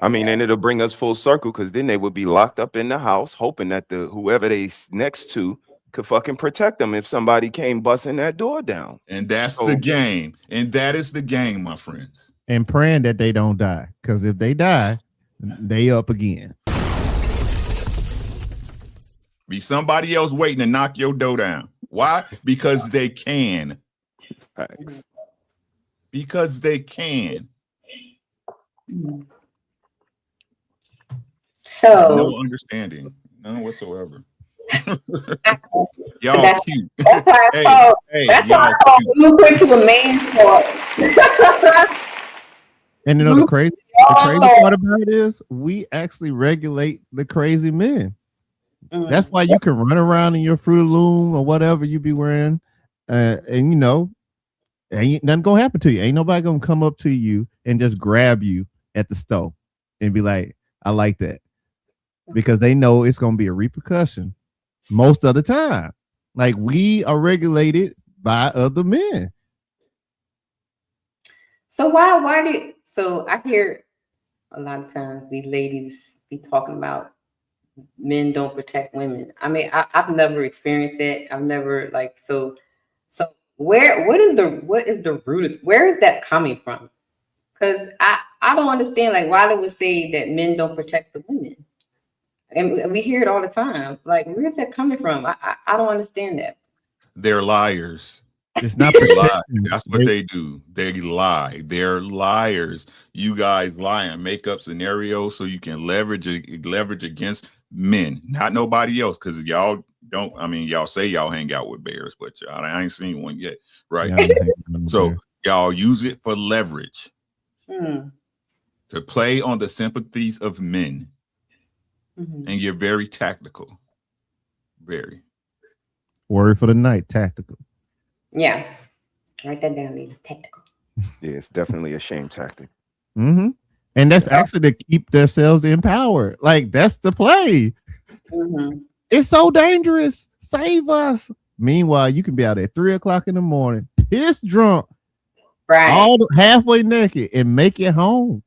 I mean, and it'll bring us full circle because then they would be locked up in the house, hoping that whoever they next to could fucking protect them if somebody came busting that door down. And that's the game. And that is the game, my friends. And praying that they don't die, because if they die, they up again. Be somebody else waiting to knock your door down. Why? Because they can. Thanks. Because they can. So no understanding, none whatsoever. Y'all cute. That's why I call blueprint to a man's heart. And you know the crazy part about it is we actually regulate the crazy men. That's why you can run around in your Fruit of the Loom or whatever you be wearing, and you know, ain't nothing gonna happen to you. Ain't nobody gonna come up to you and just grab you at the store and be like, "I like that," because they know it's gonna be a repercussion most of the time. Like we are regulated by other men. So so I hear a lot of times these ladies be talking about men don't protect women. I mean, I've never experienced that. I've never so what is the root of, where is that coming from? Because I don't understand why they would say that men don't protect the women. And we hear it all the time. Like, where is that coming from? I don't understand that. They're liars. It's not protecting. That's what they do. They lie. They're liars. You guys lie and make up scenarios so you can leverage against men, not nobody else. Because y'all don't. I mean, y'all say y'all hang out with bears, but I ain't seen one yet, right? So y'all use it for leverage to play on the sympathies of men, and you're very tactical. Very. Word for the night, tactical. Yeah. Write that down, Lena. Tactical. Yeah, it's definitely a shame tactic. And that's actually to keep themselves in power. Like, that's the play. It's so dangerous. Save us. Meanwhile, you can be out at 3 o'clock in the morning, piss drunk, right, halfway naked, and make it home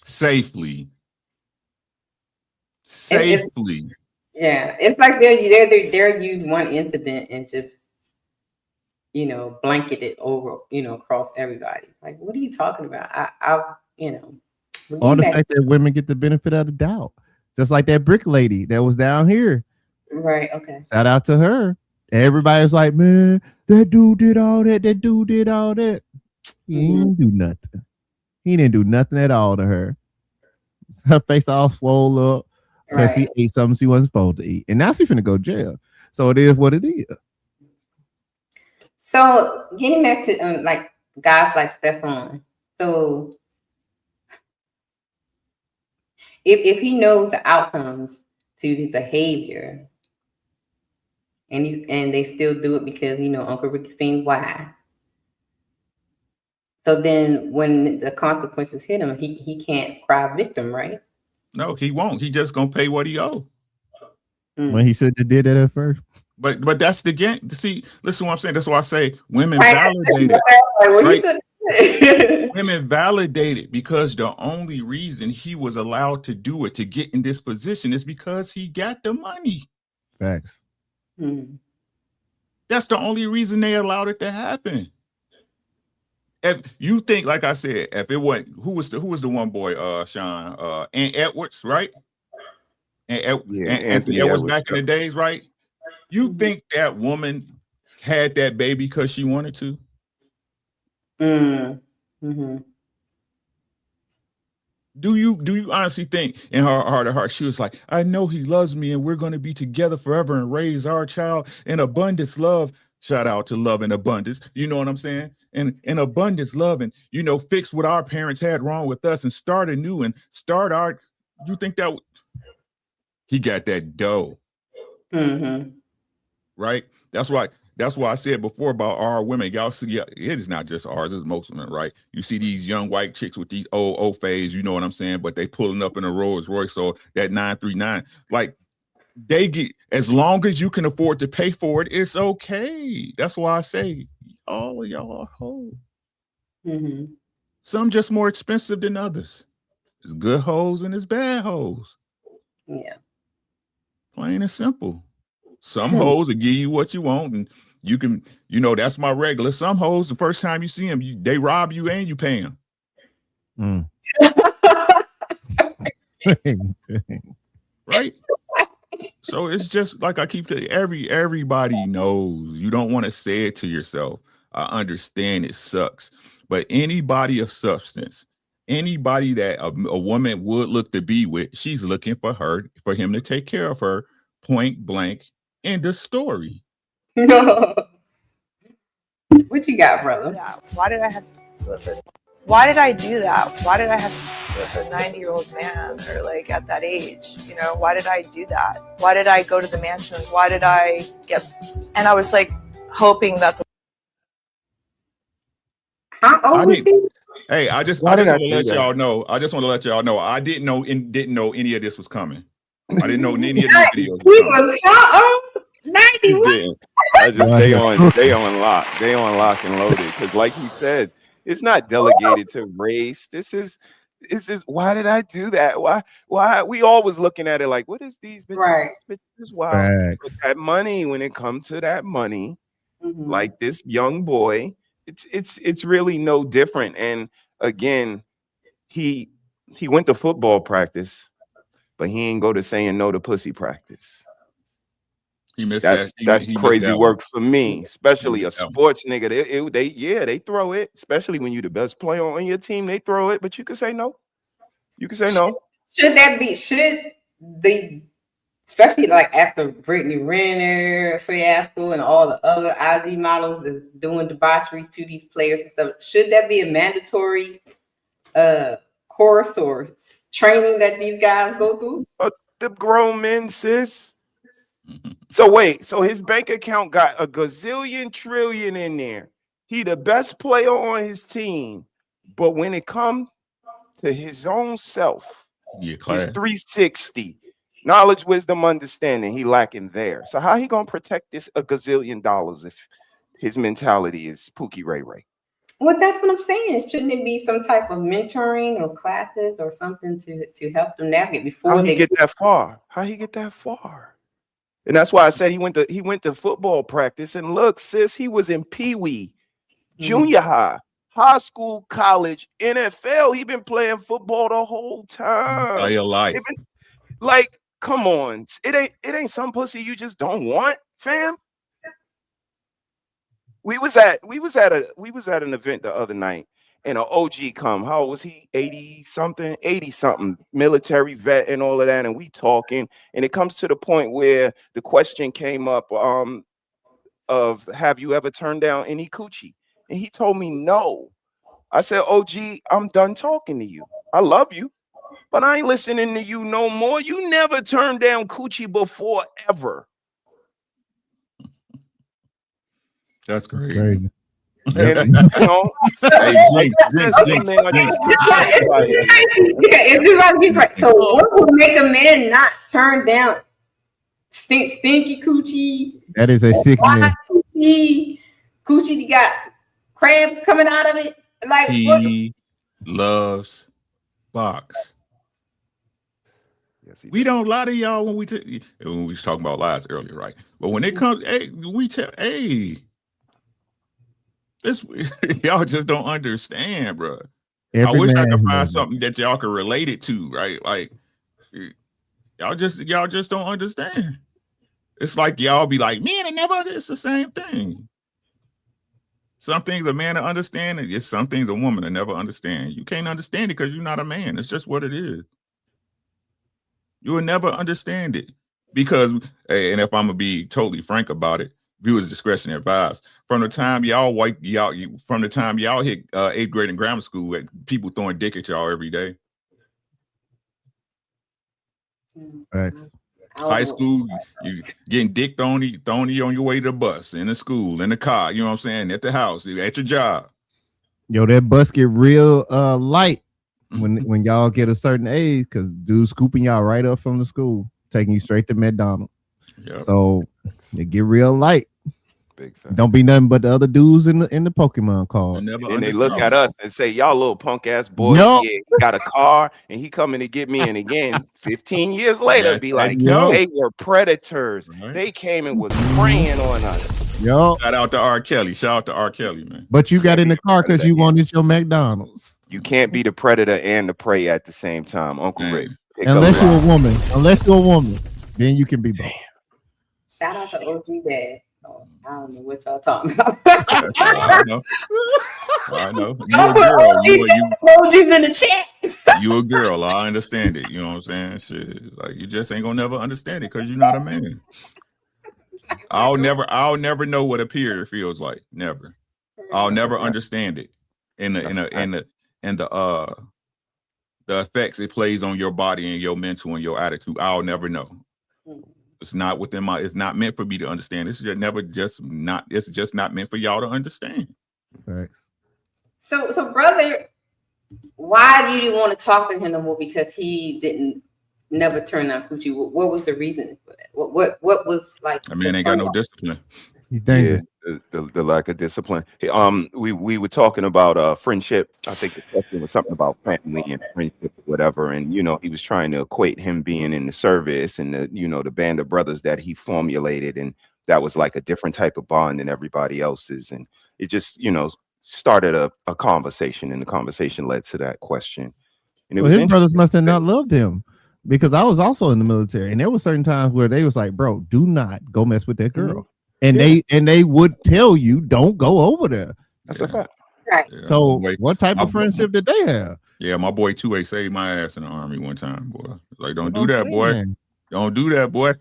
safely. Yeah, it's like they'll use one incident and just blanket it over across everybody. Like, what are you talking about? Or the fact that women get the benefit of the doubt, just like that brick lady that was down here. Right. Okay. Shout out to her. Everybody's like, man, that dude did all that. That dude did all that. He didn't do nothing. He didn't do nothing at all to her. Her face all swole up because he ate something she wasn't supposed to eat. And now she's finna go to jail. So it is what it is. So getting back to like guys like Stefon. So if he knows the outcomes to the behavior, and they still do it because Uncle Ricky's being why. So then when the consequences hit him, he can't cry victim, right? No, he won't. He just gonna pay what he owe. When he should have did it at first. But that's the game. See, listen to what I'm saying. That's why I say women validate it. Right? Women validate it because the only reason he was allowed to do it, to get in this position, is because he got the money. Facts. That's the only reason they allowed it to happen. If you think, like I said, if it wasn't, who was the one boy, Sean, and Edwards, right? And Anthony Edwards back in the days, right? You think that woman had that baby because she wanted to? Do you honestly think in her heart of heart she was like, I know he loves me and we're going to be together forever and raise our child in abundance love? Shout out to love and abundance. You know what I'm saying? And in abundance love, and fix what our parents had wrong with us and start anew and start our. You think that he got that dough? Right. That's why I said before about our women. Y'all see, it is not just ours, it's most women, right? You see these young white chicks with these old phase, you know what I'm saying? But they pulling up in a Rolls Royce or that 939. Like, they get, as long as you can afford to pay for it, it's okay. That's why I say all of y'all are hoes. Some just more expensive than others. It's good hoes and it's bad hoes. Yeah. Plain and simple. Some hoes will give you what you want, and you can, that's my regular. Some hoes, the first time you see them, they rob you and you pay them. Right? So it's just like I keep telling you, everybody knows. You don't want to say it to yourself. I understand it sucks. But anybody of substance, anybody that a woman would look to be with, she's looking for him to take care of her, point blank. End of story. What you got, brother? Yeah. Why did I have sex with her? Why did I do that? Why did I have sex with a 90-year-old man, or like at that age? Why did I do that? Why did I go to the mansions? Why did I get? And I was like hoping that How old was he? Hey, I just want to let y'all know. I didn't know any of this was coming. I didn't know any of these videos. He was how old? 91. I just they on lock. They on lock and loaded. Because like he said, it's not delegated to race. This is why did I do that? Why we always looking at it like, what is these bitches? Right. These bitches wild. But that money, when it comes to that money, like this young boy, it's really no different. And again, he went to football practice, but he ain't go to saying no to pussy practice. He missed that's crazy work for me, especially a sports nigga. They throw it, especially when you the best player on your team. They throw it, but you can say no. You can say no. Should the especially like after Brittany Renner fiasco and all the other IG models that doing debaucheries to these players and stuff, should that be a mandatory course or training that these guys go through? The grown men, sis. So wait, so his bank account got a gazillion trillion in there. He the best player on his team, but when it comes to his own self, he's 360. Knowledge, wisdom, understanding. He lacking there. So how he gonna protect this $1 gazillion if his mentality is Pookie Ray Ray? Well, that's what I'm saying. Shouldn't it be some type of mentoring or classes or something to help them navigate before How they he get that far? How he get that far? And that's why I said he went to football practice. And look, sis, he was in Pee Wee, junior high, high school, college, NFL. He been playing football the whole time. Play your life. It been, like, come on, it ain't some pussy you just don't want, fam. We was at an event the other night, and an OG come. How old was he? 80 something, military vet and all of that. And we talking, and it comes to the point where the question came up of have you ever turned down any coochie? And he told me no. I said, OG, I'm done talking to you. I love you, but I ain't listening to you no more. You never turned down coochie before, ever. That's crazy. And, you know, So what would make a man not turn down stinky coochie? That is a sickness. Coochie got crabs coming out of it. Like he loves box. Yes, we don't lie to y'all when we was talking about lies earlier, right? But when it comes, this y'all just don't understand, bro. I wish I could find something that y'all could relate it to, right? Like y'all just don't understand. It's like y'all be like, man, it never. It's the same thing. Some things a man will understand, and some things a woman will never understand. You can't understand it because you're not a man. It's just what it is. You will never understand it because, and if I'm gonna be totally frank about it, viewers' discretion advised. From the time y'all hit 8th grade in grammar school, people throwing dick at y'all every day. Thanks. High school, you getting dick thrown you on your way to the bus, in the school, in the car, you know what I'm saying, at the house, at your job. Yo, that bus get real light when y'all get a certain age, because dudes scooping y'all right up from the school, taking you straight to McDonald's. Yep. So it get real light. Big fan. Don't be nothing but the other dudes in the Pokemon card. And they look at us and say, y'all little punk ass boys. Yep. Yeah, he got a car and he coming to get me. And again, 15 years later, be like, they were predators. Right. They came and was preying on us. Yo. Shout out to R. Kelly. Shout out to R. Kelly, man. But you got in the car because you wanted your McDonald's. You can't be the predator and the prey at the same time, Uncle Rick. Unless you're a woman. Then you can be both. Shout out to OG Dad. Oh, I don't know what y'all talking about. I know. You a girl. Emojis in the chat. You a girl. I understand it. You know what I'm saying? Shit. Like you just ain't gonna never understand it because you're not a man. I'll never know what a period feels like. Never. I'll never understand it. And the effects it plays on your body and your mental and your attitude. I'll never know. It's not it's not meant for me to understand. It's just not meant for y'all to understand. Thanks. So brother, why do you want to talk to him no more? Because he never turn down coochie. What was the reason for that? What was like? I mean, ain't got no discipline. He's dangerous. Yeah, the lack of discipline. We were talking about friendship. I think the question was something about family and friendship or whatever. And he was trying to equate him being in the service and the band of brothers that he formulated, and that was like a different type of bond than everybody else's. And it just started a conversation, and the conversation led to that question. And his brothers must have not loved him, because I was also in the military, and there were certain times where they was like, "Bro, do not go mess with that girl." And they would tell you, don't go over there. That's a fact. Right. Yeah, So what type of friendship did they have? Yeah, my boy 2A saved my ass in the army one time, boy. Like, don't do that, boy. Don't do that, boy.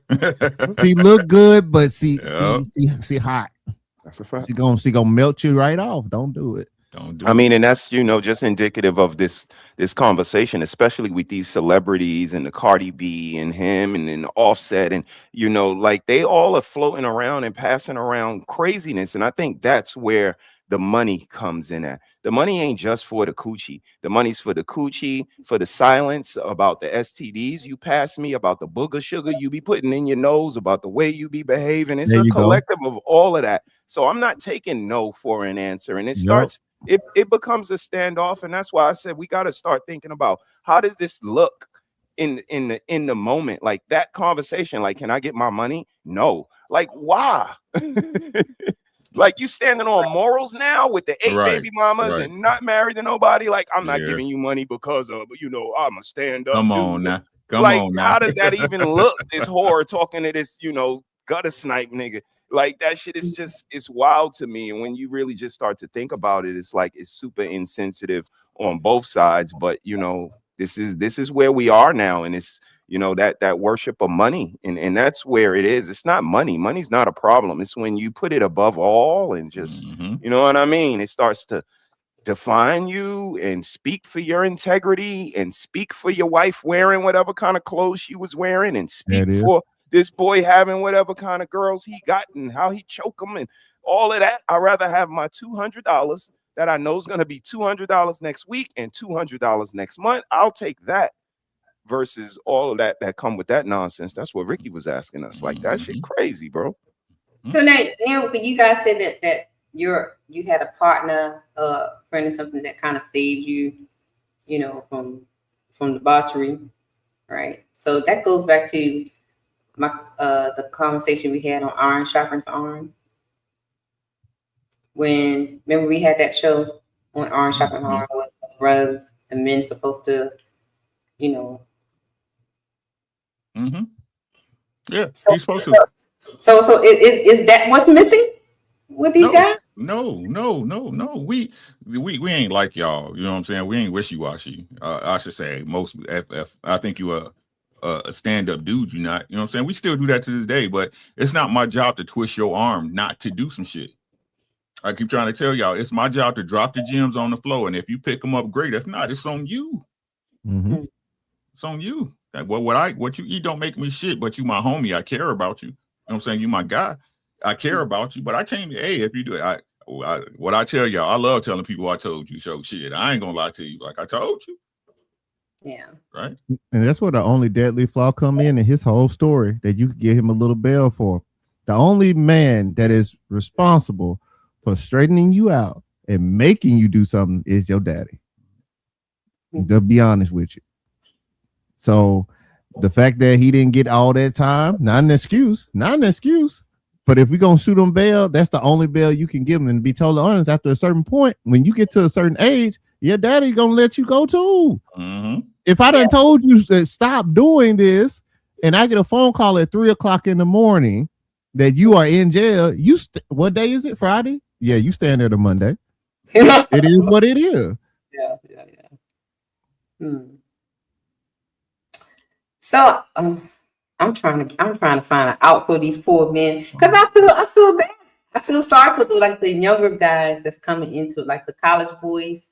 She look good, but she hot. That's a fact. She gonna melt you right off. Don't do it. I mean, and that's just indicative of this conversation, especially with these celebrities and the Cardi B and him and then Offset, and like they all are floating around and passing around craziness. And I think that's where the money comes in at. The money ain't just for the coochie. The money's for the coochie, for the silence about the STDs you pass me, about the booger sugar you be putting in your nose, about the way you be behaving. It's There a you go. collective of all of that. So I'm not taking no for an answer. And it Yup. starts, it becomes a standoff. And that's why I said we got to start thinking about how does this look in the moment, like that conversation, like, can I get my money? No. Like, why? Like, you standing on morals now with the 8 Right, baby mamas right. and not married to nobody. Like, I'm not Yeah. giving you money because of, you know, I'm a stand up Come dude. on now. Come Like, on now. how does that even look? This whore talking to this, you know, gutter snipe nigga. Like, that shit is just, it's wild to me. And when you really just start to think about it, it's like it's super insensitive on both sides. But you know, this is where we are now, and it's, you know, that worship of money, and that's where it is. It's not money. Money's not a problem. It's when you put it above all and just, you know what I mean? It starts to define you and speak for your integrity and speak for your wife wearing whatever kind of clothes she was wearing and speak That is. for this boy having whatever kind of girls he got and how he choke them and all of that. I'd rather have my $200 that I know is going to be $200 next week and $200 next month. I'll take that versus all of that come with that nonsense. That's what Ricky was asking us. Like, that shit crazy, bro. So now when you guys said that you had a partner, friend or something that kind of saved you, you know, from debauchery, right? So that goes back to my the conversation we had on Iron Sharpens Iron. When remember we had that show on Iron Sharpens Iron with the brothers, the men supposed to, you know. Yeah, So, he's supposed to. So is that what's missing with these guys? No. We ain't like y'all. You know what I'm saying? We ain't wishy-washy. I should say most. I think you a stand-up dude. You not. You know what I'm saying? We still do that to this day, but it's not my job to twist your arm not to do some shit. I keep trying to tell y'all, it's my job to drop the gems on the floor, and if you pick them up, great. If not, it's on you. Mm-hmm. It's on you. Like, what you eat don't make me shit, but you my homie. I care about you. You know what I'm saying? You my guy. I care about you, but I can't. Hey, if you do it, what I tell y'all, I love telling people I told you. So shit, I ain't gonna lie to you. Like I told you. Yeah. Right. And that's where the only deadly flaw come in his whole story that you could give him a little bail for. The only man that is responsible for straightening you out and making you do something is your daddy. To be honest with you. So the fact that he didn't get all that time, not an excuse. But if we're going to shoot him bail, that's the only bail you can give him. And to be totally honest, after a certain point, when you get to a certain age, your daddy going to let you go too. Mm-hmm. If I done told you to stop doing this and I get a phone call at 3:00 in the morning that you are in jail, what day is it? Friday? Yeah, you stand there to Monday. It is what it is. Yeah. So I'm trying to find out for these poor men because I feel bad. I feel sorry for the younger guys that's coming into like the college boys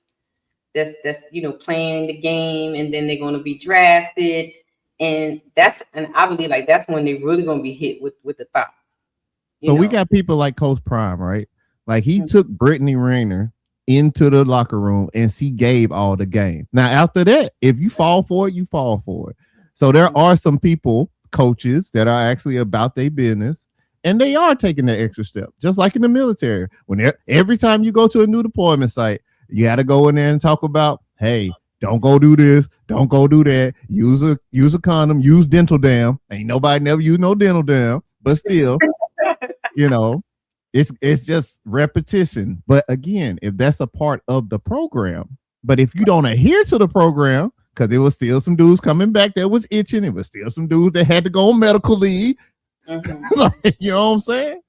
that's you know playing the game and then they're going to be drafted and I believe like that's when they're really going to be hit with the thoughts. But we got people like Coach Prime, right? Like he took Brittany Rayner into the locker room and she gave all the game. Now after that, if you fall for it, you fall for it. So there are some people, coaches, that are actually about their business, and they are taking that extra step, just like in the military. When every time you go to a new deployment site, you got to go in there and talk about, hey, don't go do this, don't go do that. Use a condom, use dental dam. Ain't nobody never use no dental dam, but still, you know, it's just repetition. But again, if that's a part of the program, but if you don't adhere to the program, because there was still some dudes coming back that was itching. It was still some dudes that had to go on medical leave. Like, you know what I'm saying?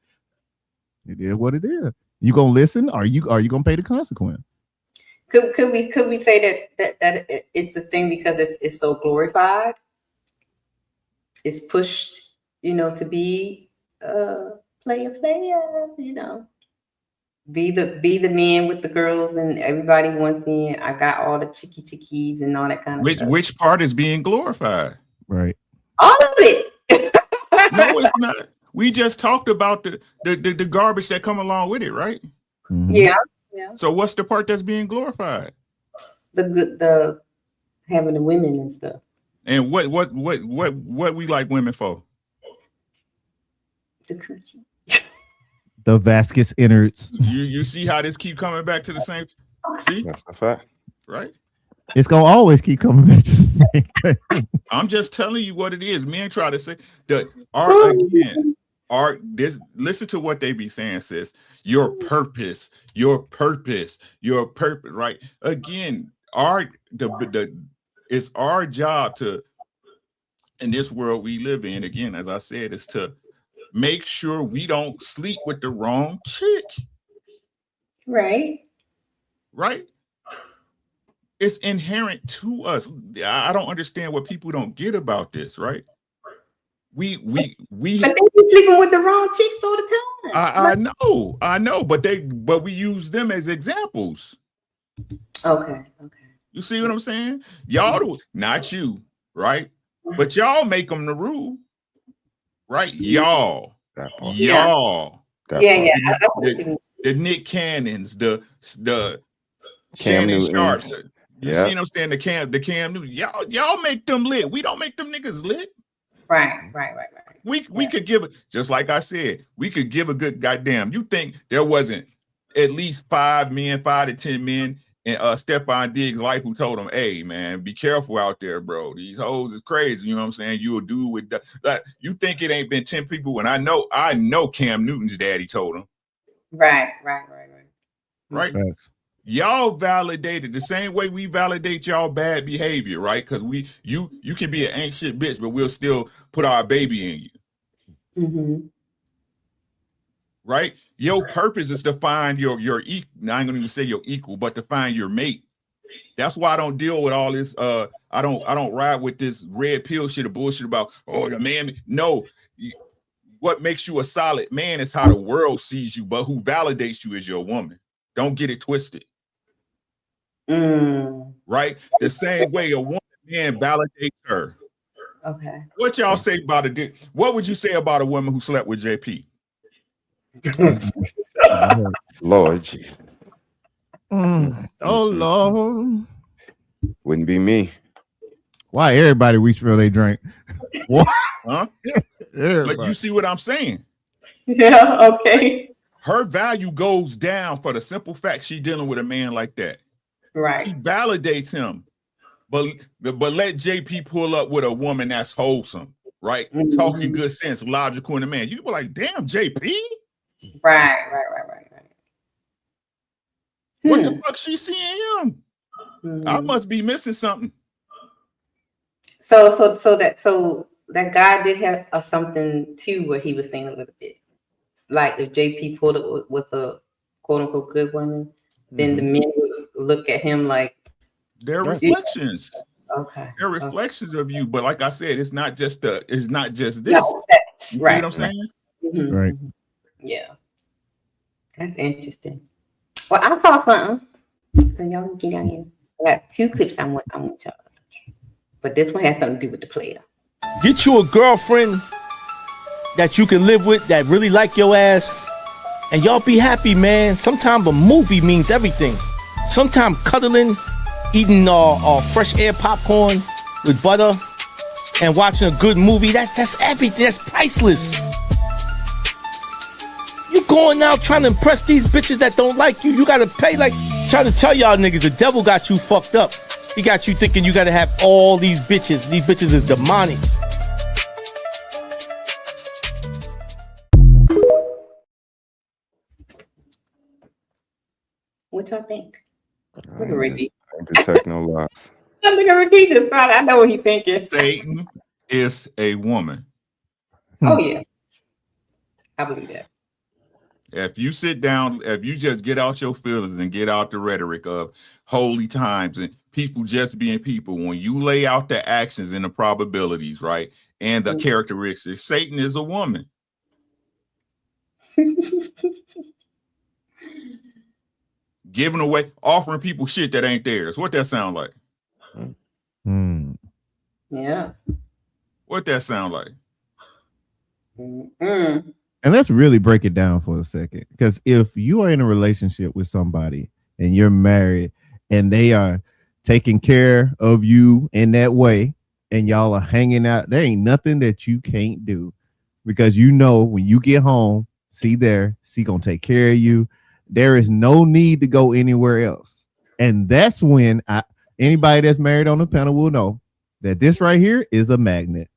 It is what it is. You gonna listen? Or are you gonna pay the consequence? Could we say that it's a thing because it's so glorified? It's pushed, you know, to be player, you know. Be the man with the girls and everybody wants in. I got all the chickies and all that kind of stuff. Which part is being glorified? Right. All of it. No, it's not. We just talked about the garbage that come along with it, right? Mm-hmm. Yeah. Yeah. So what's the part that's being glorified? The having the women and stuff. And what we like women for? The coochie. The vascus innards. You see how this keep coming back to the same? See, that's a fact, right? It's gonna always keep coming back to the same thing. I'm just telling you what it is. Men try to say that art. This listen to what they be saying, sis. Your purpose, right? Again, art. It's our job to, in this world we live in. Again, as I said, is to make sure we don't sleep with the wrong chick. Right. Right. It's inherent to us. I don't understand what people don't get about this, right? We But they be sleeping with the wrong chicks all the time. I know, but we use them as examples. Okay. You see what I'm saying? Y'all do, not you, right? But y'all make them the rule, right? Y'all. Yeah. The Nick Cannons, the Cam Shannon Newtons. Sharps. You see what I'm saying? The Cam Newton. Y'all make them lit. We don't make them niggas lit. Right. We could give it, just like I said, we could give a good goddamn. You think there wasn't at least 5 to 10 men in Stefon Diggs' life who told him, hey man, be careful out there, bro. These hoes is crazy. You know what I'm saying? You'll do with that. Like, you think it ain't been 10 people when I know Cam Newton's daddy told him. Right. Thanks. Y'all validated the same way we validate y'all bad behavior, right? Because you can be an ain't shit bitch, but we'll still put our baby in you. Mm-hmm. Right? Your purpose is to find your equal. Now, I ain't gonna even say your equal, but to find your mate. That's why I don't deal with all this. I don't ride with this red pill shit or bullshit about the man. No, what makes you a solid man is how the world sees you, but who validates you is your woman. Don't get it twisted. Right? The same way a woman man validates her. Okay. What y'all say about it? What would you say about a woman who slept with JP? Lord Jesus. Oh Lord. Wouldn't be me. Why everybody reach for they drink? What? Huh? Everybody. But you see what I'm saying? Yeah, okay. Her value goes down for the simple fact she's dealing with a man like that. Right. She validates him. But let JP pull up with a woman that's wholesome, right? Mm-hmm. Talking good sense, logical in the man. You be like, damn, JP? Right. What the fuck she seeing him? I must be missing something. So that guy did have something too where he was saying a little bit. Like if JP pulled it with a quote unquote good woman, then the men would look at him like they're reflections. Okay. They're reflections of you. But like I said, it's not just this. No, you right. See what I'm saying? Mm-hmm. Right. Yeah. That's interesting. Well, I saw something. So y'all get out here. I got 2 clips I want y'all to look at. But this one has something to do with the player. Get you a girlfriend that you can live with that really like your ass, and y'all be happy, man. Sometimes a movie means everything. Sometimes cuddling, eating fresh air popcorn with butter, and watching a good movie, that's everything. That's priceless. You going out trying to impress these bitches that don't like you. You gotta pay, like trying to tell y'all niggas the devil got you fucked up. He got you thinking you gotta have all these bitches. These bitches is demonic. What y'all think? Look at Ricky. I ain't detect no lies. Look at Ricky just fine. I know what he's thinking. Satan is a woman. Oh yeah. I believe that. If you sit down, if you just get out your feelings and get out the rhetoric of holy times and people just being people, when you lay out the actions and the probabilities, right, and the characteristics, Satan is a woman. Giving away, offering people shit that ain't theirs. What that sound like? Yeah. What that sound like? And let's really break it down for a second. Because if you are in a relationship with somebody and you're married and they are taking care of you in that way and y'all are hanging out, there ain't nothing that you can't do. Because you know when you get home, she gonna take care of you. There is no need to go anywhere else. And that's when anybody that's married on the panel will know that this right here is a magnet.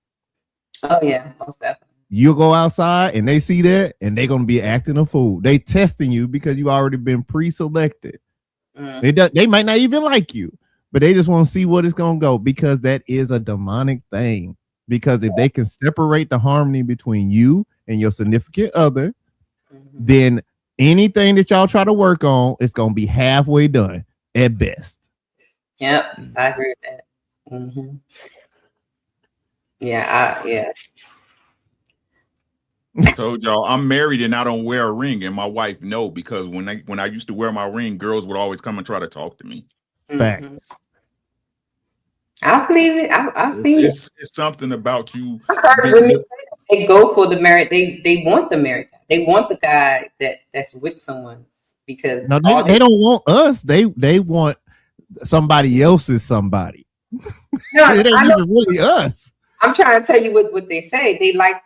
Oh yeah, most definitely. You'll go outside and they see that and they're gonna be acting a fool. They testing you because you already been pre-selected. They might not even like you, but they just want to see what it's gonna go, because that is a demonic thing. Because if they can separate the harmony between you and your significant other, then anything that y'all try to work on, it's gonna be halfway done at best. Yep, I agree with that. Yeah. I told y'all I'm married and I don't wear a ring, and my wife know, because when I used to wear my ring, girls would always come and try to talk to me. Facts. I believe it. I've seen it. It's something about you. They go for the merit. They want the merit. They want the guy that's with someone, because No, they don't want us. They want somebody else's somebody. No, it ain't even really us. I'm trying to tell you what they say. They like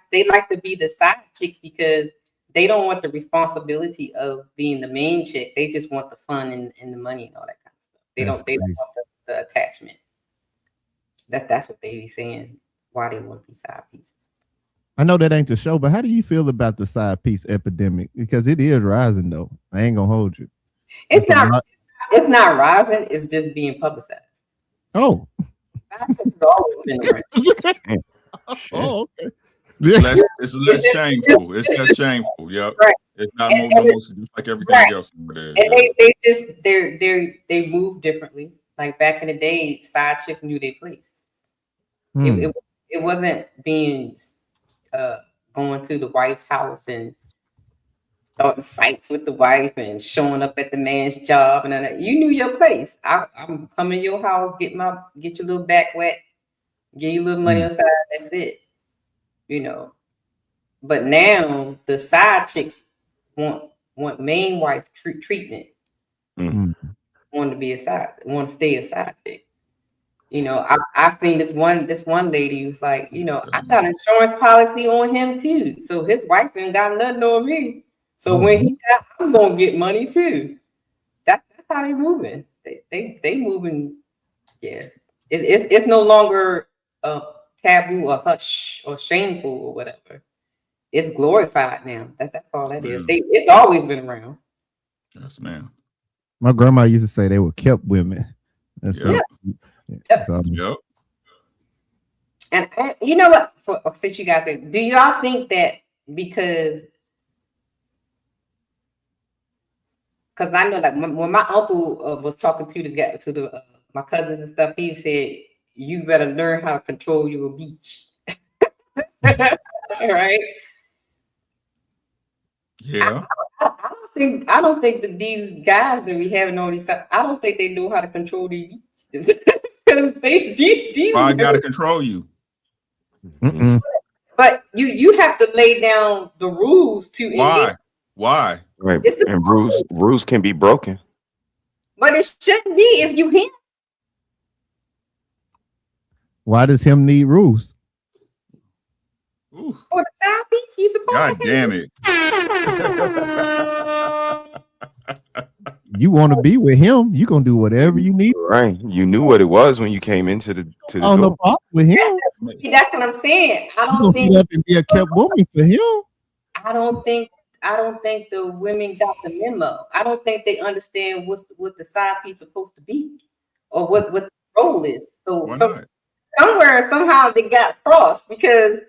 to be the side chicks because they don't want the responsibility of being the main chick. They just want the fun and the money and all that kind of stuff. They don't want the attachment. That's what they be saying. Why they want these side pieces. I know that ain't the show, but how do you feel about the side piece epidemic? Because it is rising, though. I ain't gonna hold you. It's not rising. It's just being publicized. Oh. It's always been around. Oh, okay. It's less shameful. It's less shameful. Yep. Right. It's not most just like everything else. And they move differently. Like back in the day, side chicks knew their place. It wasn't being going to the wife's house and starting fights with the wife and showing up at the man's job, and you knew your place. I'm coming to your house, get your little back wet, give you a little money on the side. That's it. But now the side chicks want main wife treatment. Want to be want to stay a side chick. I've seen this one lady who's like, I got an insurance policy on him too, so his wife ain't got nothing on me. So when he dies, I'm gonna get money too. That's how they moving. They moving. Yeah, it's no longer taboo or hush or shameful or whatever. It's glorified now. That's all that is. It's always been around. Yes, ma'am. My grandma used to say they were kept women. That's Yep. So, Yep. And you know what? Since you guys, do y'all think that because I know, like, when my uncle was talking to my cousins and stuff, he said, "You better learn how to control your beach." Right? Yeah. I don't think that these guys that we having on these, I don't think they know how to control their beaches. These I gotta control you. But you have to lay down the rules to engage. Why? Right. And rules can be broken. But it shouldn't be if you him. why does him need rules? For the side piece, you supposed God damn it. You want to be with him, you gonna do whatever you need. Right. You knew what it was when you came into the door. No problem with him. That's what I'm saying. I You don't gonna think sit up and be a kept woman for him. I don't think the women got the memo. I don't think they understand what the side piece supposed to be, or what the role is. So somewhere, somehow they got crossed, because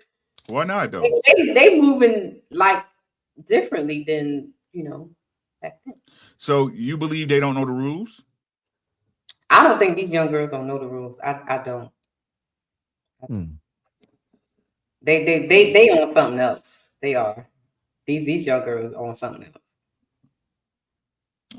why not though? They moving like differently than back then. So you believe they don't know the rules? I don't think these young girls don't know the rules. I don't. They on something else. They are. These young girls on something else.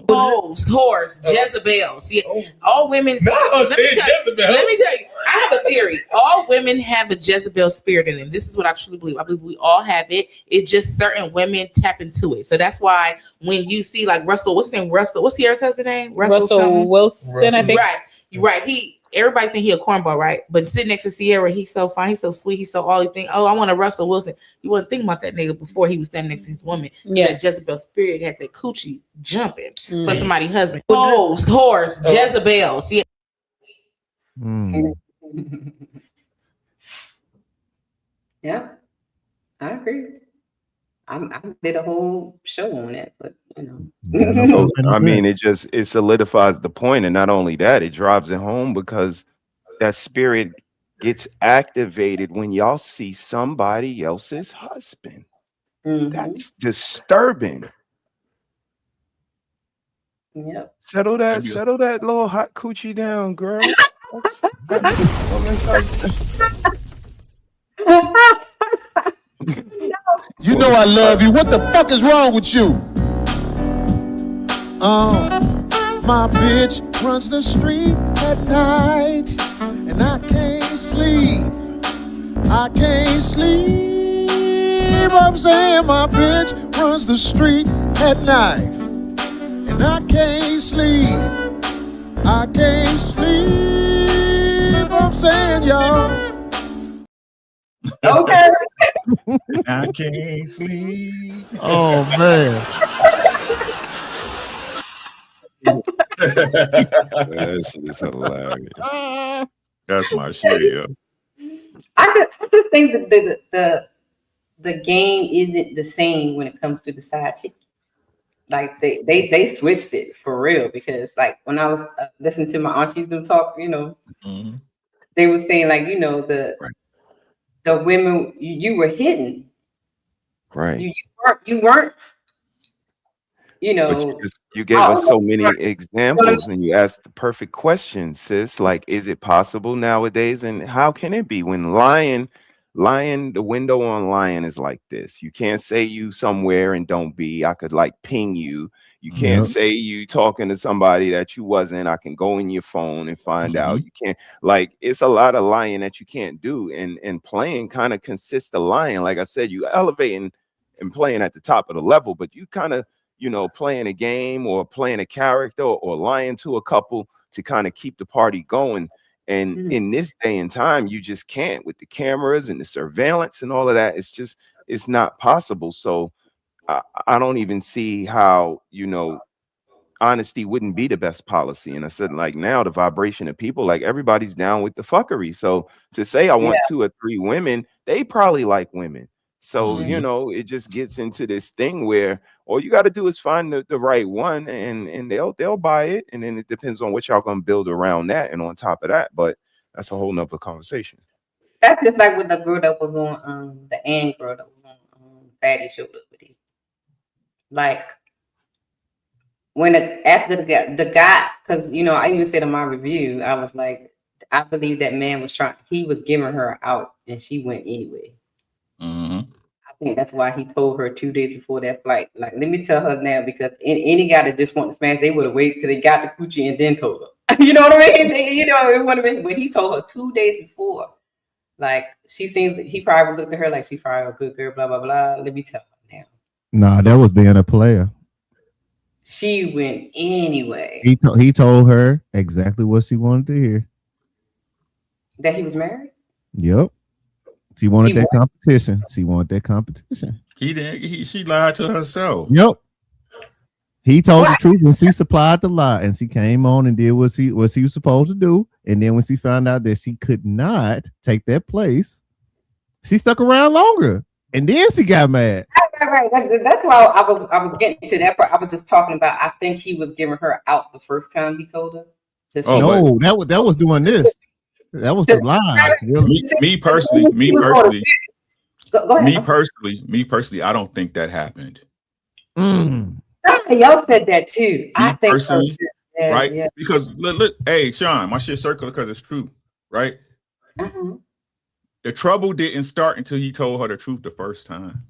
hoes, whores, Jezebels. Yeah, all women. Let me tell you, I have a theory. All women have a Jezebel spirit in them. This is what I truly believe. I believe we all have it. It's just certain women tap into it. So that's why when you see like Russell, what's his name? Russell. What's Sierra's husband name? Russell Wilson, I think. Right. You're right. Everybody think he a cornball, right? But sitting next to Sierra, he's so fine, he's so sweet, he's so all you think, oh, I want a Russell Wilson. You wasn't thinking about that nigga before he was standing next to his woman. Yeah. That Jezebel spirit had that coochie jumping for somebody's husband. Hoes, whores, Jezebels. Yeah. Yeah, I agree. I did a whole show on it, but you know. So, I mean, it solidifies the point, and not only that, it drives it home because that spirit gets activated when y'all see somebody else's husband. That's disturbing. Yep. Settle that little hot coochie down, girl. That's woman's husband. You know I love you. What the fuck is wrong with you? My bitch runs the street at night, and I can't sleep. I can't sleep. I'm saying my bitch runs the street at night, and I can't sleep. I can't sleep. I'm saying, y'all. Okay. I can't sleep. Oh man. That shit is hilarious. That's my shit, yo. I just think that the game isn't the same when it comes to the side chick. Like they switched it for real, because like when I was listening to my aunties them talk, you know, they was saying like, you know, the women you were hidden, right? You weren't. You know, but you gave us so many examples, and you asked the perfect question, sis. Like, is it possible nowadays? And how can it be when lying, the window on lying is like this? You can't say you somewhere and don't be. I could like ping you. You can't say you talking to somebody that you wasn't. I can go in your phone and find out. You can't, like, it's a lot of lying that you can't do. And playing kind of consists of lying. Like I said, you elevating and playing at the top of the level, but you kind of, you know, playing a game or playing a character or lying to a couple to kind of keep the party going. And in this day and time, you just can't, with the cameras and the surveillance and all of that. It's not possible. So I don't even see how, you know, honesty wouldn't be the best policy. And I said, like, now the vibration of people, like, everybody's down with the fuckery. So to say I want 2 or 3 women, they probably like women. So, you know, it just gets into this thing where all you got to do is find the right one, and they'll buy it. And then it depends on what y'all gonna build around that and on top of that. But that's a whole nother conversation. That's just like with the girl that was on the Ann girl that was on Fatty Showed Up With You. Like when after the guy, because you know, I even said in my review, I was like, I believe that man he was giving her out, and she went anyway. I think that's why he told her 2 days before that flight. Like, let me tell her now, because any guy that just want to smash, they would have waited till they got the coochie and then told her. You know what I mean? It would have been, but he told her 2 days before. Like, he probably looked at her like she probably a good girl, blah, blah, blah. Let me tell her now. Nah, that was being a player. She went anyway. He told her exactly what she wanted to hear. That he was married? Yep. She wanted that competition. She wanted that competition. She lied to herself. Yep. He told the truth and she supplied the lie, and she came on and did what she was supposed to do. And then when she found out that she could not take that place, she stuck around longer. And then she got mad. Right. That's why I was getting to that part. I was just talking about, I think he was giving her out the first time he told her. No, that was doing this. That was the lie. Really. Me personally, Go ahead. me personally, I don't think that happened. Somebody else said that too. I think personally, so. Right? Yeah. Because look, hey, Sean, my shit circular because it's true, right? The trouble didn't start until he told her the truth the first time.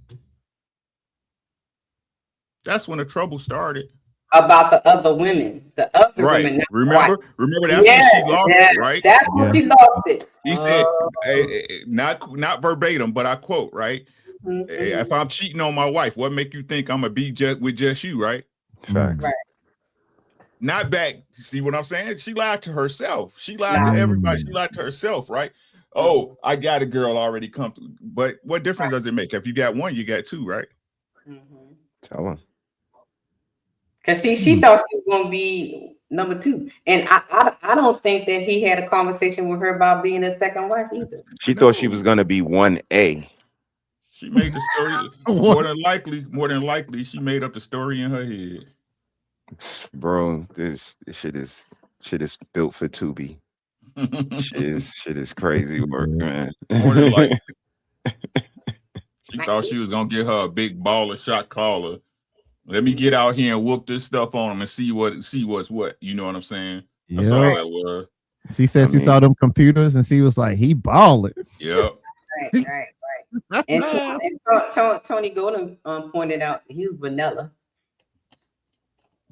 That's when the trouble started. about the other women, Right. women. Not Remember that's yeah, when she lost yeah, it, right? that's when she lost it. He said, not verbatim, but I quote, right? If I'm cheating on my wife, what make you think I'm gonna be with just you, right? Facts. Right. Not back. See what I'm saying? She lied to herself. She lied to everybody. She lied to herself, right? Oh, I got a girl already come through. But what difference does it make? If you got one, you got two, right? Tell him. Because she thought she was gonna be number 2, and I don't think that he had a conversation with her about being a second wife either. She thought she was gonna be 1A. She made the story more than likely. She made up the story in her head. Bro, this shit is built for Tubi. shit is crazy work, man. More than likely. She thought she was gonna get her a big baller shot caller. Let me get out here and whoop this stuff on them and see what's what. You know what I'm saying? That's all that was. She said she saw them computers and she was like, he balling. Yep. Right. And Tony Golden pointed out he was vanilla.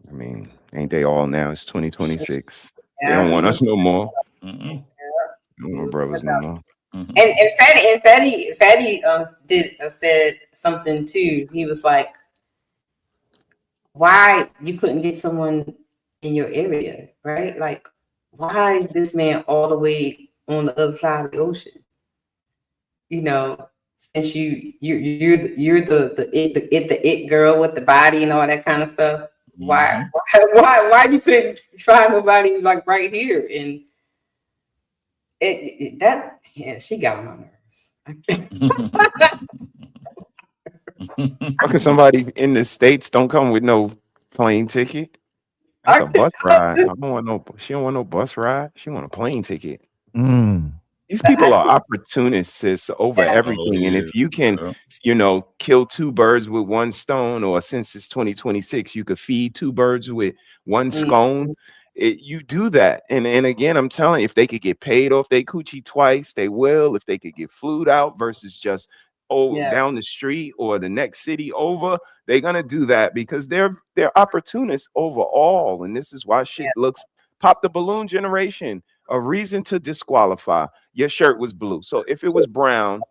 I mean, ain't they all now? It's 2026. Yeah. They don't want us no more. Mm-mm. No more brothers no more. And Fatty said something too. He was like, why you couldn't get someone in your area, right? Like, why this man all the way on the other side of the ocean? You know, since you're the it girl with the body and all that kind of stuff. Why you couldn't find nobody like right here? And she got on my nerves. How can somebody in the States don't come with no plane ticket? That's a bus ride. She don't want no bus ride. She want a plane ticket. These people are opportunists, sis, over everything. And if you can, kill two birds with one stone, or since it's 2026, you could feed two birds with one scone. You do that. And again, I'm telling you, if they could get paid off they coochie twice, they will. If they could get flued out versus just down the street or the next city over, they're gonna do that because they're opportunists overall. And this is why shit looks pop the balloon generation. A reason to disqualify. Your shirt was blue. So if it was brown,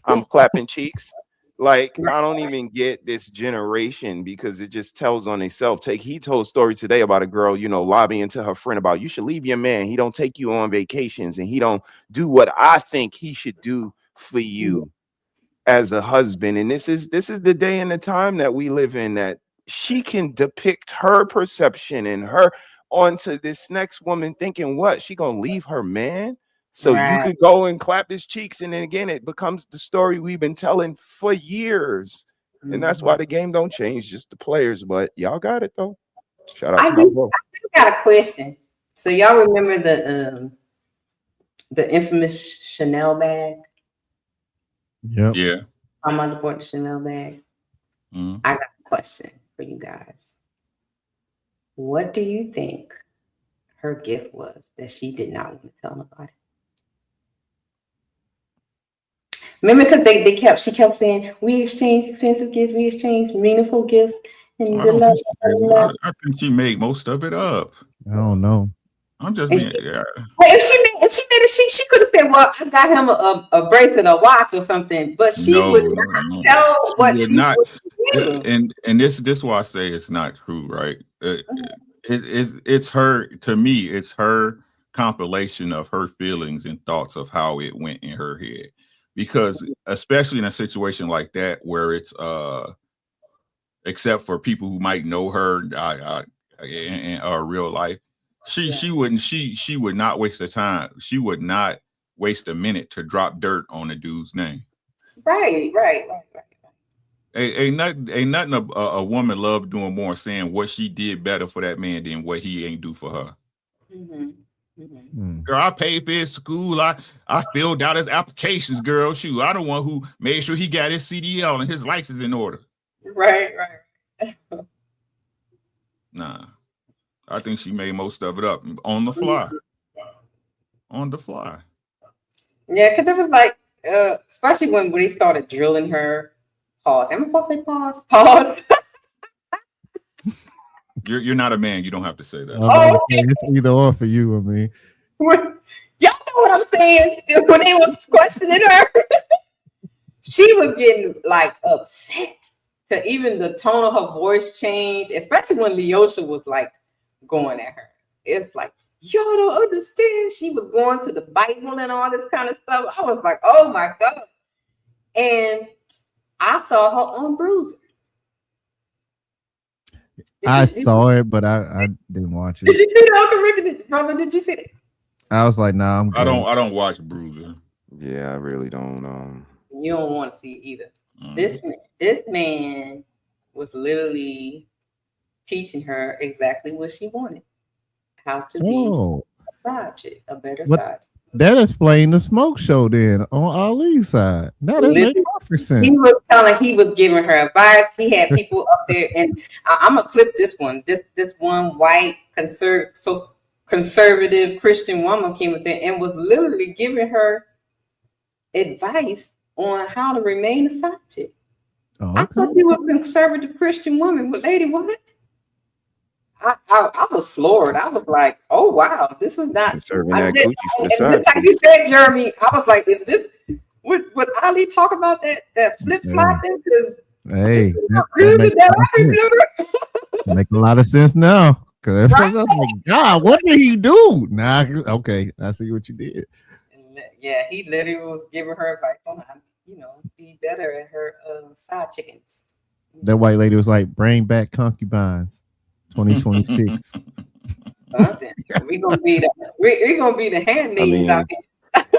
I'm clapping cheeks. Like, I don't even get this generation because it just tells on itself. He told a story today about a girl, lobbying to her friend about, you should leave your man. He don't take you on vacations and he don't do what I think he should do for you as a husband. And this is the day and the time that we live in, that she can depict her perception and her onto this next woman thinking what she gonna leave her man so you could go and clap his cheeks. And then again, it becomes the story we've been telling for years. And that's why the game don't change, just the players. But y'all got it though. Shout out to my bro. I got a question. So y'all remember the infamous Chanel bag? Yep. Yeah. I'm on the board the Chanel bag. I got a question for you guys. What do you think her gift was that she did not want to tell nobody? Remember, because she kept saying, we exchanged expensive gifts, we exchanged meaningful gifts, and I think she made most of it up. I don't know. I'm just being, if she made it, she could have said, well, I got him a bracelet, a watch or something, but she would not tell what she would do. And this is why I say it's not true, right? It's her, to me, it's her compilation of her feelings and thoughts of how it went in her head. Because especially in a situation like that where it's except for people who might know her in real life, she would not waste the time. She would not waste a minute to drop dirt on a dude's name. Right. Ain't nothing a woman love doing more, saying what she did better for that man than what he ain't do for her. Girl, I paid for his school. I filled out his applications, girl. Shoot, I the one who made sure he got his CDL and his license in order. Right. Nah, I think she made most of it up on the fly. Yeah, because it was like, especially when they started drilling her. Pause. Am I supposed to say pause? Pause. You're not a man. You don't have to say that. It's either or for you. I mean, Y'all know what I'm saying? When they was questioning her, she was getting like upset. To even the tone of her voice changed, especially when Leosha was like going at her. It's like, y'all don't understand. She was going to the Bible and all this kind of stuff. I was like, oh my God. And I saw her on Bruiser. I saw it, but I didn't watch it. Did you see the Uncle Rick? Brother, did you see it? I was like, nah, I'm good. I don't watch Bruiser. Yeah, I really don't. You don't want to see it either. This man was literally teaching her exactly what she wanted. How to be a side chick, a better side chick. That explained the smoke show then on Ali's side. Now that makes perfect sense. He was giving her advice. He had people up there, and I'm gonna clip this one. This one white conservative Christian woman came up there and was literally giving her advice on how to remain a side chick. Oh, I thought she was a conservative Christian woman, but lady, what? I was floored. I was like, oh wow, this is not. Serving that Gucci for the and side. just like you said, Jeremy, I was like, is this? Would Ali talk about that flip flopping? Hey, that make a lot of sense now. Because I was like, God, what did he do? Nah, okay, I see what you did. Yeah, he literally was giving her advice on how, be better at her side chickens. That white lady was like, bring back concubines, 2026. Something. We're gonna be the handmaidens out here.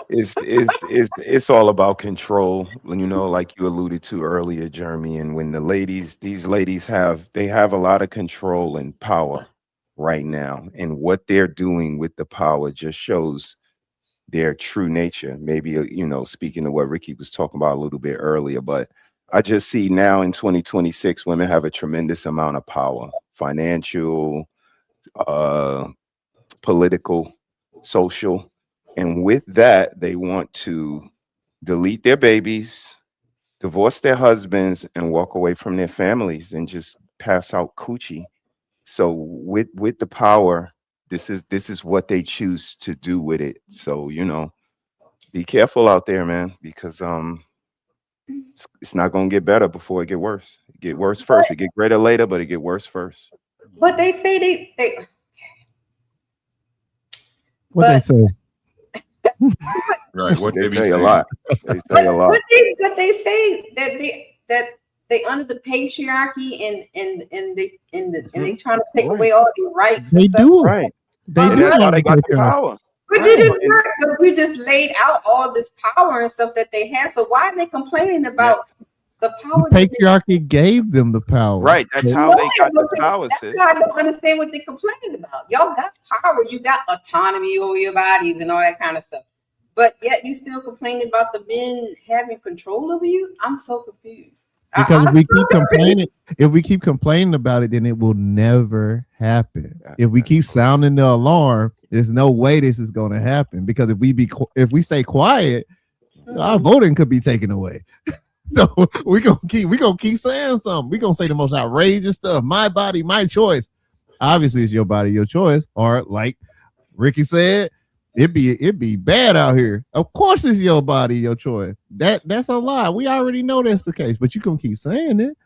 It's all about control, like you alluded to earlier, Jeremy. And when these ladies have a lot of control and power right now, and what they're doing with the power just shows their true nature. Maybe, speaking of what Ricky was talking about a little bit earlier, but I just see now in 2026, women have a tremendous amount of power, financial, political, social. And with that, they want to delete their babies, divorce their husbands, and walk away from their families and just pass out coochie. So with the power, this is what they choose to do with it. So, be careful out there, man, because it's not going to get better before it get worse. It get worse first. It get greater later, but it get worse first. But they say they what they say. Right. What they say a lot. They say a lot. But they say that they under the patriarchy and they trying to take away all the rights. They do. Right. They do. That's how they got the power. But you just laid out all this power and stuff that they have. So why are they complaining about the power? The patriarchy gave them the power. Right. That's how they got the power. That's why I don't understand what they're complaining about. Y'all got power. You got autonomy over your bodies and all that kind of stuff. But yet you still complaining about the men having control over you? I'm so confused. Because if we keep complaining about it, then it will never happen. If we keep sounding the alarm, there's no way this is going to happen. Because if we stay quiet, our voting could be taken away. So we gonna keep saying something. We gonna say the most outrageous stuff. My body, my choice. Obviously, it's your body, your choice. Or like Ricky said, it'd be bad out here. Of course, it's your body, your choice. That's a lie. We already know that's the case, but you can keep saying it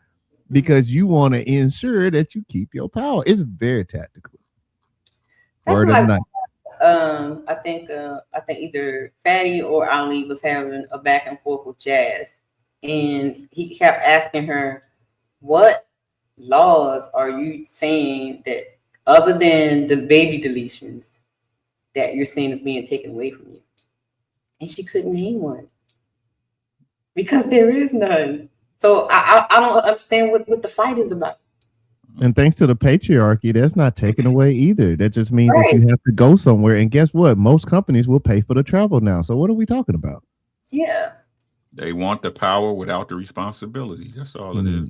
because you want to ensure that you keep your power. It's very tactical. Word of the night. I think either Fatty or Ali was having a back and forth with Jazz, and he kept asking her, "What laws are you saying that other than the baby deletions that you're saying is being taken away from you?" And she couldn't name one because there is none. So I don't understand what the fight is about. And thanks to the patriarchy, that's not taken away either. That just means that you have to go somewhere. And guess what? Most companies will pay for the travel now. So what are we talking about? Yeah. They want the power without the responsibility. That's all it is.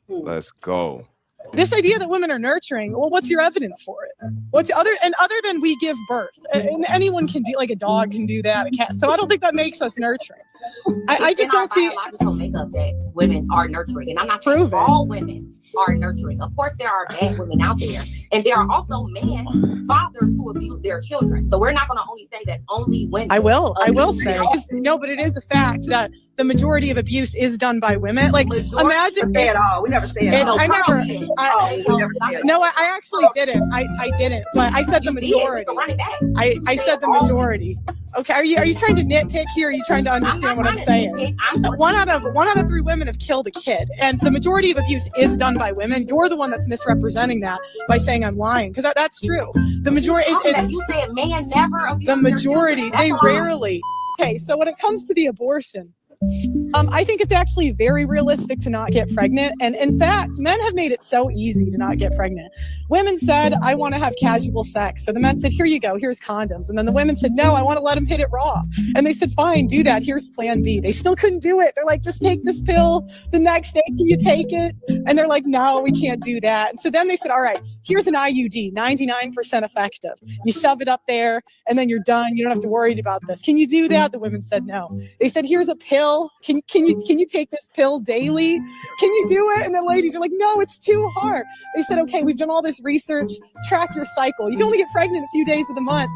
Let's go. This idea that women are nurturing, well, what's your evidence for it? Other than we give birth, and anyone can do, like a dog can do that, a cat. So I don't think that makes us nurturing. I just don't see. Biological makeup that women are nurturing. And I'm not saying all women are nurturing. Of course, there are bad women out there. And there are also men, fathers who abuse their children. So we're not going to only say that only women. I will say, no, but it is a fact that the majority of abuse is done by women. Like, imagine. Say it all. We never say it all. I actually didn't. I didn't, but I said the majority. I said the majority. Okay, are you trying to nitpick here? Or are you trying to understand what I'm saying? One out of 3 women have killed a kid, and the majority of abuse is done by women. You're the one that's misrepresenting that by saying I'm lying, because that's true. The majority. You say a man never abused the majority. They rarely. Okay, so when it comes to the abortion, I think it's actually very realistic to not get pregnant. And in fact, men have made it so easy to not get pregnant. Women said, I want to have casual sex. So the men said, here you go, here's condoms. And then the women said, no, I want to let him hit it raw. And they said, fine, do that. Here's plan B. They still couldn't do it. They're like, just take this pill. The next day, can you take it? And they're like, no, we can't do that. And so then they said, all right, here's an IUD, 99% effective. You shove it up there and then you're done. You don't have to worry about this. Can you do that? The women said no. They said, here's a pill. Can you take this pill daily? Can you do it? And the ladies are like, no, it's too hard. They said, okay, we've done all this research. Track your cycle. You can only get pregnant a few days of the month.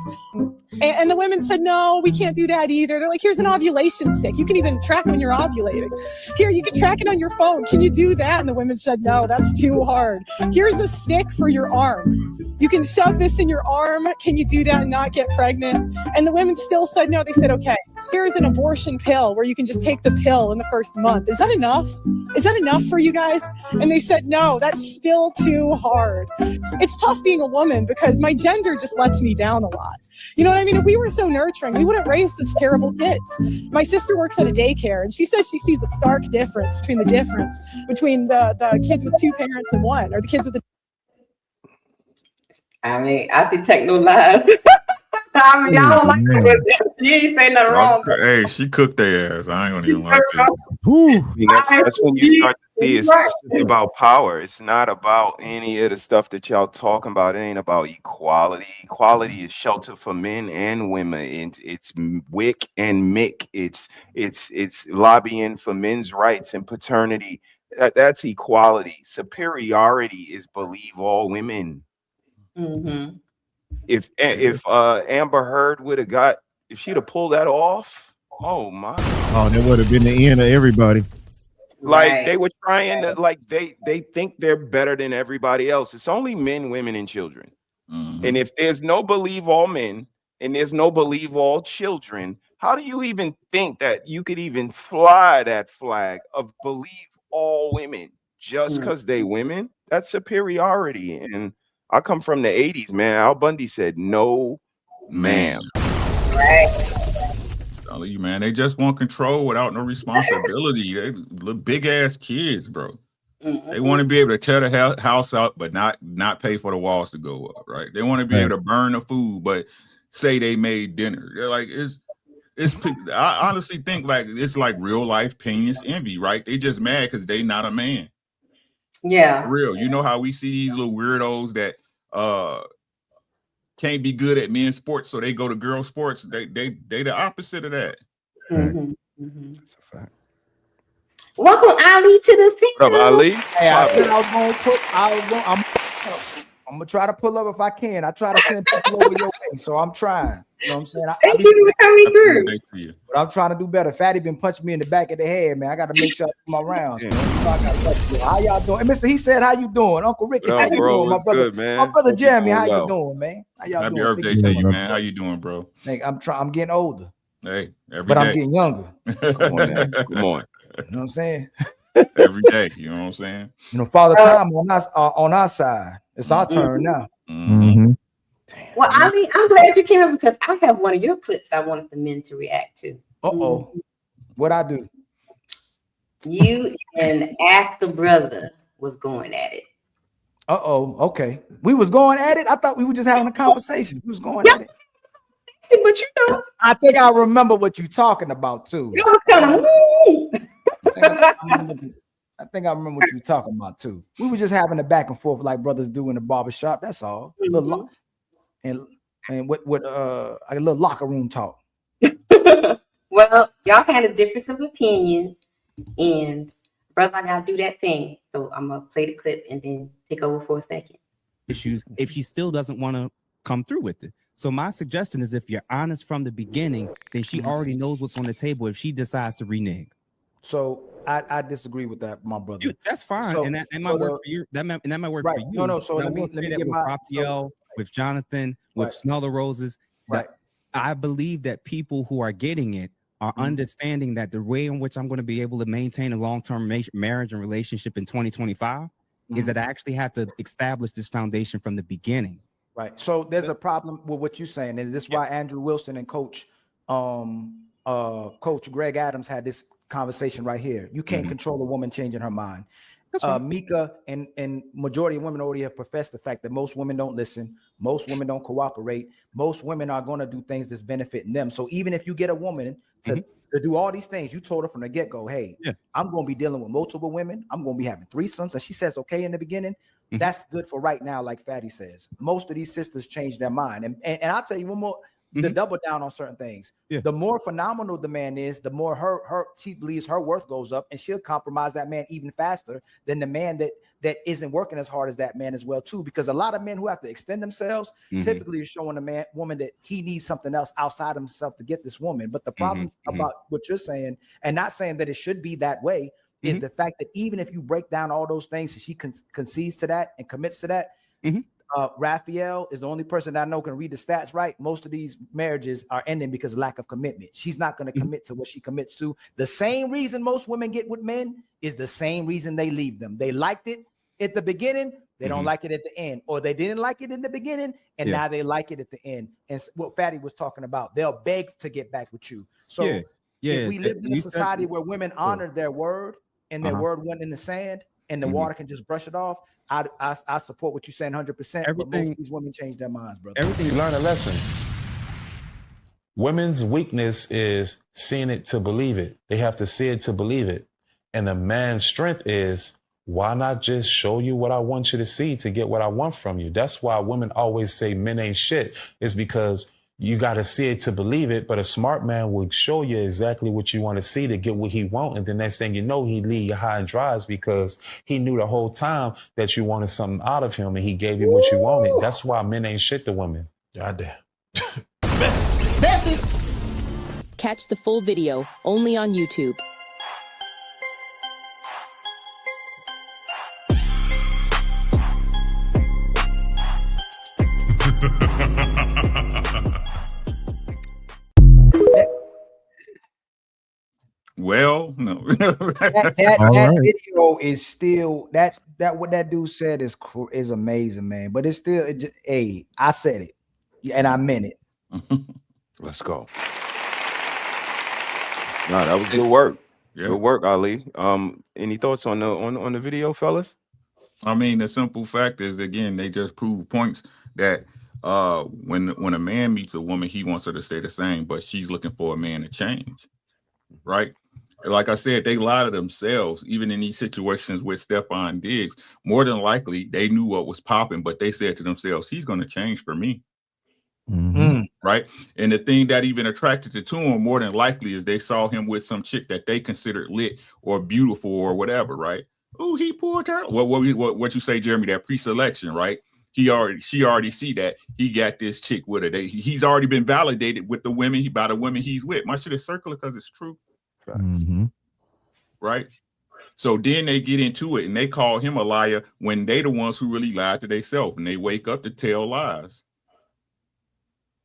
And the women said, no, we can't do that either. They're like, here's an ovulation stick. You can even track when you're ovulating. Here, you can track it on your phone. Can you do that? And the women said, no, that's too hard. Here's a stick for your arm. You can shove this in your arm. Can you do that and not get pregnant? And the women still said no. They said, okay, here's an abortion pill where you can just take the pill in the first month. Is that enough? Is that enough for you guys? And they said, no, that's still too hard. It's tough being a woman because my gender just lets me down a lot. You know what I mean? If we were so nurturing, we wouldn't raise such terrible kids. My sister works at a daycare and she says she sees a stark difference between the kids with 2 parents and 1, or the kids with the. I mean, I detect no lies. I mean, I don't like it. She ain't saying nothing wrong. Hey, she cooked their ass. I ain't gonna even like that. That's when you start to see it's just about power. It's not about any of the stuff that y'all talking about. It ain't about equality. Equality is shelter for men and women. It's WIC and MIC. It's lobbying for men's rights and paternity. That's equality. Superiority is believe all women. Mm-hmm. If Amber Heard would have got, if she'd have pulled that off, oh my! Oh, that would have been the end of everybody. Like they were trying to, like they think they're better than everybody else. It's only men, women, and children. Mm-hmm. And if there's no believe all men and there's no believe all children, how do you even think that you could even fly that flag of believe all women just because they women? That's superiority. And I come from the 80s, man. Al Bundy said, no, ma'am. Telling you, man, they just want control without no responsibility. They little big ass kids, bro. They want to be able to tear the house out, but not pay for the walls to go up, right? They want to be able to burn the food, but say they made dinner. They're like, it's. I honestly think like it's like real life penis envy, right? They just mad because they not a man. Yeah, for real. You know how we see these little weirdos that can't be good at men's sports, so they go to girl sports. They the opposite of that. Mm-hmm. Mm-hmm. That's a fact. Welcome, Ali, to the picture. What up, Ali? Hey, I said I was going to put. I'm gonna try to pull up if I can. I try to send people over your way, so I'm trying. You know what I'm saying? Thank you for coming through. But I'm trying to do better. Fatty been punching me in the back of the head, man. I got to make sure I do my rounds. Yeah. How y'all doing? Hey, Mister, he said, "How you doing, Uncle Ricky? How you doing, my brother? Good, man. My brother Jeremy, how well. you doing, man? How y'all Happy doing? birthday to you, man. How you doing, bro? I'm getting older. Hey, every but day. I'm getting younger. Come on, man. Come on. You know what I'm saying? Every day. You know what I'm saying? You know, Father Time on our side. It's our turn now. Mm-hmm. Well, Ali, I'm glad you came up because I have one of your clips I wanted the men to react to. What I do? You and Ask the Brother was going at it. Okay. We was going at it. I thought we were just having a conversation. We was going at it. But you know, I think I remember what you're talking about too. It was kind of. I think I remember what you're talking about too. We were just having a back and forth like brothers do in the barbershop. That's all. A little and with a little locker room talk. Well, y'all had a difference of opinion, and brother, I gotta do that thing. So I'm gonna play the clip and then take over for a second. Issues if she still doesn't want to come through with it. So my suggestion is if you're honest from the beginning, then she already knows what's on the table if she decides to renege. So I disagree with that, my brother. That's fine, So, and that might work for you. That might work right. for you. No. So but let me that get with my Raphael, with Jonathan, with Smell the Roses. Right. I believe that people who are getting it are understanding that the way in which I'm going to be able to maintain a long-term marriage and relationship in 2025 is that I actually have to establish this foundation from the beginning. Right. So there's a problem with what you're saying, and this is why Andrew Wilson and Coach Greg Adams had this conversation right here. You can't control a woman changing her mind. Mika and majority of women already have professed the fact that most women don't listen, most women don't cooperate, most women are going to do things that's benefiting them. So even if you get a woman to do all these things, you told her from the get-go, hey, I'm going to be dealing with multiple women, I'm going to be having threesomes, and she says okay in the beginning, that's good for right now, like Fatty says. Most of these sisters change their mind. And I'll tell you one more, to double down on certain things. The more phenomenal the man is, the more she believes her worth goes up, and she'll compromise that man even faster than the man that isn't working as hard as that man as well too. Because a lot of men who have to extend themselves typically are showing a woman that he needs something else outside himself to get this woman. But the problem about what you're saying, and not saying that it should be that way, is the fact that even if you break down all those things and she concedes to that and commits to that, Raphael is the only person that I know can read the stats right. Most of these marriages are ending because of lack of commitment. She's not going to commit to what she commits to. The same reason most women get with men is the same reason they leave them. They liked it at the beginning, they don't like it at the end, or they didn't like it in the beginning, and now they like it at the end. And what Fatty was talking about, they'll beg to get back with you. So if we lived in a society where women honored their word and their word went in the sand and the water can just brush it off, I support what you're saying 100%. But most of these women change their minds, brother. You learn a lesson. Women's weakness is seeing it to believe it. They have to see it to believe it. And the man's strength is, why not just show you what I want you to see to get what I want from you? That's why women always say men ain't shit. It's because you got to see it to believe it. But a smart man will show you exactly what you want to see to get what he want. And the next thing you know, he leave you high and dry because he knew the whole time that you wanted something out of him and he gave you what you wanted. That's why men ain't shit to women. Goddamn. Catch the full video only on YouTube. Well, no. that video is still that what that dude said is amazing, man. But it's still, hey, I said it and I meant it. Let's go. No, that was good work. Good work, Ali. Any thoughts on the video, fellas? I mean, the simple fact is, again, they just prove points that when a man meets a woman, he wants her to stay the same, but she's looking for a man to change, right? Like I said, they lie to themselves, even in these situations with Stefon Diggs. More than likely, they knew what was popping, but they said to themselves, he's going to change for me. Right. And the thing that even attracted it to him more than likely is they saw him with some chick that they considered lit or beautiful or whatever. Right. Oh, he pulled her. What you say, Jeremy, that pre-selection, right? She already see that he got this chick with her. He's already been validated with the women by the women he's with. My shit is circular because it's true. Right. So then they get into it and they call him a liar when they the ones who really lied to themselves and they wake up to tell lies.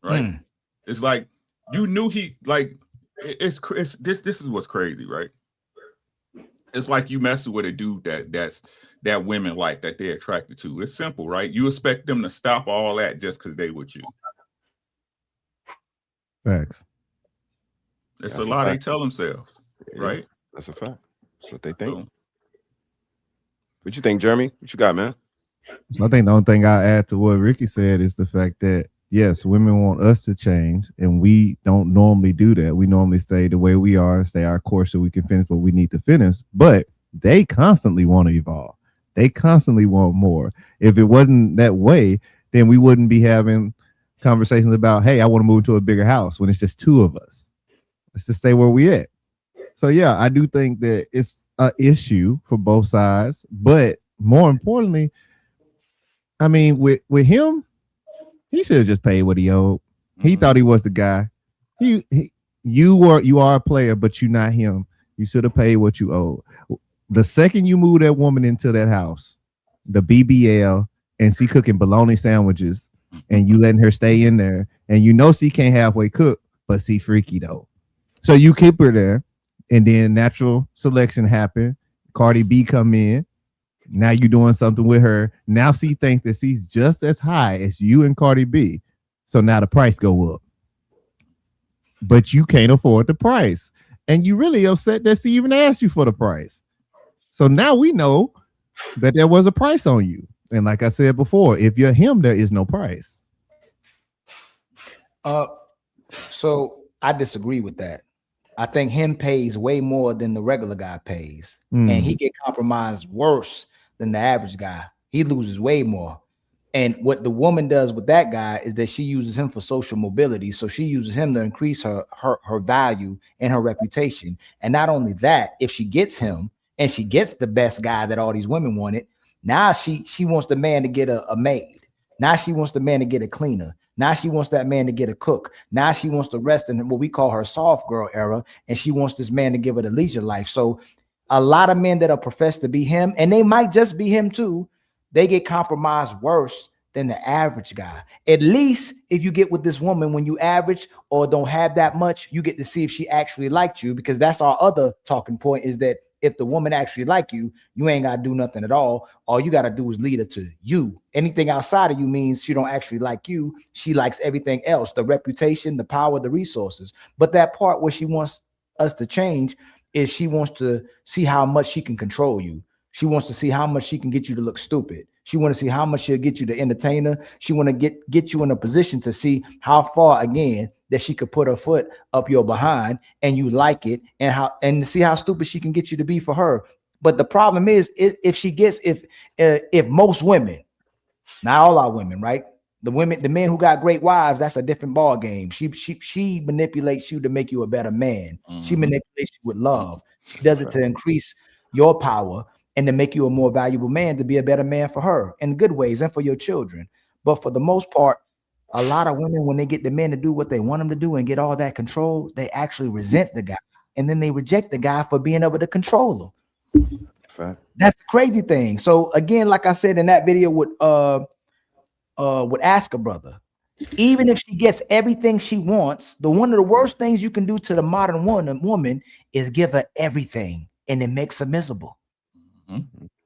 Right. It's like you knew this is what's crazy, right? It's like you messing with a dude that women like, that they're attracted to. It's simple, right? You expect them to stop all that just because they with you. Facts. It's a lie they tell themselves, right? That's a fact. That's what they think. So, what you think, Jeremy? What you got, man? So I think the only thing I add to what Ricky said is the fact that, yes, women want us to change, and we don't normally do that. We normally stay the way we are, stay our course so we can finish what we need to finish. But they constantly want to evolve. They constantly want more. If it wasn't that way, then we wouldn't be having conversations about, hey, I want to move to a bigger house when it's just two of us. Let's just stay where we at. So, yeah, I do think that it's a issue for both sides, but more importantly, I mean, with him, he should have just paid what he owed. He thought he was the guy. You are a player, but you're not him. You should have paid what you owed. The second you move that woman into that house, the BBL, and she cooking bologna sandwiches, and you letting her stay in there, and you know she can't halfway cook, but she freaky though. So you keep her there, and then natural selection happen. Cardi B come in. Now you're doing something with her. Now she thinks that she's just as high as you and Cardi B. So now the price go up. But you can't afford the price. And you really upset that she even asked you for the price. So now we know that there was a price on you. And like I said before, if you're him, there is no price. So I disagree with that. I think him pays way more than the regular guy pays. And he get compromised worse than the average guy. He loses way more. And what the woman does with that guy is that she uses him for social mobility. So she uses him to increase her value and her reputation. And not only that, if she gets him and she gets the best guy that all these women wanted, now she wants the man to get a maid. Now she wants the man to get a cleaner. Now she wants that man to get a cook. Now she wants to rest in what we call her soft girl era. And she wants this man to give her the leisure life. So a lot of men that are professed to be him, and they might just be him too, they get compromised worse than the average guy. At least if you get with this woman, when you average or don't have that much, you get to see if she actually liked you, because that's our other talking point, is that if the woman actually like you, you ain't got to do nothing at all. All you got to do is lead her to you. Anything outside of you means she don't actually like you. She likes everything else, the reputation, the power, the resources. But that part where she wants us to change is she wants to see how much she can control you. She wants to see how much she can get you to look stupid. She want to see how much she'll get you to entertain her. She want to get you in a position to see how far, again, that she could put her foot up your behind and you like it, and to see how stupid she can get you to be for her. But the problem is, if most women, not all our women, right? The men who got great wives, that's a different ball game. She manipulates you to make you a better man. She manipulates you with love. She does it to increase your power and to make you a more valuable man, to be a better man for her in good ways and for your children. But for the most part, a lot of women, when they get the men to do what they want them to do and get all that control, they actually resent the guy, and then they reject the guy for being able to control them. That's the crazy thing. So again, like I said in that video with Ask a Brother, even if she gets everything she wants, one of the worst things you can do to the modern woman is give her everything, and it makes her miserable.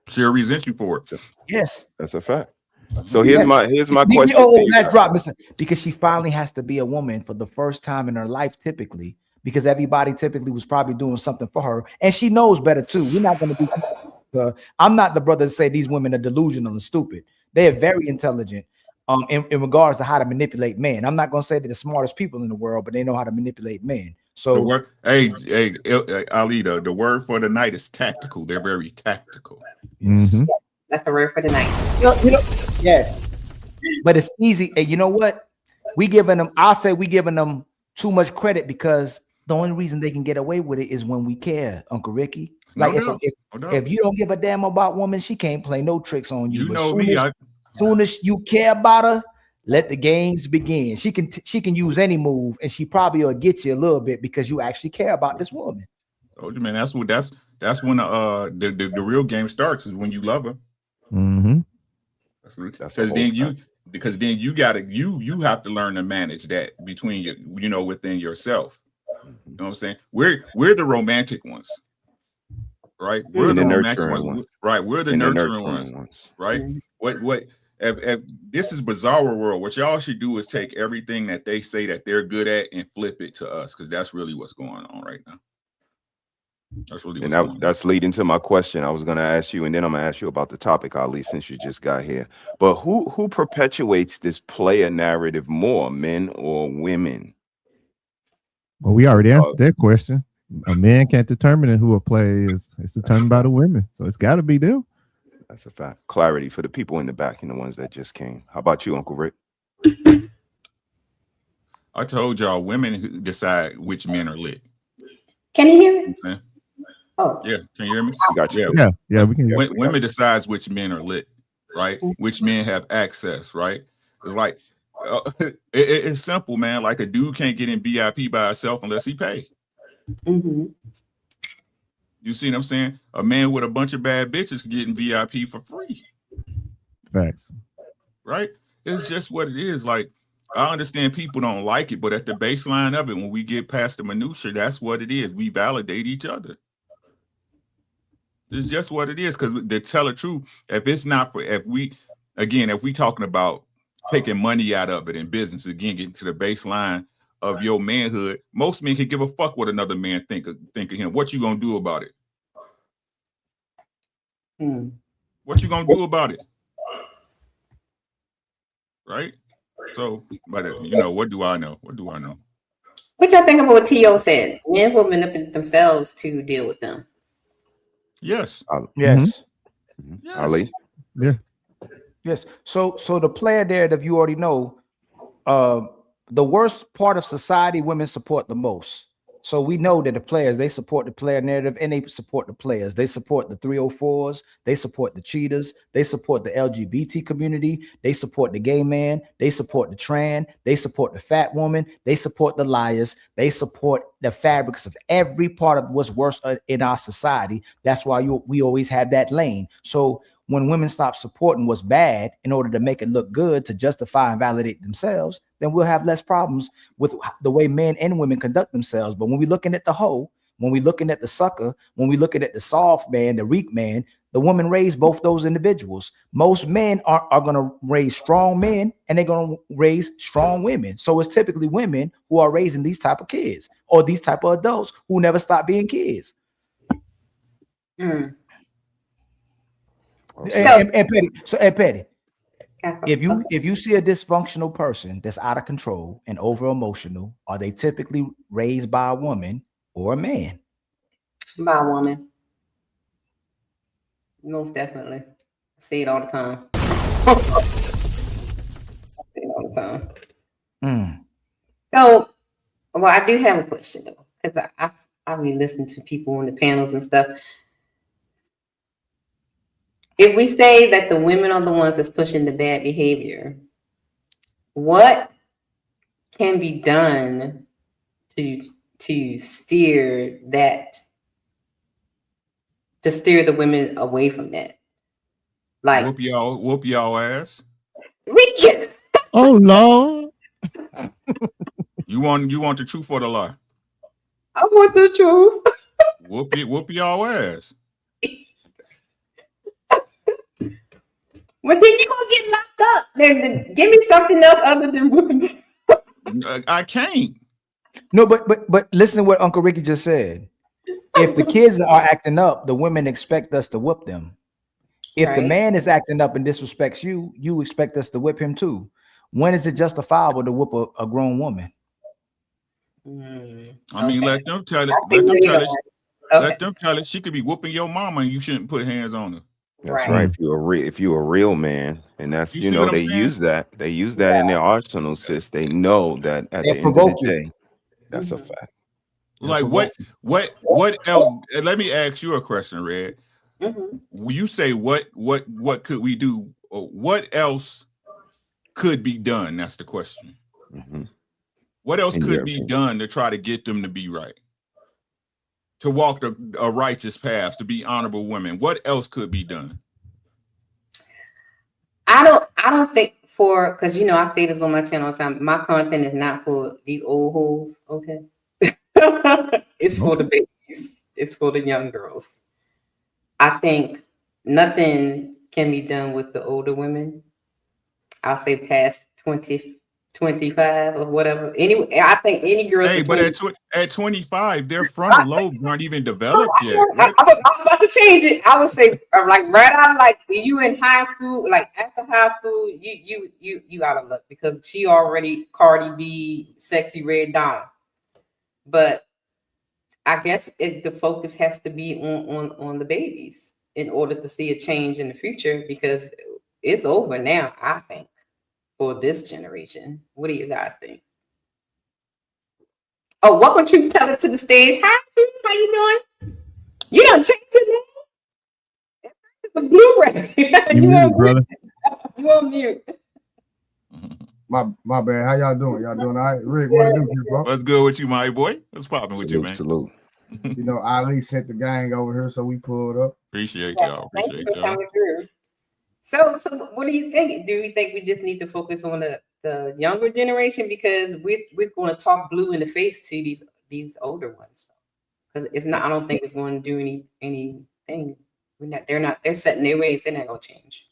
She'll resent you for it. Yes, that's a fact. So here's my question. Let's drop this, because she finally has to be a woman for the first time in her life, typically, because everybody typically was probably doing something for her, and she knows better too. We're not going to be. I'm not the brother to say these women are delusional and stupid. They are very intelligent. In regards to how to manipulate men. I'm not going to say they're the smartest people in the world, but they know how to manipulate men. So, Ali, the word for the night is tactical. They're very tactical. That's the word for the night. Yes, but it's easy. And you know what? I'll say we giving them too much credit, because the only reason they can get away with it is when we care, Uncle Ricky. Like if you don't give a damn about woman, she can't play no tricks on you. You know me. Soon as you care about her, let the games begin. She can use any move, and she probably will get you a little bit because you actually care about this woman. Oh man, that's when the real game starts, is when you love her. Because then you have to learn to manage that between within yourself. You know what I'm saying? We're the romantic ones. Right? We're the romantic ones. Right? We're the nurturing ones. Right? If this is bizarre world, what y'all should do is take everything that they say that they're good at and flip it to us, because that's really what's going on right now. That's leading to my question. I was going to ask you, and then I'm going to ask you about the topic, Ali, since you just got here. But who perpetuates this player narrative more, men or women? Well, we already answered that question. A man can't determine who a player is. It's determined by the women, so it's got to be them. That's a fact. Clarity for the people in the back and the ones that just came. How about you, Uncle Rick? I told y'all, women who decide which men are lit. Can you hear it? Oh, Yeah, can you hear me? Got you. Yeah, we can hear you. Women decides which men are lit, right? Which men have access, right? It's like it's simple, man. Like a dude can't get in VIP by himself unless he pay. Mm-hmm. You see what I'm saying? A man with a bunch of bad bitches can get in VIP for free. Facts. Right? It's just what it is. Like, I understand people don't like it, but at the baseline of it, when we get past the minutia, that's what it is. We validate each other. It's just what it is. Because to tell the truth, if it's not for, if we talking about taking money out of it in business, again, getting to the baseline of your manhood, most men can give a fuck what another man think of him. What you gonna do about it? What you gonna do about it? Right? So, but what do I know? What do I know? What y'all think about what T.O. said? Men will manipulate themselves to deal with them. Yes. Yes. Yes. Ali. Yeah. Yes. So the player there that you already know, the worst part of society, women support the most. So we know that the players, they support the player narrative and they support the players. They support the 304s. They support the cheaters. They support the LGBT community. They support the gay man. They support the trans. They support the fat woman. They support the liars. They support the fabrics of every part of what's worse in our society. That's why we always have that lane. So when women stop supporting what's bad in order to make it look good, to justify and validate themselves, then we'll have less problems with the way men and women conduct themselves. But when we're looking at the hoe, when we're looking at the sucker, when we're looking at the soft man, the weak man, the woman raised both those individuals. Most men are going to raise strong men and they're going to raise strong women. So it's typically women who are raising these type of kids or these type of adults who never stop being kids. And Petty, if you see a dysfunctional person that's out of control and over emotional, are they typically raised by a woman or a man? By a woman. Most definitely. I see it all the time. So, well, I do have a question though, because I've been listening to people on the panels and stuff. If we say that the women are the ones that's pushing the bad behavior, what can be done to steer the women away from that? Like whoop y'all ass. Oh Lord. You want the truth or the lie? I want the truth. Whoop y'all ass. Well, then you're gonna get locked up. Then give me something else other than whooping. I can't. No, but listen to what Uncle Ricky just said. If the kids are acting up, the women expect us to whoop them. If the man is acting up and disrespects you, you expect us to whip him too. When is it justifiable to whoop a grown woman? I mean, let them tell it. Let them tell it. She could be whooping your mama and you shouldn't put hands on her. That's right. If you're a real man, and that's they use that in their arsenal, sis. They know that at the end of the day, that's a fact. Like what else? Let me ask you a question, Red. You say what could we do? What else could be done? That's the question. What else could be done to try to get them to be right? To walk a righteous path, to be honorable women. What else could be done? I don't think because I say this on my channel all the time. My content is not for these old hoes, okay? It's for the babies. It's for the young girls. I think nothing can be done with the older women. I'll say past 20, 25 or whatever. Anyway, I think any girl. Hey, but at 25, their frontal lobes aren't even developed yet. I was about to change it. I would say like right out, like you in high school, like after high school, you out of luck because she already Cardi B, Sexy Red Dawn. But I guess the focus has to be on the babies in order to see a change in the future because it's over now, I think, for this generation. What do you guys think? Oh, welcome to Teller to the stage. Hi, how you doing? You don't change your name. It's Blu-ray. You mute, brother. You on mute. My bad. How y'all doing? Y'all doing all right? Rick, what to do, people? What's good with you, my boy? What's popping with you, man? Salute. You know, Ali sent the gang over here, so we pulled up. Appreciate y'all. Thank you for coming through. So what do you think? Do we think we just need to focus on the younger generation, because we're going to talk blue in the face to these older ones? Because if not, I don't think it's going to do anything. They're set in their ways. They're not going to change.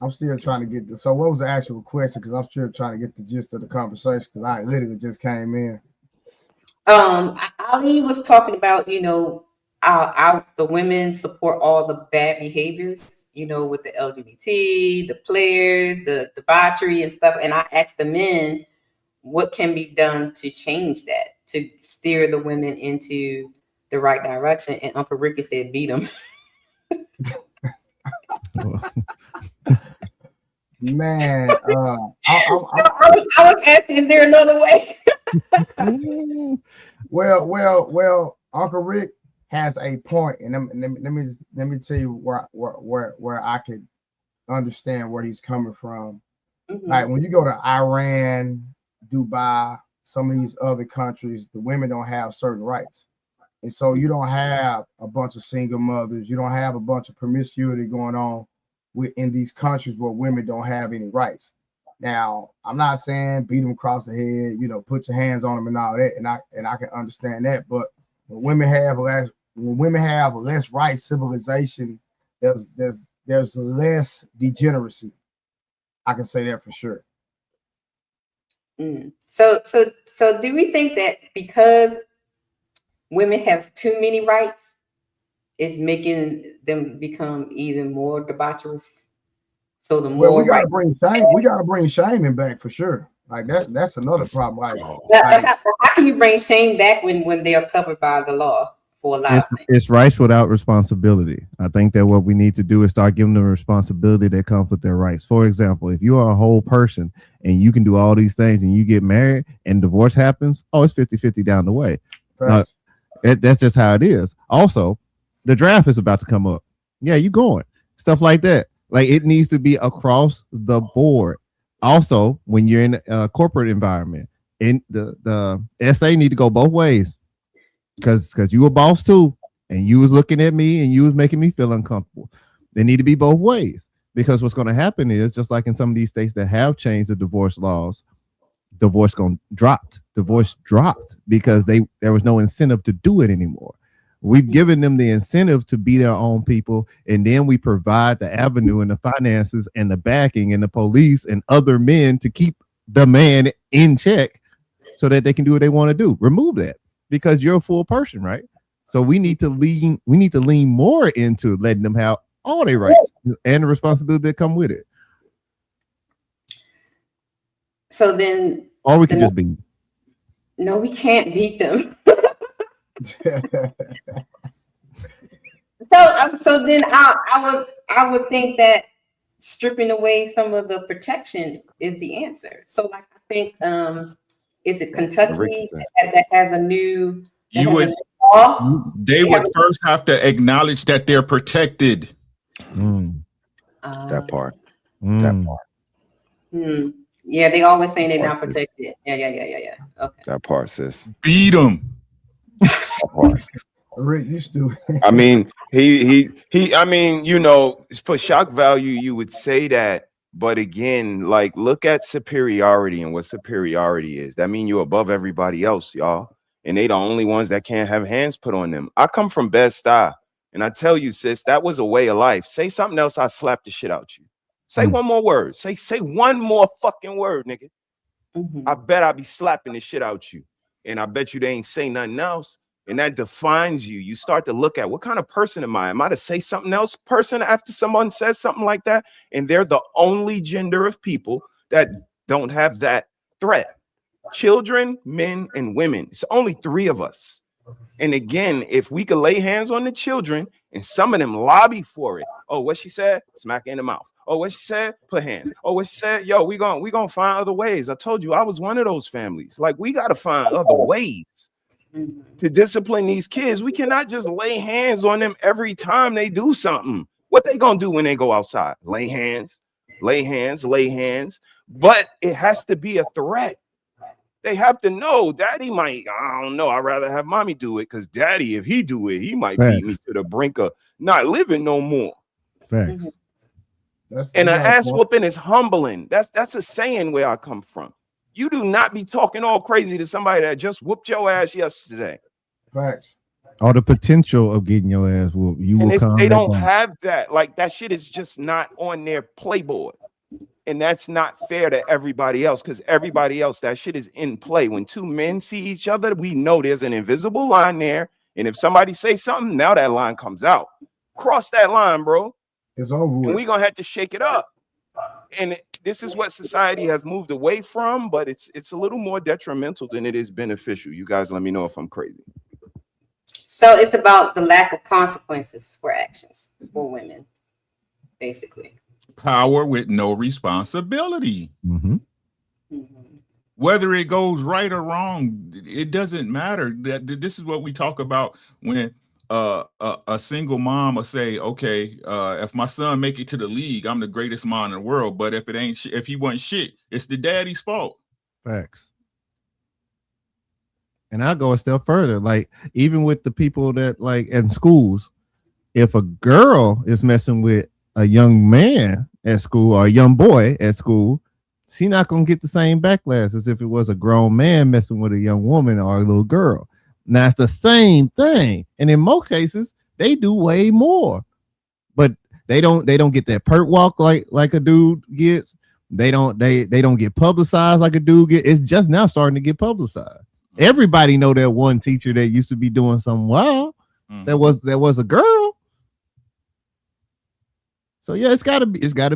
I'm still trying to get so what was the actual question? Because I'm still trying to get the gist of the conversation, because I literally just came in. Ali was talking about, the women support all the bad behaviors, with the LGBT, the players, the debauchery and stuff. And I asked the men, what can be done to change that, to steer the women into the right direction? And Uncle Ricky said, beat them. Man, I was asking, is there another way? Well, Uncle Rick has a point, and let me tell you where I could understand where he's coming from. Mm-hmm. Like when you go to Iran, Dubai, some of these other countries, the women don't have certain rights, and so you don't have a bunch of single mothers. You don't have a bunch of promiscuity going on in these countries where women don't have any rights. Now, I'm not saying beat them across the head, put your hands on them and all that, and I can understand that. But when women have less rights, civilization, there's less degeneracy. I can say that for sure. So do we think that because women have too many rights, it's making them become even more debaucherous? So the more we gotta bring shaming back for sure. Like that's another problem. How can you bring shame back when they are covered by the law for a lot of things? It's rights without responsibility. I think that what we need to do is start giving them responsibility that comes with their rights. For example, if you are a whole person and you can do all these things and you get married and divorce happens, it's 50-50 down the way. That's just how it is. Also, the draft is about to come up. Yeah, you going. Stuff like that. Like it needs to be across the board. Also, when you're in a corporate environment, in the SA need to go both ways, because you a boss too, and you was looking at me and you was making me feel uncomfortable. They need to be both ways, because what's going to happen is, just like in some of these states that have changed the divorce laws, divorce dropped because there was no incentive to do it anymore. We've given them the incentive to be their own people, and then we provide the avenue and the finances and the backing and the police and other men to keep the man in check so that they can do what they want to do. Remove that, because you're a full person, right? So we need to lean more into letting them have all their rights and the responsibility that come with it. So then, or we can just beat. No, we can't beat them. So then I would think that stripping away some of the protection is the answer. So like I think is it Kentucky that has a new law? They would first have to acknowledge that they're protected. That part. Yeah, they always saying they're not protected. Yeah. Okay. That part, sis. Beat them. Rick, you stupid. I mean, he. I mean, for shock value, you would say that, but again, like, look at superiority and what superiority is. That means you're above everybody else, y'all, and they the only ones that can't have hands put on them. I come from Bed-Stuy, and I tell you, sis, that was a way of life. Say something else, I slap the shit out you. Say one more word. Say one more fucking word, nigga. I bet I be slapping the shit out you, and I bet you they ain't say nothing else. And that defines you. You start to look at, what kind of person am I? Am I to say something else person after someone says something like that? And they're the only gender of people that don't have that threat. Children, men, and women. It's only 3 of us. And again, if we could lay hands on the children and some of them lobby for it. Oh, what she said? Smack in the mouth. Oh, what she said? Put hands. Oh, what she said? Yo, we gonna find other ways. I told you I was one of those families. Like, we gotta find other ways. to discipline these kids. We cannot just lay hands on them every time they do something. What they gonna do when they go outside? Lay hands, lay hands, lay hands. But it has to be a threat. They have to know daddy might, I don't know, I'd rather have mommy do it, because daddy, if he do it, he might beat me to the brink of not living no more. Facts. And an ass whooping is humbling. That's a saying where I come from. You do not be talking all crazy to somebody that just whooped your ass yesterday. Facts. Or the potential of getting your ass whooped. You will come. They don't have that. Like, that shit is just not on their playboard. And that's not fair to everybody else, because everybody else, that shit is in play. When two men see each other, we know there's an invisible line there. And if somebody say something, now that line comes out. Cross that line, bro. It's over with. And we're going to have to shake it up. And this is what society has moved away from, but it's a little more detrimental than it is beneficial. You guys let me know if I'm crazy. So it's about the lack of consequences for actions for women, basically. Power with no responsibility. Whether it goes right or wrong, it doesn't matter. This is what we talk about when a single mom will say, okay, if my son make it to the league, I'm the greatest mom in the world. But if it ain't, if he wasn't shit, it's the daddy's fault. Facts. And I'll go a step further. Like, even with the people that, like, in schools, if a girl is messing with a young man at school or a young boy at school, she not gonna get the same backlash as if it was a grown man messing with a young woman or a little girl. Now it's the same thing, and in most cases they do way more, but they don't get that perk walk like a dude gets. They don't get publicized like a dude gets. It's just now starting to get publicized. Everybody know that one teacher that used to be doing something wild. That was a girl. So yeah, it's gotta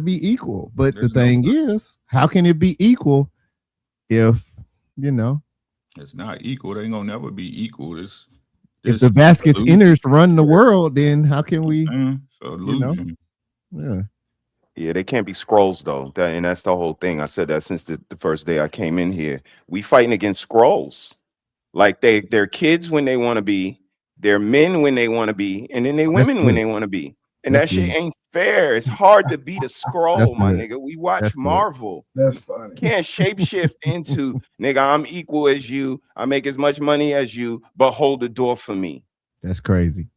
be equal. But the thing is, how can it be equal if it's not equal? They ain't gonna never be equal. If the basket's inners run the world, then how can we? Yeah, they can't be scrolls though. And that's the whole thing. I said that since the first day I came in here. We fighting against scrolls. Like they're kids when they want to be, they're men when they want to be, and then they women when they want to be. And that shit ain't fair. It's hard to beat a scroll, my nigga. We watch Marvel. That's funny. Can't shapeshift into, nigga, I'm equal as you. I make as much money as you, but hold the door for me. That's crazy.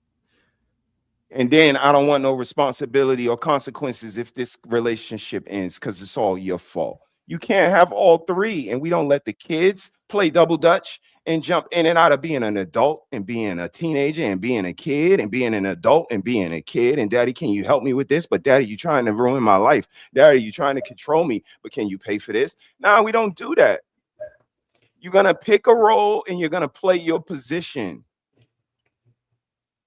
And then I don't want no responsibility or consequences if this relationship ends, because it's all your fault. You can't have all three, and we don't let the kids play double dutch and jump in and out of being an adult and being a teenager and being a kid and being an adult and being a kid. And daddy, can you help me with this? But daddy, you trying to ruin my life. Daddy, you trying to control me, but can you pay for this? Nah, we don't do that. You're going to pick a role and you're going to play your position.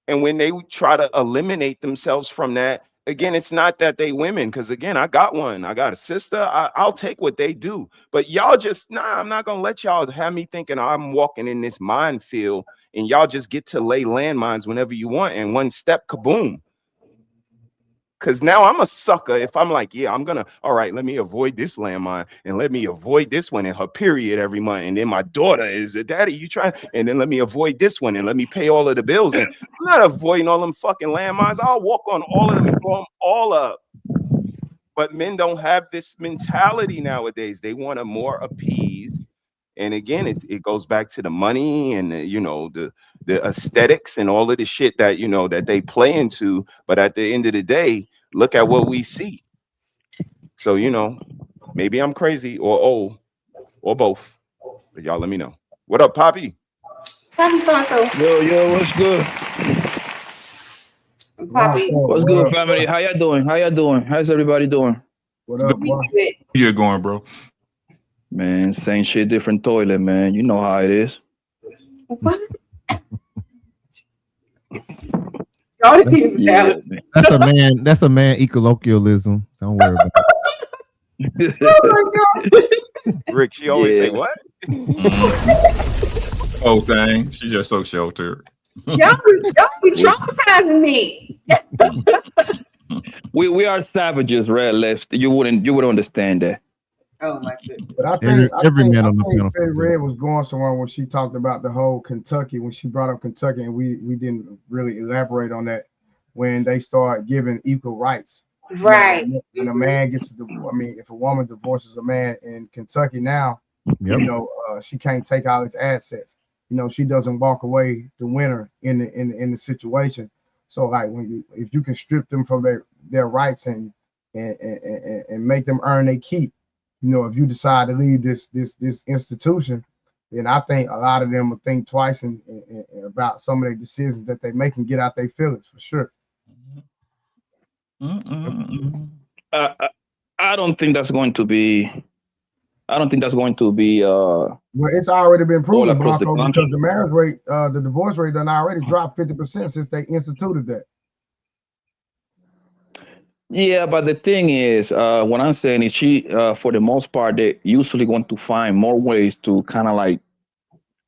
And when they try to eliminate themselves from that, again, it's not that they women, because again, I got one. I got a sister. I'll take what they do. But y'all just, I'm not going to let y'all have me thinking I'm walking in this minefield and y'all just get to lay landmines whenever you want. And one step, kaboom. Because now I'm a sucker if I'm like, yeah, I'm going to, all right, let me avoid this landmine and let me avoid this one in her period every month. And then my daughter is, daddy, you trying, and then let me avoid this one and let me pay all of the bills. And I'm not avoiding all them fucking landmines. I'll walk on all of them and blow them all up. But men don't have this mentality nowadays. They want to more appease. And again, it goes back to the money and the aesthetics and all of the shit that that they play into. But at the end of the day, look at what we see. So maybe I'm crazy or old or both. But y'all let me know. What up, Poppy? Yo, what's good? Poppy. What's good, family? How y'all doing? How's everybody doing? What up? You're going, bro. Man, same shit, different toilet, man. You know how it is. What? That's a man colloquialism. Don't worry about it. Oh my God. Rick, she always say what? Whole thing. She just so sheltered. Y'all be traumatizing me. We are savages, red lips. You wouldn't understand that. Oh my goodness. But I Every think man on the panel. Fed Red was going somewhere when she talked about the whole Kentucky, when she brought up Kentucky, and we didn't really elaborate on that when they start giving equal rights. Right. When a man gets, if a woman divorces a man in Kentucky now, she can't take all his assets. She doesn't walk away the winner in the situation. So like if you can strip them from their rights and make them earn their keep, if you decide to leave this institution, then I think a lot of them will think twice and about some of their decisions that they make and get out their feelings for sure. I don't think that's going to be. Well, it's already been proven, Blanco, country. because the marriage rate, the divorce rate done already dropped 50% since they instituted that. Yeah, but the thing is, what I'm saying is she, for the most part, they usually want to find more ways to kind of like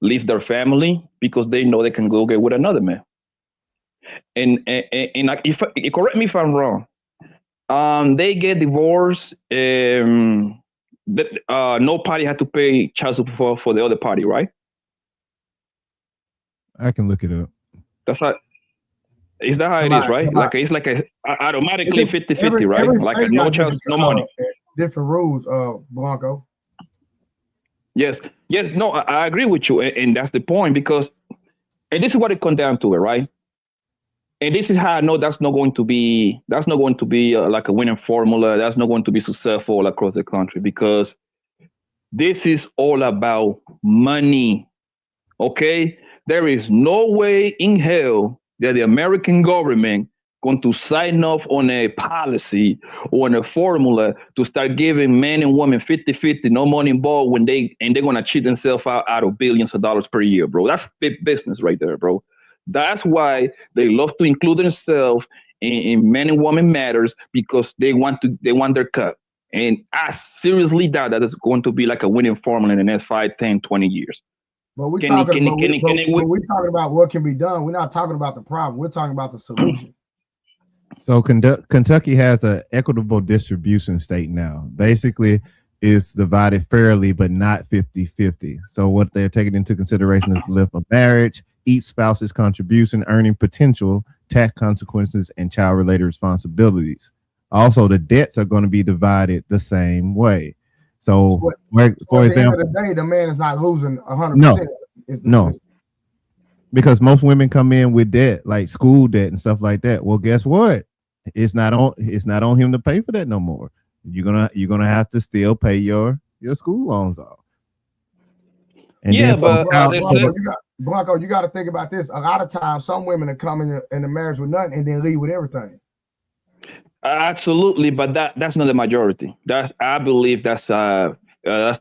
leave their family because they know they can go get with another man. And if correct me if I'm wrong, they get divorced. No party had to pay child support for the other party, right? I can look it up. That's how. Is that how it is, right? Like it's like a automatically 50-50, right? Like a no child, no money. Different rules, Blanco. Yes. No, I agree with you, and that's the point because, and this is what it comes down to, it, right? And this is how I know that's not going to be like a winning formula. That's not going to be successful all across the country because this is all about money. Okay, there is no way in hell that the American government going to sign off on a policy or on a formula to start giving men and women 50-50, no money involved they're going to cheat themselves out of billions of dollars per year, bro. That's big business right there, bro. That's why they love to include themselves in men and women matters because they want their cut. And I seriously doubt that it's going to be like a winning formula in the next 5, 10, 20 years. But we're talking about what can be done. We're not talking about the problem. We're talking about the solution. So Kentucky has an equitable distribution state now. Basically, it's divided fairly, but not 50-50. So what they're taking into consideration is the length of marriage, each spouse's contribution, earning potential, tax consequences, and child-related responsibilities. Also, the debts are going to be divided the same way. So, for example, at the end of the day, the man is not losing 100%. No, because most women come in with debt, like school debt and stuff like that. Well, guess what? It's not on him to pay for that no more. You're gonna have to still pay your school loans off. And yeah, but Blanco, you got to think about this. A lot of times, some women are coming in a marriage with nothing and then leave with everything. Absolutely, but that's not the majority. I believe that's the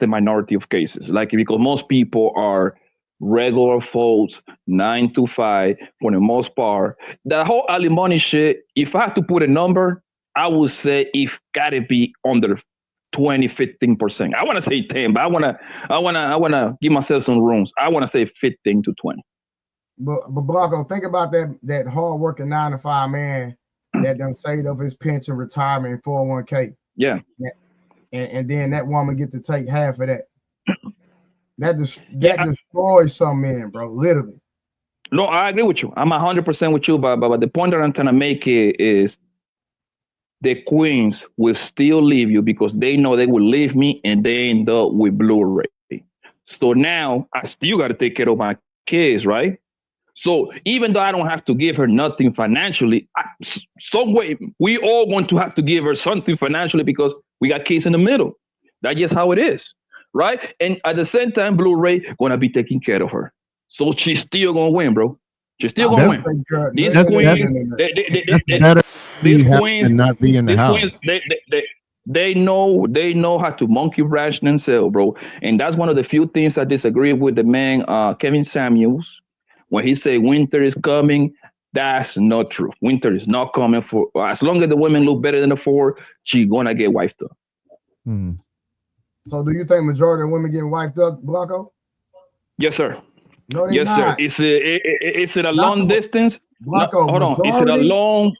minority of cases. Like because most people are regular folks, 9 to 5 for the most part. The whole alimony shit. If I had to put a number, I would say it gotta be under 20-15%. I want to say 10, but I wanna give myself some rooms. I want to say 15 to 20. But Blanco, think about that hard working 9 to 5 man that done saved up his pension, retirement, and 401k. Yeah. And then that woman get to take half of that. That destroys some men, bro. Literally. No, I agree with you. I'm 100% with you, but the point that I'm trying to make is the queens will still leave you because they know they will leave me and they end up with Blu-ray. So now I still got to take care of my kids, right? So even though I don't have to give her nothing financially, some way we all going to have to give her something financially because we got kids in the middle. That's just how it is, right? And at the same time, Blu-ray gonna be taking care of her, so she's still gonna win, bro. She's still gonna win. These queens, and not be in the house. They know how to monkey wrench themselves, bro. And that's one of the few things I disagree with the man Kevin Samuels. When he say winter is coming, that's not true. Winter is not coming for as long as the women look better than the 4, she gonna get wiped up. So do you think majority of women getting wiped up, Blanco? Yes, sir. No, yes, not. Sir. Is it a long distance? Blanco, hold on. Is it a long?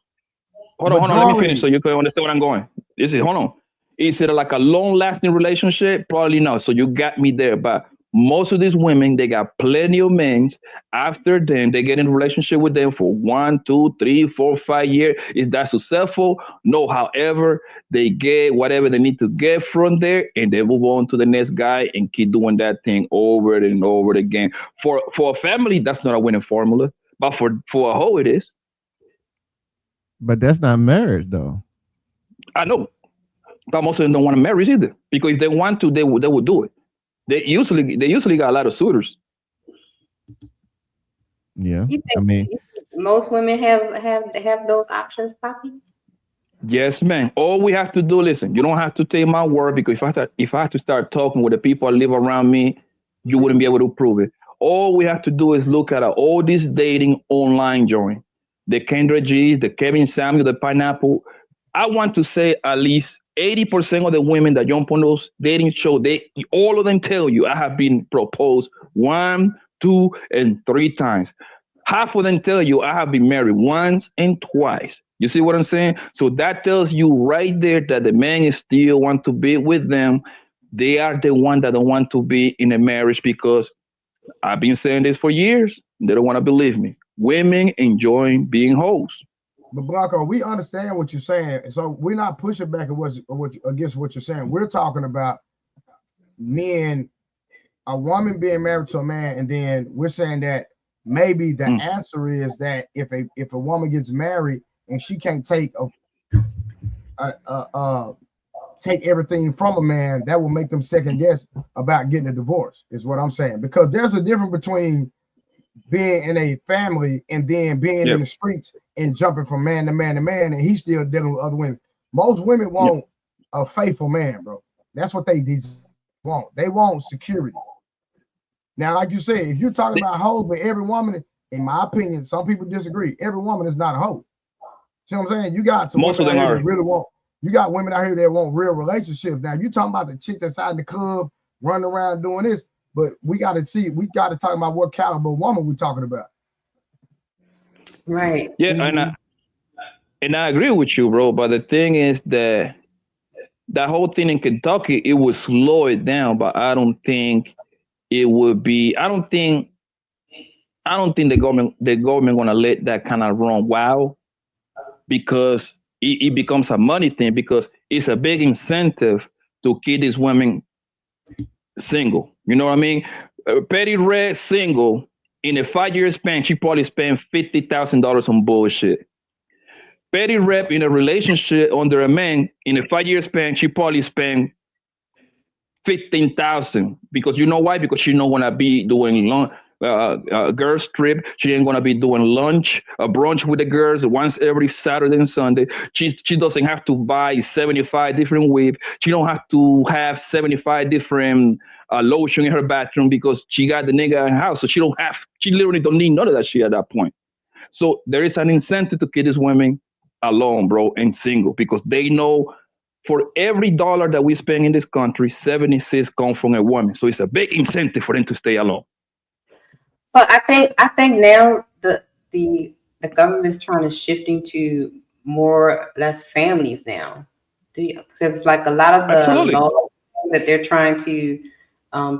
Hold on. Let me finish so you can understand where I'm going. Hold on. Is it like a long-lasting relationship? Probably not. So you got me there. But most of these women, they got plenty of men. After them, they get in a relationship with them for 1, 2, 3, 4, 5 years. Is that successful? No. However, they get whatever they need to get from there, and they move on to the next guy and keep doing that thing over and over again. For a family, that's not a winning formula. But for a hoe, it is. But that's not marriage, though. I know. But most of them don't want to marry either. Because if they want to, they would do it. They usually got a lot of suitors. Yeah. You think most women have those options, Poppy? Yes, man. All we have to do, listen, you don't have to take my word, because if I have to start talking with the people that live around me, you wouldn't be able to prove it. All we have to do is look at all this dating online joint. The Kendra G's, the Kevin Samuel, the Pineapple. I want to say at least 80% of the women that jump on those dating shows, all of them tell you, I have been proposed 1, 2, and 3 times. Half of them tell you I have been married once and twice. You see what I'm saying? So that tells you right there that the man still want to be with them. They are the one that don't want to be in a marriage, because I've been saying this for years. They don't want to believe me. Women enjoy being hoes. But Blanco, we understand what you're saying, so we're not pushing back against what you're saying. We're talking about men, a woman being married to a man, and then we're saying that maybe the answer is that if a woman gets married and she can't take everything from a man, that will make them second guess about getting a divorce, is what I'm saying. Because there's a difference between being in a family and then being in the streets and jumping from man to man to man, and he's still dealing with other women. Most women want a faithful man, bro. That's what they want. They want security. Now, like you said, if you're talking about hoes, but every woman, in my opinion, some people disagree. Every woman is not a hoe. See what I'm saying? You got some most of them are. Really want. You got women out here that want real relationships. Now, you talking about the chick that's out in the club running around doing this, but we got to talk about what caliber woman we're talking about. Right. Yeah, and I agree with you, bro. But the thing is that whole thing in Kentucky, it would slow it down, but I don't think it would be. I don't think the government gonna let that kind of run wild, because it becomes a money thing, because it's a big incentive to keep these women single. You know what I mean? Petty Red single, in a 5-year span, she probably spent $50,000 on bullshit. Petty Rep in a relationship under a man, in a 5-year span, she probably spent $15,000. Because you know why? Because she don't want to be doing girls trip. She ain't gonna be doing brunch with the girls once every Saturday and Sunday. She doesn't have to buy 75 different whips. She don't have to have 75 different lotion in her bathroom, because she got the nigga in her house. So she literally don't need none of that shit at that point. So there is an incentive to keep these women alone, bro, and single, because they know for every dollar that we spend in this country, 76 come from a woman. So it's a big incentive for them to stay alone. But I think now the government is trying to shifting to more or less families now. Because like a lot of the laws that they're trying to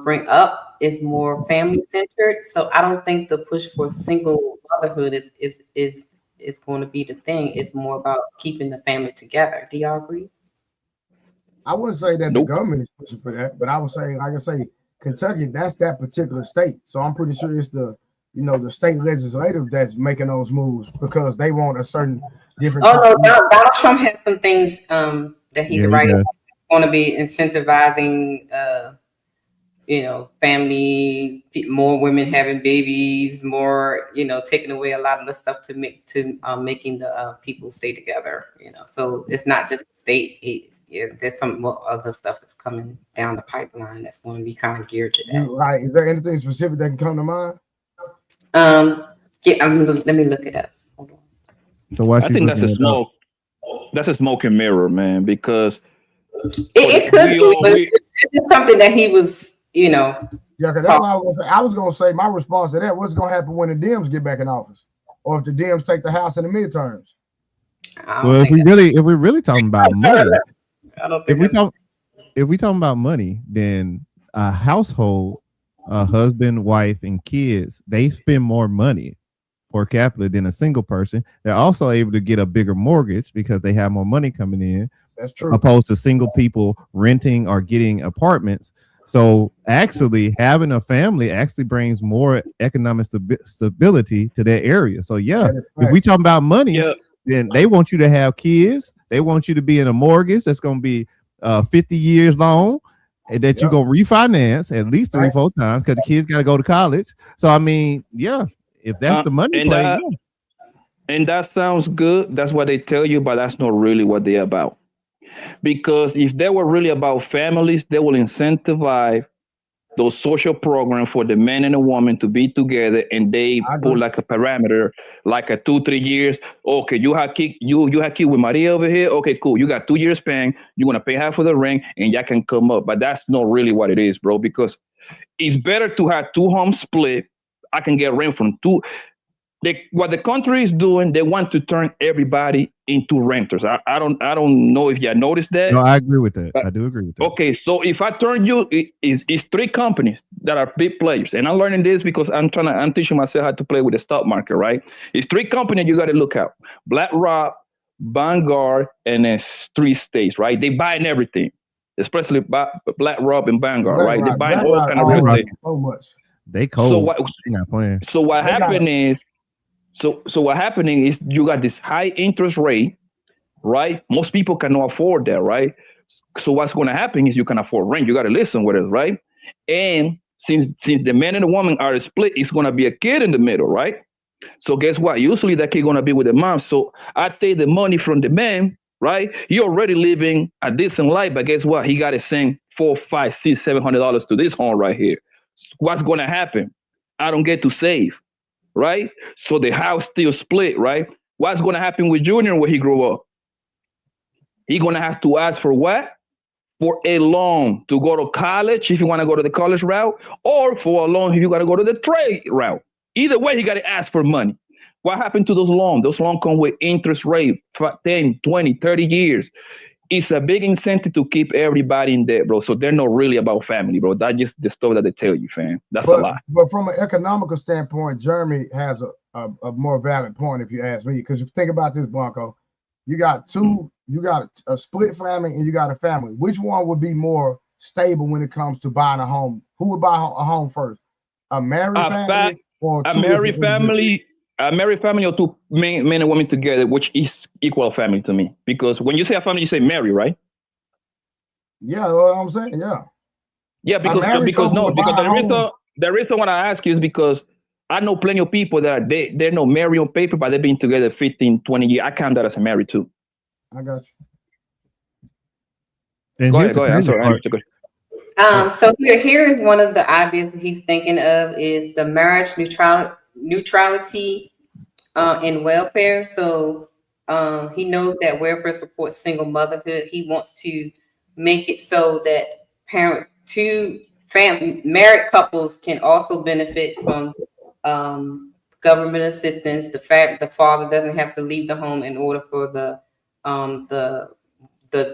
bring up is more family centered. So I don't think the push for single motherhood is going to be the thing. It's more about keeping the family together. Do y'all agree? I wouldn't say that the government is pushing for that, but I would say, like I say, Kentucky, that's that particular state. So I'm pretty sure it's the state legislative that's making those moves, because they want a certain different. Oh no, Donald Trump has some things that he's writing. Going to be incentivizing, family, more women having babies, more, taking away a lot of the stuff to making the people stay together. So it's not just state. There's some other stuff that's coming down the pipeline that's going to be kind of geared to that. Right. Is there anything specific that can come to mind? Let me look it up. Hold on. So I think that's a smoke and mirror, man, because it could be, but it's something that he was, Yeah, because that's what I was going to say. My response to that: what's going to happen when the Dems get back in office, or if the Dems take the House in the midterms? Well, if we're really talking about money, I don't If think we talking about money, then a household, a husband, wife, and kids, they spend more money per capita than a single person. They're also able to get a bigger mortgage because they have more money coming in. That's true. Opposed to single people renting or getting apartments. So actually having a family actually brings more economic stability to that area. So yeah, if we talking about money, then they want you to have kids. They want you to be in a mortgage that's going to be 50 years long, and that you're going to refinance at least 3-4 times because the kids got to go to college. So I mean, yeah, if that's the money play, and that sounds good. That's what they tell you, but that's not really what they're about. Because if they were really about families, they will incentivize those social programs for the man and the woman to be together, and they put like a parameter, like a 2-3 years. Okay, you have kid with Maria over here. Okay, cool. You got 2 years paying. You're gonna pay half of the rent, and y'all can come up. But that's not really what it is, bro. Because it's better to have 2 homes split. I can get rent from 2. What the country is doing, they want to turn everybody into renters. I don't know if you noticed that. No, I agree with that. I do agree with that. Okay, so if I turn you, it's 3 companies that are big players, and I'm learning this because I'm teaching myself how to play with the stock market, right? It's 3 companies you got to look out: BlackRock, Vanguard, and then 3 states, right? They buying everything, especially BlackRock and Vanguard, right? They buying all kind of real estate. So much. They cold. So what? They not playing. So what happened is. So what happening is you got this high interest rate, right? Most people cannot afford that, right? So what's going to happen is you can afford rent. You got to listen with it, right? And since the man and the woman are split, it's going to be a kid in the middle, right? So guess what? Usually that kid going to be with the mom. So I take the money from the man, right? He already living a decent life, but guess what? He got to send $400, $500, $600, $700 to this home right here. What's going to happen? I don't get to save. Right? So the house still split, right? What's going to happen with Junior when he grow up? He's going to have to ask for what? For a loan to go to college if you want to go to the college route, or for a loan if you got to go to the trade route. Either way, he got to ask for money. What happened to those loans? Those loans come with interest rate for 10, 20, 30 years. It's a big incentive to keep everybody in debt, bro. So they're not really about family, bro. That's just the story that they tell you, fam. That's a lie. But from an economical standpoint, Jeremy has a more valid point, if you ask me. Because if you think about this, Blanco, you got a split family and you got a family. Which one would be more stable when it comes to buying a home? Who would buy a home first? A married family or a married family? A married family or 2 men and women together, which is equal family to me. Because when you say a family, you say married, right? Yeah, that's what I'm saying. Yeah. Yeah, because the reason why I ask you is because I know plenty of people that they're not married on paper, but they've been together 15, 20 years. I count that as a married too. I got you. And go ahead. I'm sorry. So here is one of the ideas he's thinking of is the marriage neutrality in welfare. So he knows that welfare supports single motherhood. He wants to make it so that married couples can also benefit from government assistance. The father doesn't have to leave the home in order for the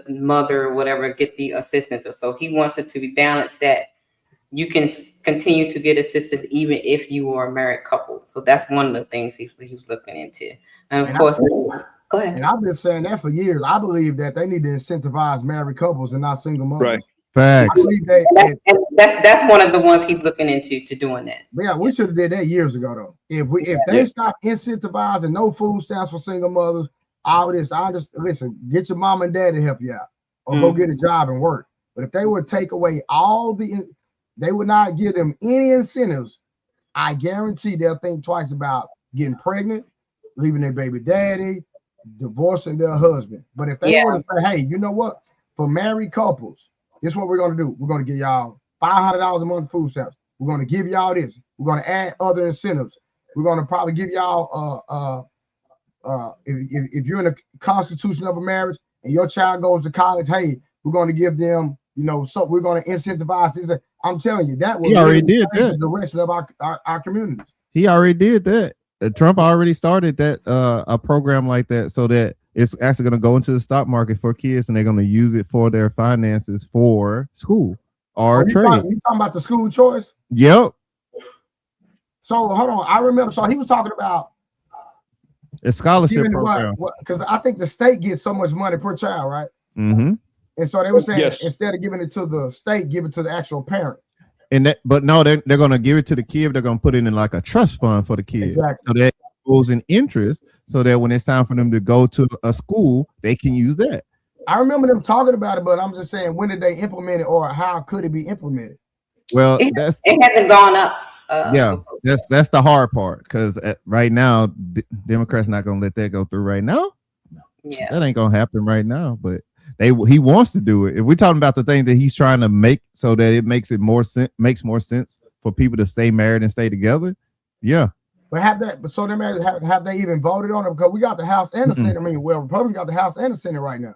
mother or whatever get the assistance. So he wants it to be balanced that you can continue to get assistance even if you are a married couple. So that's one of the things he's looking into. And of course, go ahead. And I've been saying that for years. I believe that they need to incentivize married couples and not single mothers. Right. Facts. That's one of the ones he's looking into doing that. Yeah, we should have did that years ago though. If they stop incentivizing no food stamps for single mothers, all this, listen, get your mom and dad to help you out, or go get a job and work. But if they would take away they would not give them any incentives, I guarantee they'll think twice about getting pregnant, leaving their baby daddy, divorcing their husband. But if they were to say, hey, you know what? For married couples, this is what we're going to do. We're going to give y'all $500 a month food stamps. We're going to give y'all this. We're going to add other incentives. We're going to probably give y'all, if you're in a constitution of a marriage and your child goes to college, hey, we're going to give them, so we're going to incentivize this. I'm telling you, that was the direction of our communities. He already did that. Trump already started that a program like that so that It's actually going to go into the stock market for kids, and they're going to use it for their finances for school or trade. You talking about the school choice? Yep. So hold on, I remember. So he was talking about a scholarship program. Because I think the state gets so much money per child, right? Mm-hmm. And so they were saying instead of giving it to the state, give it to the actual parent. And that, but no, they're going to give it to the kid. They're going to put it in like a trust fund for the kid. Exactly. So that goes in interest, so that when it's time for them to go to a school, they can use that. I remember them talking about it, but I'm just saying, when did they implement it, or how could it be implemented? Well, it hasn't gone up. Yeah, that's the hard part, because right now, Democrats not going to let that go through right now. Yeah, that ain't going to happen right now, but he wants to do it. If we're talking about the thing that he's trying to make so that it makes more sense for people to stay married and stay together, yeah. But have they even voted on it? Because we got the House and the Senate. I mean, Republicans got the House and the Senate right now.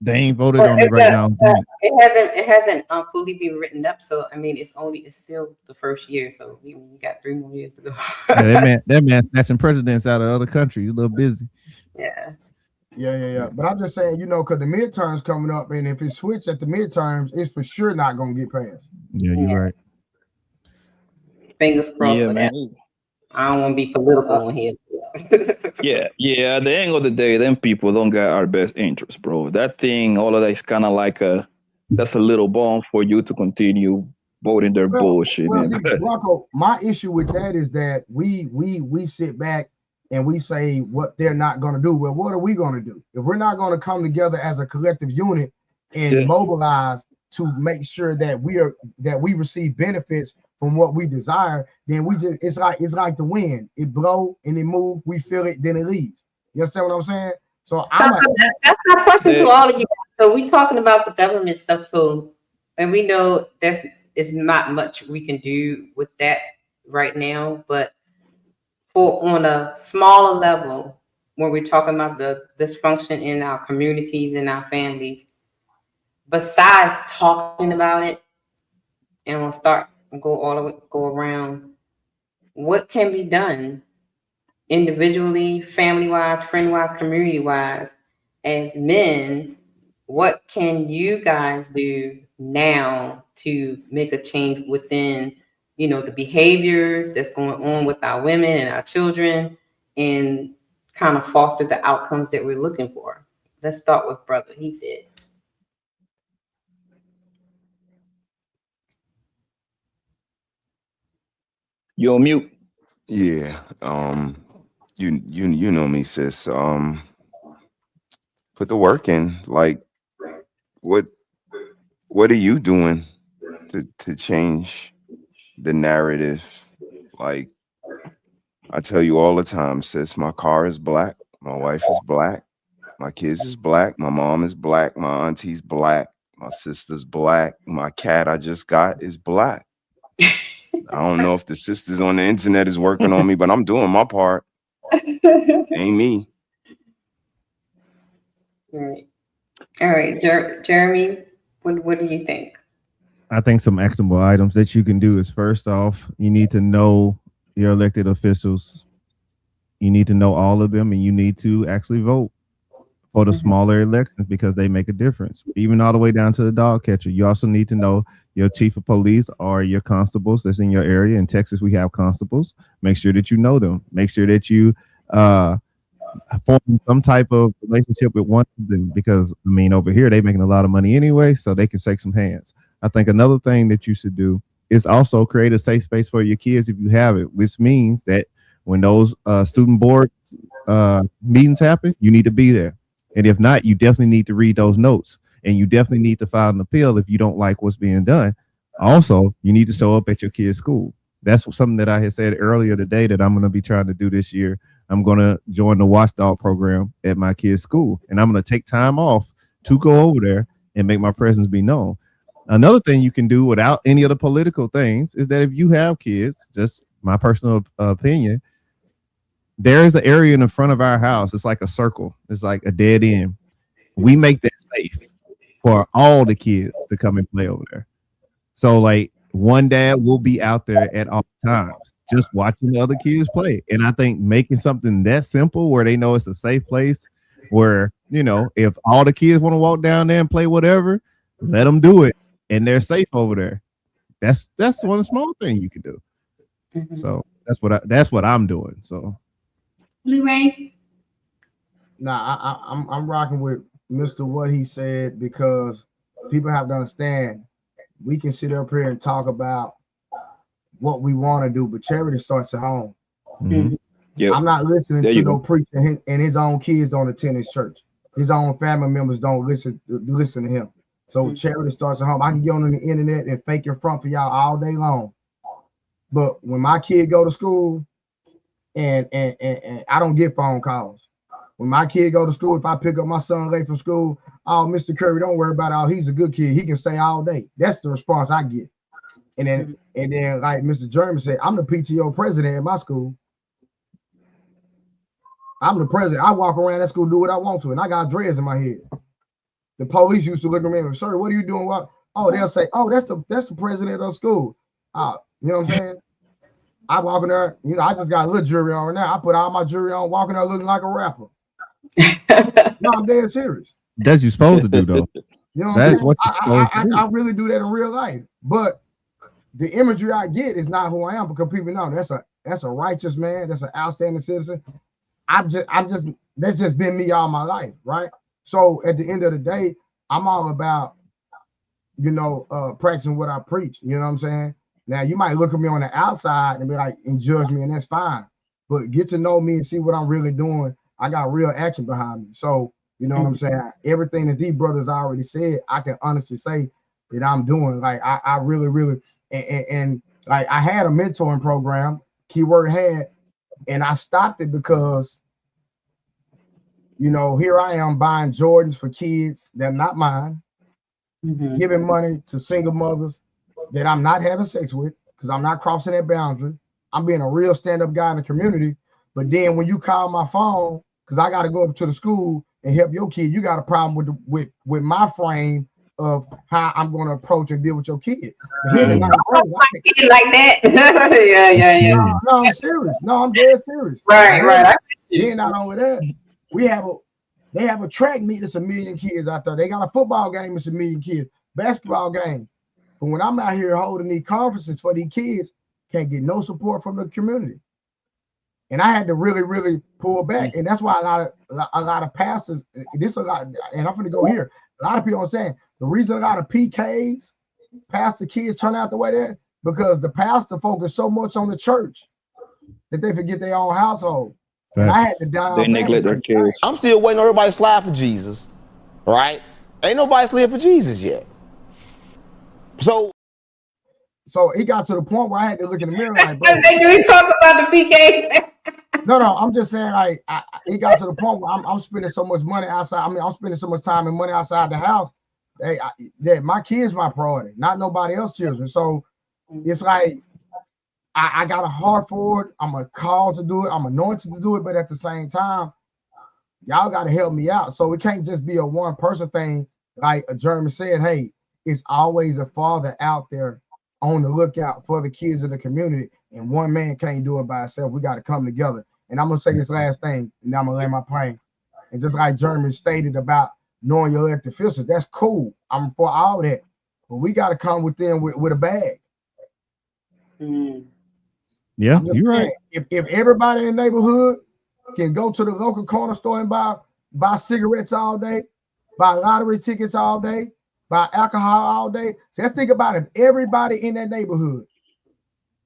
They ain't voted on it right now. It hasn't fully been written up. So I mean, it's still the first year. So we got 3 more years to go. Yeah, that man snatching presidents out of other countries. A little busy. Yeah. Yeah. But I'm just saying, because the midterms coming up, and if it switch at the midterms, it's for sure not going to get passed. Yeah, you're right. Fingers crossed for that. I don't want to be political on here. Yeah. At the end of the day, them people don't get our best interest, bro. That thing, all of that is kind of like that's a little bomb for you to continue voting their bullshit. See, Blanco, my issue with that is that we sit back and we say what they're not going to do. Well, what are we going to do? If we're not going to come together as a collective unit and mobilize to make sure that we receive benefits from what we desire, then it's like the wind. It blow and it move, we feel it, then it leaves. You understand what I'm saying? So that's my question to all of you. So we talking about the government stuff. So, and we know there's not much we can do with that right now, but on a smaller level, when we're talking about the dysfunction in our communities and our families, besides talking about it, and we'll go around, what can be done individually, family-wise, friend-wise, community-wise, as men? What can you guys do now to make a change within the behaviors that's going on with our women and our children, and kind of foster the outcomes that we're looking for? Let's start with brother. He said. You're on mute. Yeah. You know me, sis. Put the work in. Like, what are you doing to change the narrative? Like, I tell you all the time, sis, my car is black, my wife is black, my kids is black, my mom is black, my auntie's black, my sister's black, my cat I just got is black. I don't know if the sisters on the internet is working on me, but I'm doing my part. Ain't me. All right. Jeremy, what do you think? I think some actionable items that you can do is, first off, you need to know your elected officials. You need to know all of them, and you need to actually vote for the smaller elections, because they make a difference, even all the way down to the dog catcher. You also need to know your chief of police or your constables that's in your area. In Texas, we have constables. Make sure that you know them. Make sure that you form some type of relationship with one of them, because over here they're making a lot of money anyway, so they can shake some hands. I think another thing that you should do is also create a safe space for your kids if you have it, which means that when those student board meetings happen, you need to be there. And if not, you definitely need to read those notes, and you definitely need to file an appeal if you don't like what's being done. Also, you need to show up at your kid's school. That's something that I had said earlier today that I'm going to be trying to do this year. I'm going to join the watchdog program at my kid's school, and I'm going to take time off to go over there and make my presence be known. Another thing you can do without any of the political things is that if you have kids, just my personal opinion, there is an area in the front of our house. It's like a circle. It's like a dead end. We make that safe for all the kids to come and play over there. So like one dad will be out there at all times, just watching the other kids play. And I think making something that simple where they know it's a safe place, where You know, if all the kids want to walk down there and play whatever, let them do it, and they're safe over there. That's one small thing you can do. So that's what I'm doing. So, Blue Ray. Nah, I'm rocking with Mr. What he said, because people have to understand we can sit up here and talk about what we want to do, but charity starts at home. Yep. I'm not listening There to you no go. preacher and his own kids don't attend his church. His own family members don't listen to him. So charity starts at home. I can get on the internet and fake in front for y'all all day long. But when my kid go to school and I don't get phone calls. When my kid go to school, if I pick up my son late from school, oh, Mr. Curry, don't worry about it. Oh, he's a good kid. He can stay all day. That's the response I get. And then like Mr. Jeremy said, I'm the PTO president at my school. I'm the president. I walk around that school, do what I want to, and I got dreads in my head. The police used to look at me and say, "Sir, what are you doing?" What? Oh, they'll say, "Oh, that's the president of the school." You know what I'm saying? I walk in there, I just got a little jewelry on right now. I put all my jewelry on, walking there looking like a rapper. No, I'm dead serious. That's you supposed to do, though. You know That's what what you're supposed to do. I really do that in real life. But the imagery I get is not who I am, because people know that's a righteous man, that's an outstanding citizen. That's just been me all my life, right? So at the end of the day, I'm all about, practicing what I preach. You know what I'm saying? Now you might look at me on the outside and be like, and judge me, and that's fine. But get to know me and see what I'm really doing. I got real action behind me. So you know what I'm saying? Everything that these brothers already said, I can honestly say that I'm doing. Like I really, really, and like I had a mentoring program, keyword had, and I stopped it because, here I am buying Jordans for kids that are not mine, giving money to single mothers that I'm not having sex with, because I'm not crossing that boundary. I'm being a real stand-up guy in the community. But then when you call my phone, because I got to go up to the school and help your kid, you got a problem with my frame of how I'm going to approach and deal with your kid. Like that. yeah. No, I'm serious. No, I'm dead serious. Right. Then not only that, they have a track meet that's 1 million kids out there. They got a football game that's 1 million kids, basketball game. But when I'm out here holding these conferences for these kids, can't get no support from the community. And I had to really, really pull back. And that's why a lot of pastors, and I'm going to go here. A lot of people are saying the reason a lot of PKs, pastor kids turn out the way they're, because the pastor focus so much on the church that they forget their own household. And I had to dial They neglect their kids. I'm still waiting on everybody to slide for Jesus, right? Ain't nobody slid for Jesus yet. So it got to the point where I had to look in the mirror like, bro. Can we talk about the PK? No, I'm just saying, like, it got to the point where I'm spending so much money outside. I mean, I'm spending so much time and money outside the house that my kids my priority, not nobody else's children. So it's like I got a heart for it. I'm a called to do it. I'm anointed to do it. But at the same time, y'all got to help me out. So it can't just be a one person thing. Like Jeremy said, hey, it's always a father out there on the lookout for the kids in the community. And one man can't do it by himself. We got to come together. And I'm going to say this last thing, and then I'm going to land my plane. And just like Jeremy stated about knowing your elected officials, that's cool. I'm for all that. But we got to come within with a bag. Yeah, you're right. If everybody in the neighborhood can go to the local corner store and buy cigarettes all day, buy lottery tickets all day, buy alcohol all day. So let's think about it. If everybody in that neighborhood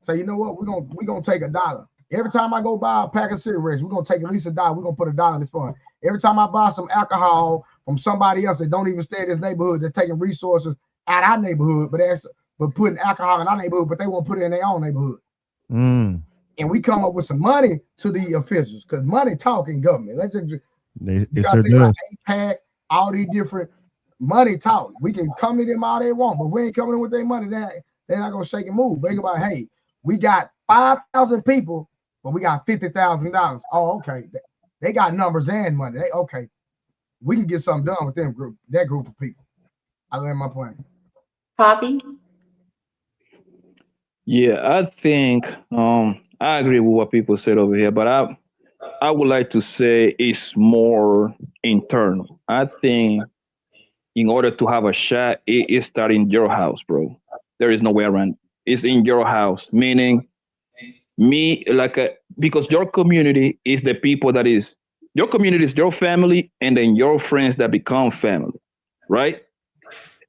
say, you know what, we're gonna take $1. Every time I go buy a pack of cigarettes, we're gonna take at least $1. We're gonna put $1 in this fund. Every time I buy some alcohol from somebody else that don't even stay in this neighborhood, they're taking resources out our neighborhood, but putting alcohol in our neighborhood, but they won't put it in their own neighborhood. And we come up with some money to the officials, because money talk in government. Let's just APAC, all these different money talk. We can come to them all they want, but if we ain't coming in with their money, they're not gonna shake and move. Think about, hey, we got 5,000 people, but we got $50,000. Oh, okay. They got numbers and money. We can get something done with that group of people. I learned my point. Poppy? Yeah, I think I agree with what people said over here, but I would like to say it's more internal. I think in order to have a shot, it starts in your house, bro. There is no way around. It's in your house, meaning me because your community is the people that is your community is your family, and then your friends that become family, right?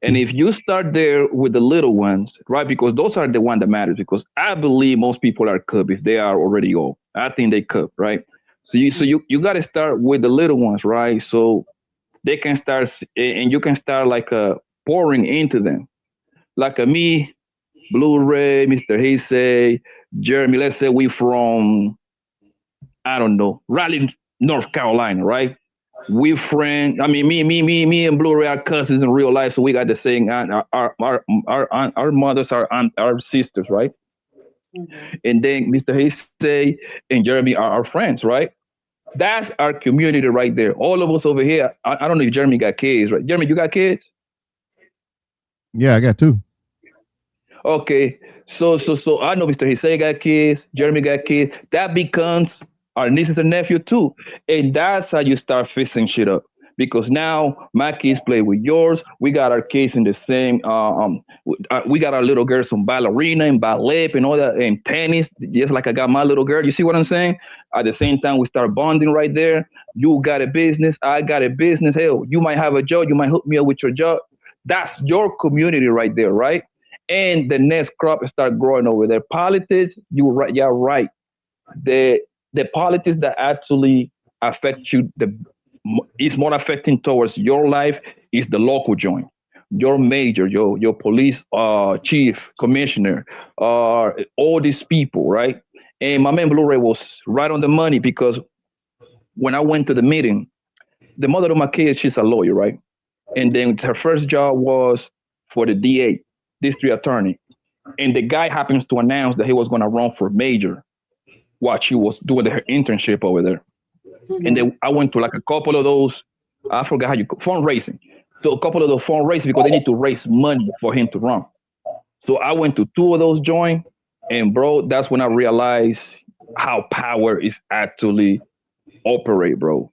And if you start there with the little ones, right? Because those are the one that matters. Because I believe most people are cup if they are already old. I think they cup, right? So you got to start with the little ones, right? So they can start, and you can start pouring into them, me, Blu-ray, Mr. Heisei, Jeremy. Let's say we from, I don't know, Raleigh, North Carolina, right? We friends. I mean, me and Blu-ray are cousins in real life, so we got the same. Our mothers are our sisters, right? And then Mr. Heisei and Jeremy are our friends, right? That's our community right there. All of us over here. I don't know if Jeremy got kids, right? Jeremy, you got kids? Yeah, I got 2. Okay, so I know Mr. Hisei got kids, Jeremy got kids. That becomes our nieces and nephew too, and that's how you start fixing shit up. Because now my kids play with yours. We got our kids in the same. We got our little girls on ballerina and ballet and all that and tennis, just like I got my little girl. You see what I'm saying? At the same time, we start bonding right there. You got a business, I got a business. Hell, you might have a job. You might hook me up with your job. That's your community right there, right? And the next crop start growing over there. Politics, you're right. The politics that actually affect you, is more affecting towards your life is the local joint. Your major, your police chief, commissioner, all these people, right? And my man Blu-ray was right on the money because when I went to the meeting, the mother of my kids, she's a lawyer, right? And then her first job was for the DA, district attorney. And the guy happens to announce that he was going to run for major while she was doing her internship over there. And then I went to a couple of those, I forgot how you fundraising. So a couple of those fundraising because they need to raise money for him to run. So I went to 2 of those join, and bro, that's when I realized how power is actually operate, bro.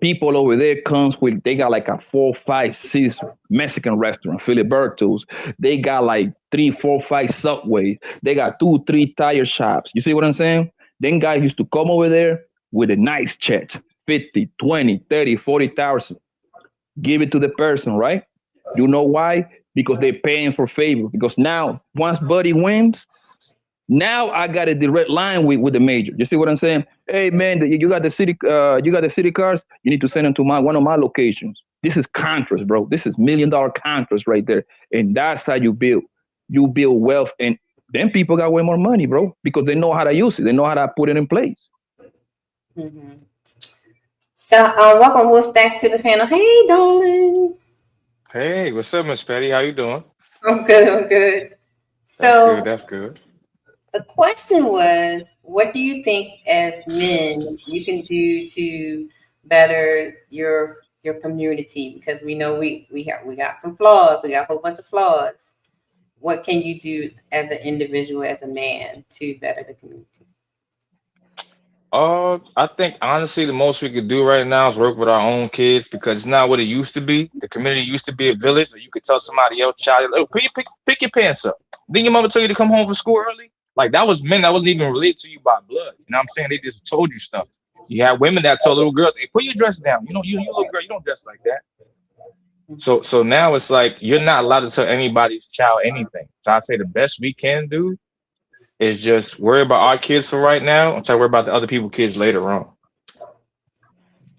People over there comes with, they got a 4, 5, 6 Mexican restaurant, Filiberto's. They got 3, 4, 5 Subways. They got 2, 3 tire shops. You see what I'm saying? Then guys used to come over there with a nice check, 50, 20, 30, 40,000. Give it to the person, right? You know why? Because they're paying for favor. Because now, once Buddy wins, now I got a direct line with the major. You see what I'm saying? Hey man, you got the city cars. You need to send them to one of my locations. This is contracts, bro. This is $1 million contracts right there, and that's how you build. You build wealth, and then people got way more money, bro, because they know how to use it. They know how to put it in place. So, welcome, Will Stacks, to the panel. Hey, darling. Hey, what's up, Miss Patty? How you doing? I'm good. So, That's good. the question was, what do you think as men you can do to better your community? Because we know we got some flaws. We got a whole bunch of flaws. What can you do as an individual, as a man, to better the community? I think honestly the most we could do right now is work with our own kids because it's not what it used to be. The community used to be a village where you could tell somebody else child, oh, pick your pants up. Didn't your mother tell you to come home from school early? Like that was men that wasn't even related to you by blood. You know what I'm saying? They just told you stuff. You had women that told little girls, hey, put your dress down. You little girl, you don't dress like that. So now it's like you're not allowed to tell anybody's child anything. So I say the best we can do is just worry about our kids for right now and try to worry about the other people's kids later on.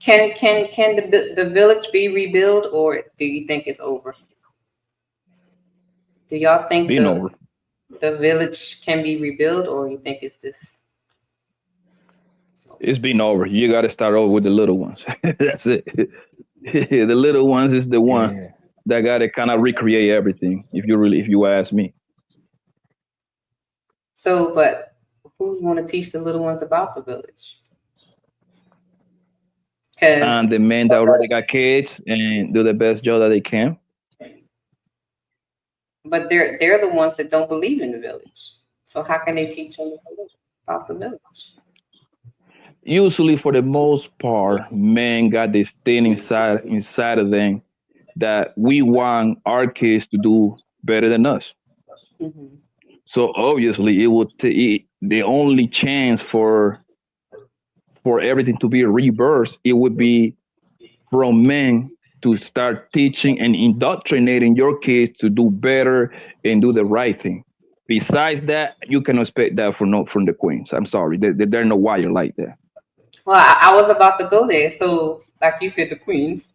Can the village be rebuilt, or do you think it's over? Do y'all think the village can be rebuilt, or you think it's just? It's been over. You got to start over with the little ones. That's it. The little ones is the one that got to kind of recreate everything. If you ask me. So, but who's going to teach the little ones about the village? And the men that already got kids and do the best job that they can. But they're the ones that don't believe in the village. So how can they teach them about the village? usually for the most part, men got this thing inside of them that we want our kids to do better than us. So obviously, it would the only chance for everything to be reversed, it would be from men to start teaching and indoctrinating your kids to do better and do the right thing. Besides that, you can expect that from the queens. I'm sorry, they're no wire like that. Well, I was about to go there. So, like you said, the queens.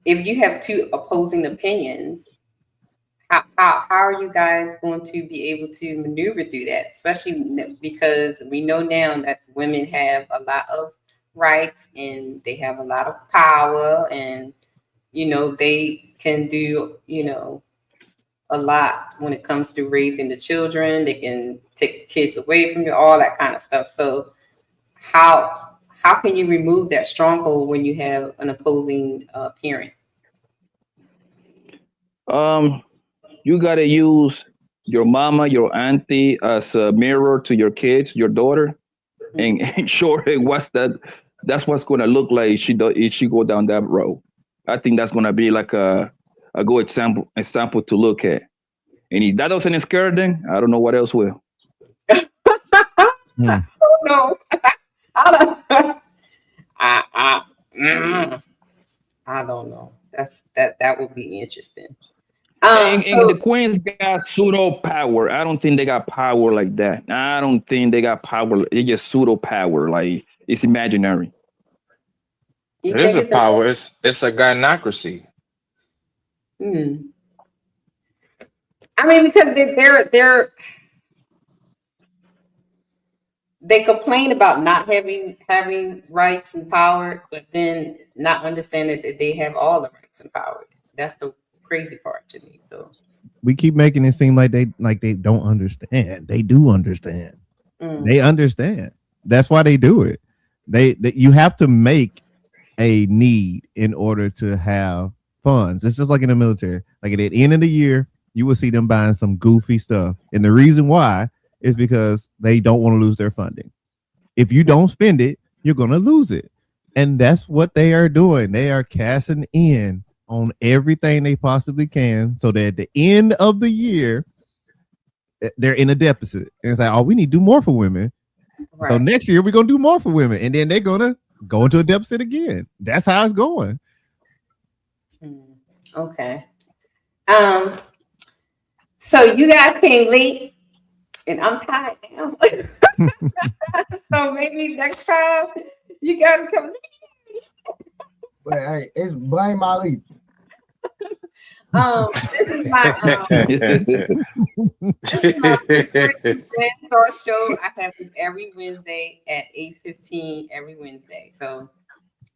If you have two opposing opinions, how are you guys going to be able to maneuver through that? Especially because we know now that women have a lot of rights and they have a lot of power, and they can do a lot when it comes to raising the children. They can take kids away from you, all that kind of stuff. So how can you remove that stronghold when you have an opposing parent? You gotta use your mama, your auntie as a mirror to your kids, your daughter, and show her that's what's gonna look like if she go down that road. I think that's gonna be like a good example to look at. And if that doesn't scare them, I don't know what else will. No, I don't. I don't know. That would be interesting. And the queens got pseudo power. I don't think they got power like that. I don't think they got power. It's just pseudo power. Like it's imaginary. It is a power. It's a gynocracy. I mean, because they complain about not having rights and power, but then not understanding that they have all the rights and power. That's the crazy part to me. So we keep making it seem like they don't understand. They do understand. They understand. That's why they do it. You have to make a need in order to have funds. It's just like in the military. Like at the end of the year, you will see them buying some goofy stuff. And the reason why is because they don't want to lose their funding. If you don't spend it, you're going to lose it. And that's what they are doing. They are cashing in on everything they possibly can so that at the end of the year, they're in a deficit. And it's like, oh, we need to do more for women. Right. So next year, we're going to do more for women. And then they're going to go into a deficit again. That's how it's going. Okay. So you guys came late, and I'm tired now. So maybe next time you guys come late. But hey, it's blame Ali. This is my Star show. I have this every Wednesday at 8:15 every Wednesday. So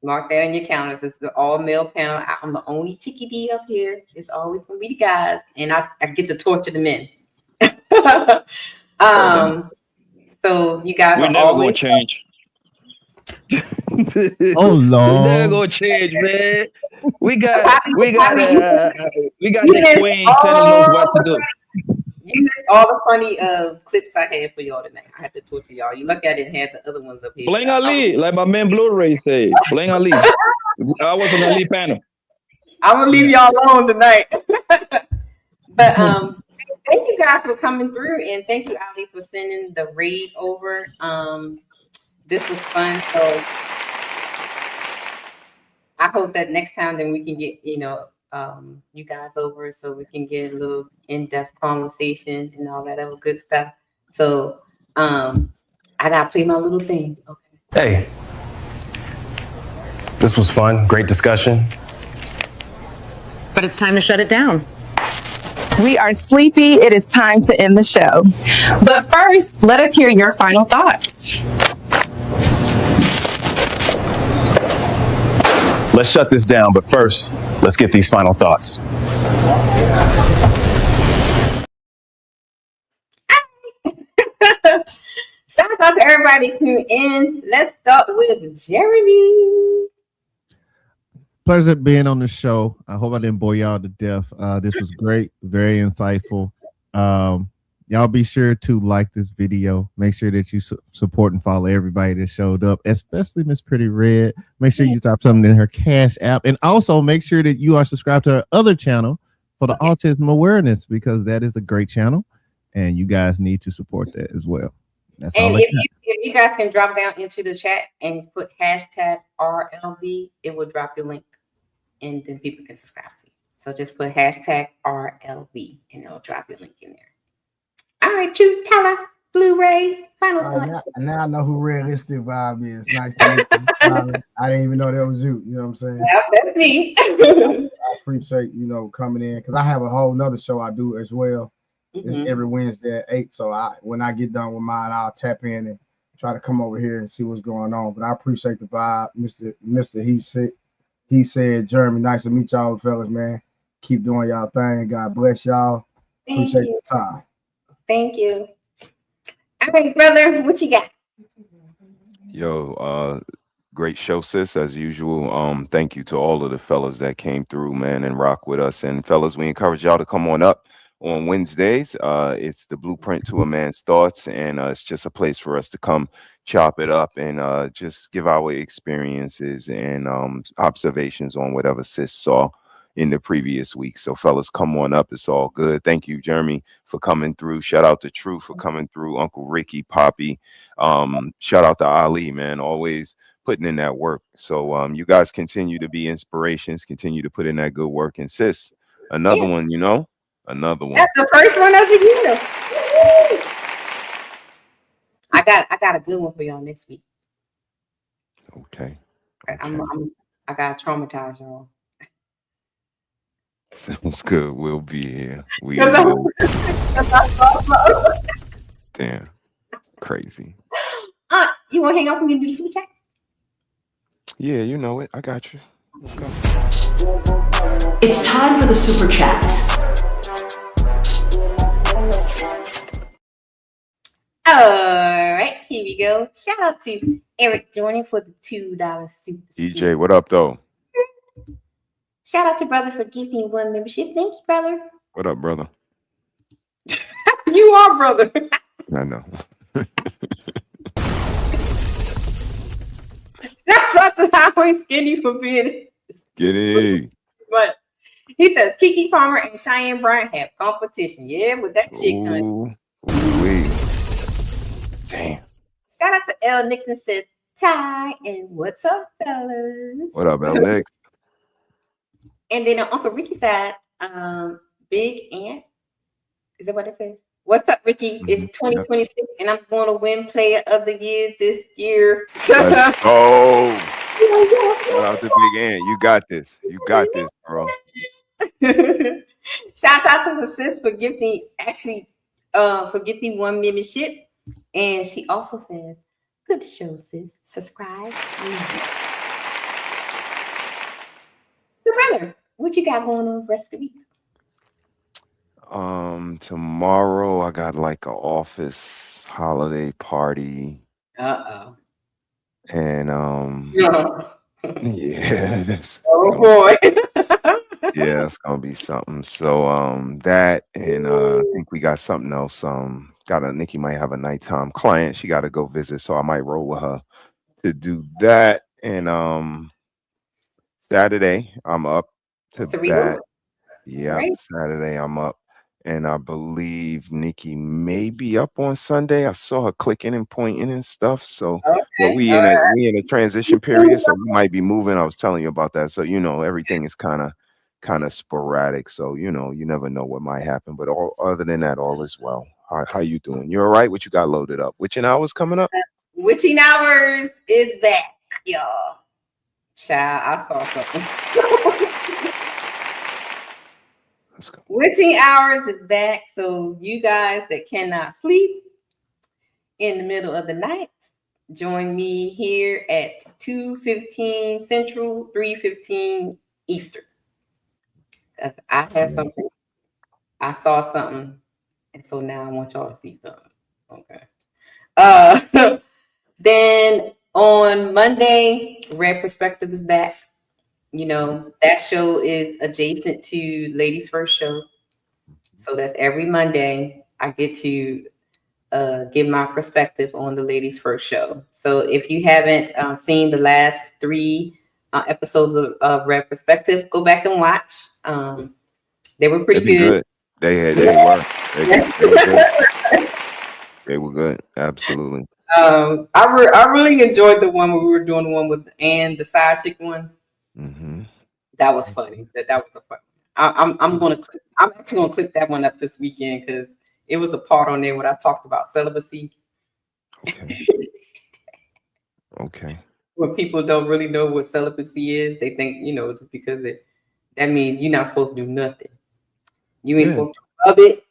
mark that on your calendars. It's the all male panel. I'm the only chickadee up here. It's always gonna be the guys, and I get to torture the men. So you guys we're never gonna change. Oh Lord, we're never gonna change, man. We got the queen telling us what to do. You missed all the funny clips I had for y'all tonight. I had to torture y'all. You look at it and had the other ones up here. Bling Ali, like my man Blu-ray said. Bling Ali. I was on the Ali panel. I'm gonna leave y'all alone tonight. But thank you guys for coming through, and thank you, Ali, for sending the raid over. This was fun. So I hope that next time then we can get you guys over so we can get a little in-depth conversation and all that other good stuff. So I gotta play my little thing. Okay. Hey, this was fun. Great discussion. But it's time to shut it down. We are sleepy. It is time to end the show. But first, let us hear your final thoughts. Let's shut this down, but first, let's get these final thoughts. Shout out to everybody who in. Let's start with Jeremy. Pleasure being on the show. I hope I didn't bore y'all to death. This was great, very insightful. Y'all be sure to like this video. Make sure that you support and follow everybody that showed up, especially Miss Pretty Red. Make sure you drop something in her Cash App. And also make sure that you are subscribed to her other channel for the autism awareness, because that is a great channel. And you guys need to support that as well. That's And all. if you guys can drop down into the chat and put hashtag RLB, it will drop your link and then people can subscribe to you. So just put hashtag RLB and it'll drop your link in there. All right, Truth Teller, Blu-ray, final thought. Now I know who Realistic Vibe is. Nice to meet you. I didn't even know that was you. You know what I'm saying? Yeah, that's me. I appreciate, coming in, because I have a whole nother show I do as well. It's every Wednesday at 8. So when I get done with mine, I'll tap in and try to come over here and see what's going on. But I appreciate the vibe. Mr. He said, Jeremy, nice to meet y'all fellas, man. Keep doing y'all thing. God bless y'all. Appreciate the time. Thank you. All right, brother, what you got? Yo, great show, sis, as usual. Thank you to all of the fellas that came through, man, and rock with us. And fellas, we encourage y'all to come on up on Wednesdays. It's the Blueprint to a Man's Thoughts, and it's just a place for us to come chop it up and just give our experiences and observations on whatever sis saw in the previous week. So fellas, come on up. It's all good. Thank you, Jeremy, for coming through. Shout out to True for coming through. Uncle Ricky, Poppy. Shout out to Ali, man, always putting in that work. So you guys continue to be inspirations, continue to put in that good work. And sis, another one, another one. That's the first one of the year. I got a good one for y'all next week. Okay. I got traumatized y'all. Sounds good. We'll be here. We damn crazy. You want to hang out with me and do super chats? Yeah, you know it. I got you. Let's go. It's time for the super chats. All right, here we go. Shout out to Eric joining for the $2 super. EJ, what up, though? Shout out to brother for gifting one membership. Thank you, brother. What up, brother? You are brother. I know. Shout out to Highway Skinny for being Get but he says Kiki Palmer and Cheyenne Bryant have competition. Yeah, with that chick, honey. Damn. Shout out to L. Nixon says Ty and what's up, fellas? What up, Alex? And then on Uncle Ricky's side, Big Ant. Is that what it says? What's up, Ricky? It's 2026, and I'm going to win Player of the Year this year. Let's go. Shout out to Big Ant. You got this. You got this, bro. Shout out to her sis for gifting one membership. And she also says, good show, sis. Subscribe. So, brother, what you got going on the rest of the week? Tomorrow I got like an office holiday party. And yeah, that's boy. Yeah, it's gonna be something. So that and I think we got something else. Nikki might have a nighttime client she gotta go visit, so I might roll with her to do that. And Saturday I'm up to bat. Yeah, right. Saturday I'm up. And I believe Nikki may be up on Sunday. I saw her clicking and pointing and stuff. So but we in a transition period, so we might be moving. I was telling you about that. So everything is kind of sporadic. So you never know what might happen. But other than that, all is well. How you doing? You all right? What you got loaded up? Witching Hours coming up? Witching Hours is back, y'all. Child, I saw something. Let's go. Witching Hours is back. So you guys that cannot sleep in the middle of the night, join me here at 2:15 Central, 3:15 Eastern. Because I had something. I saw something. And so now I want y'all to see something. Okay. Then on Monday, Red Perspective is back. That show is adjacent to Ladies First Show. So that's every Monday I get to give my perspective on the Ladies First show. So if you haven't seen the last 3 episodes of Red Perspective, go back and watch. They were pretty good. They were good. They were good. Absolutely. I really enjoyed the one where we were doing the one with Ann, the side chick one. Mm-hmm. That was funny. That was a fun. I'm actually gonna clip that one up this weekend because it was a part on there where I talked about celibacy. Okay. Okay. When people don't really know what celibacy is, they think, just because that means you're not supposed to do nothing. You ain't supposed to rub it.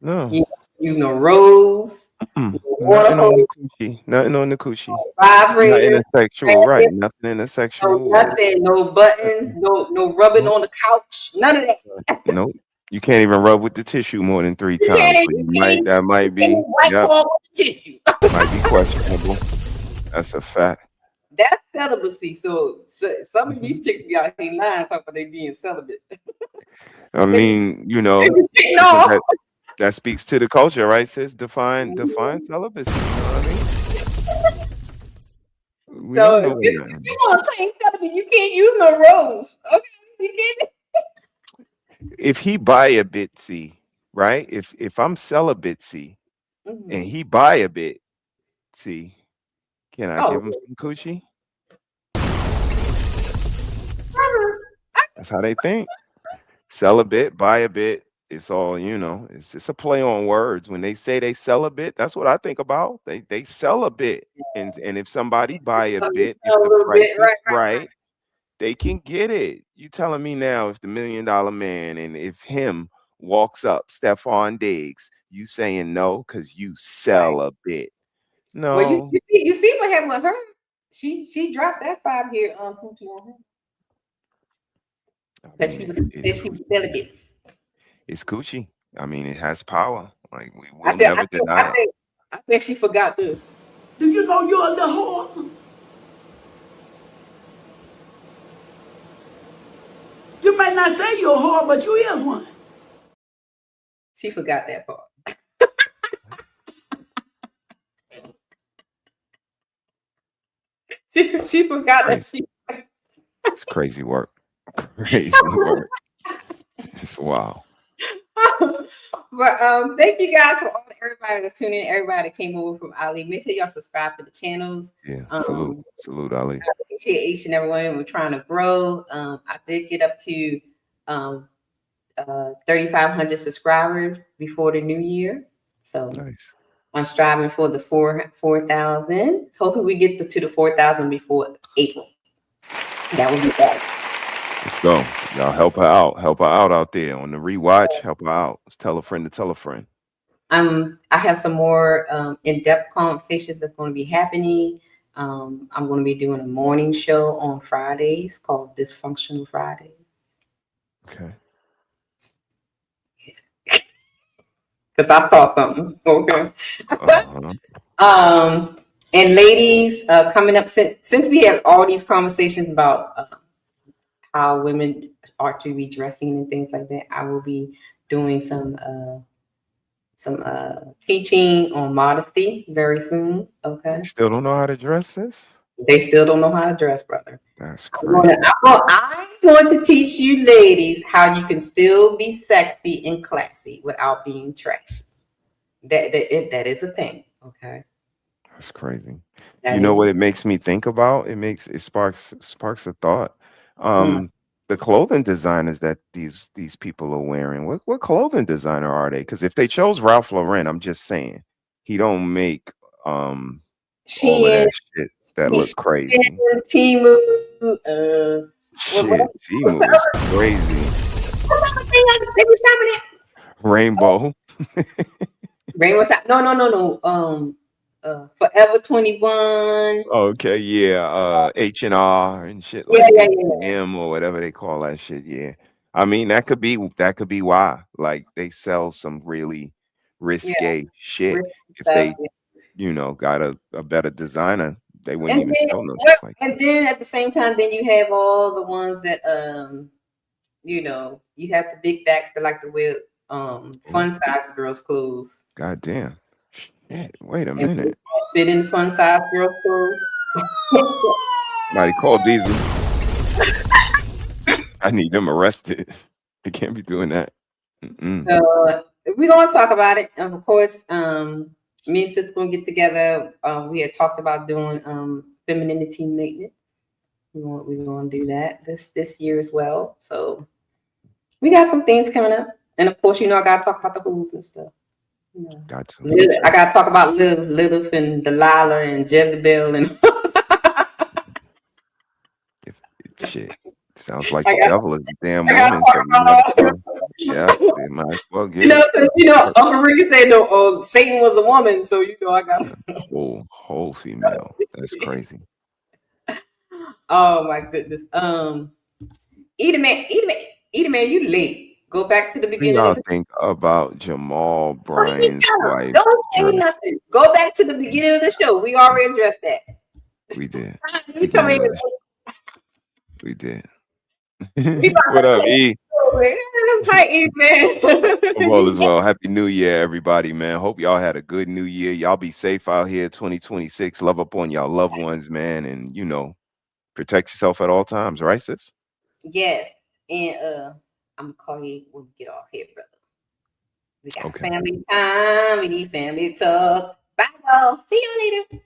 No. You use no rose. Nothing on the coochie. Nothing on the coochie. Vibrators. Not in a sexual, right? Nothing in a sexual. Nothing. No buttons. No rubbing on the couch. None of that. Nope. You can't even rub with the tissue more than 3 times. That might be. Might be questionable. That's a fact. That's celibacy. So some of these chicks be out here lying talking about they being celibate. I mean, that speaks to the culture, right, sis? Define celibacy. You know what I mean? We don't know if you want to claim celibate, you can't use no rose. Okay, you can't. If he buy a bit, see, right? If I'm celibacy and he buy a bit, see, can I give him some coochie? That's how they think. Sell a bit, buy a bit. It's all, it's a play on words. When they say they sell a bit, that's what I think about. They sell a bit. And if somebody buy a bit, if the price is right, they can get it. You telling me now if the $1 Million Man and if him walks up, Stefon Diggs, you saying no because you sell a bit. No. Well, you see what happened with her. She dropped that 5-year coochie on her. Because she was celibate. It's coochie. I mean, it has power. Like we'll never deny it. I think she forgot this. Do you know you're a little whore? You may not say you're a whore, but you is one. She forgot that part. she forgot that she. It's crazy work. Crazy work. It's wild. But thank you guys for everybody that's tuning in, everybody that came over from Ali. Make sure y'all subscribe to the channels. Yeah, salute Ali. I appreciate each and every one. We're trying to grow. I did get up to 3,500 subscribers before the new year. So nice. I'm striving for the 4,000. Hopefully we get to the 4,000 before April. That would be better. Let's go. Y'all help her out. Help her out there on the rewatch. Help her out. Let's tell a friend to tell a friend. I have some more in-depth conversations that's going to be happening. I'm going to be doing a morning show on Fridays called Dysfunctional Fridays. Okay. Because I saw something. Okay. And ladies, coming up, since we have all these conversations about how women are to be dressing and things like that, I will be doing some teaching on modesty very soon. Okay. Still don't know how to dress this? They still don't know how to dress, brother. That's crazy. I'm going to teach you ladies how you can still be sexy and classy without being trashy. That is a thing. Okay. That's crazy. You know what it makes me think about? It sparks a thought. The clothing designers that these people are wearing, what clothing designer are they? Because if they chose Ralph Lauren, I'm just saying he don't make all of that shit that look crazy. Timu, shit, Timu is crazy. Rainbow. Rainbow shop. No. Forever 21. Okay, yeah. H&R and shit like that. M or whatever they call that shit. Yeah. I mean, that could be why. Like they sell some really risque shit. If they, got a better designer, they wouldn't even sell no shit like that. And then at the same time, then you have all the ones that you have the big backs that like to wear fun size girls' clothes. God damn. Shit, wait a And we minute. fit in fun size girls' clothes. Somebody call Diesel. I need them arrested. They can't be doing that. Mm-mm. So we're gonna talk about it. And of course, me and sis gonna get together. We had talked about doing femininity maintenance. We're gonna do that this year as well. So we got some things coming up. And of course, I gotta talk about the who's and stuff. Got to. I gotta talk about Lilith and Delilah and Jezebel and Shit. Sounds like I the got- devil is a damn I gotta woman. talk So we about might as all- well. Yeah, they might as well get it. Uncle Ricky said no. Oh, Satan was a woman, so I got. Whole female. That's crazy. Oh my goodness. Eat a man, you late. Go back to the What do beginning y'all of the think about Jamal Bryan's wife's Don't say dress? nothing. Go back to the beginning of the show. We already addressed that. We did. We come in. We did. What up, E? Hi, E, man. Hope all is well. Happy New Year, everybody, man. Hope y'all had a good New Year. Y'all be safe out here, 2026. Love up on y'all loved ones, man, and protect yourself at all times, right, sis? Yes, and I'm gonna call you when we get off here, brother. We got family time. We need family talk. Bye, y'all. See you later.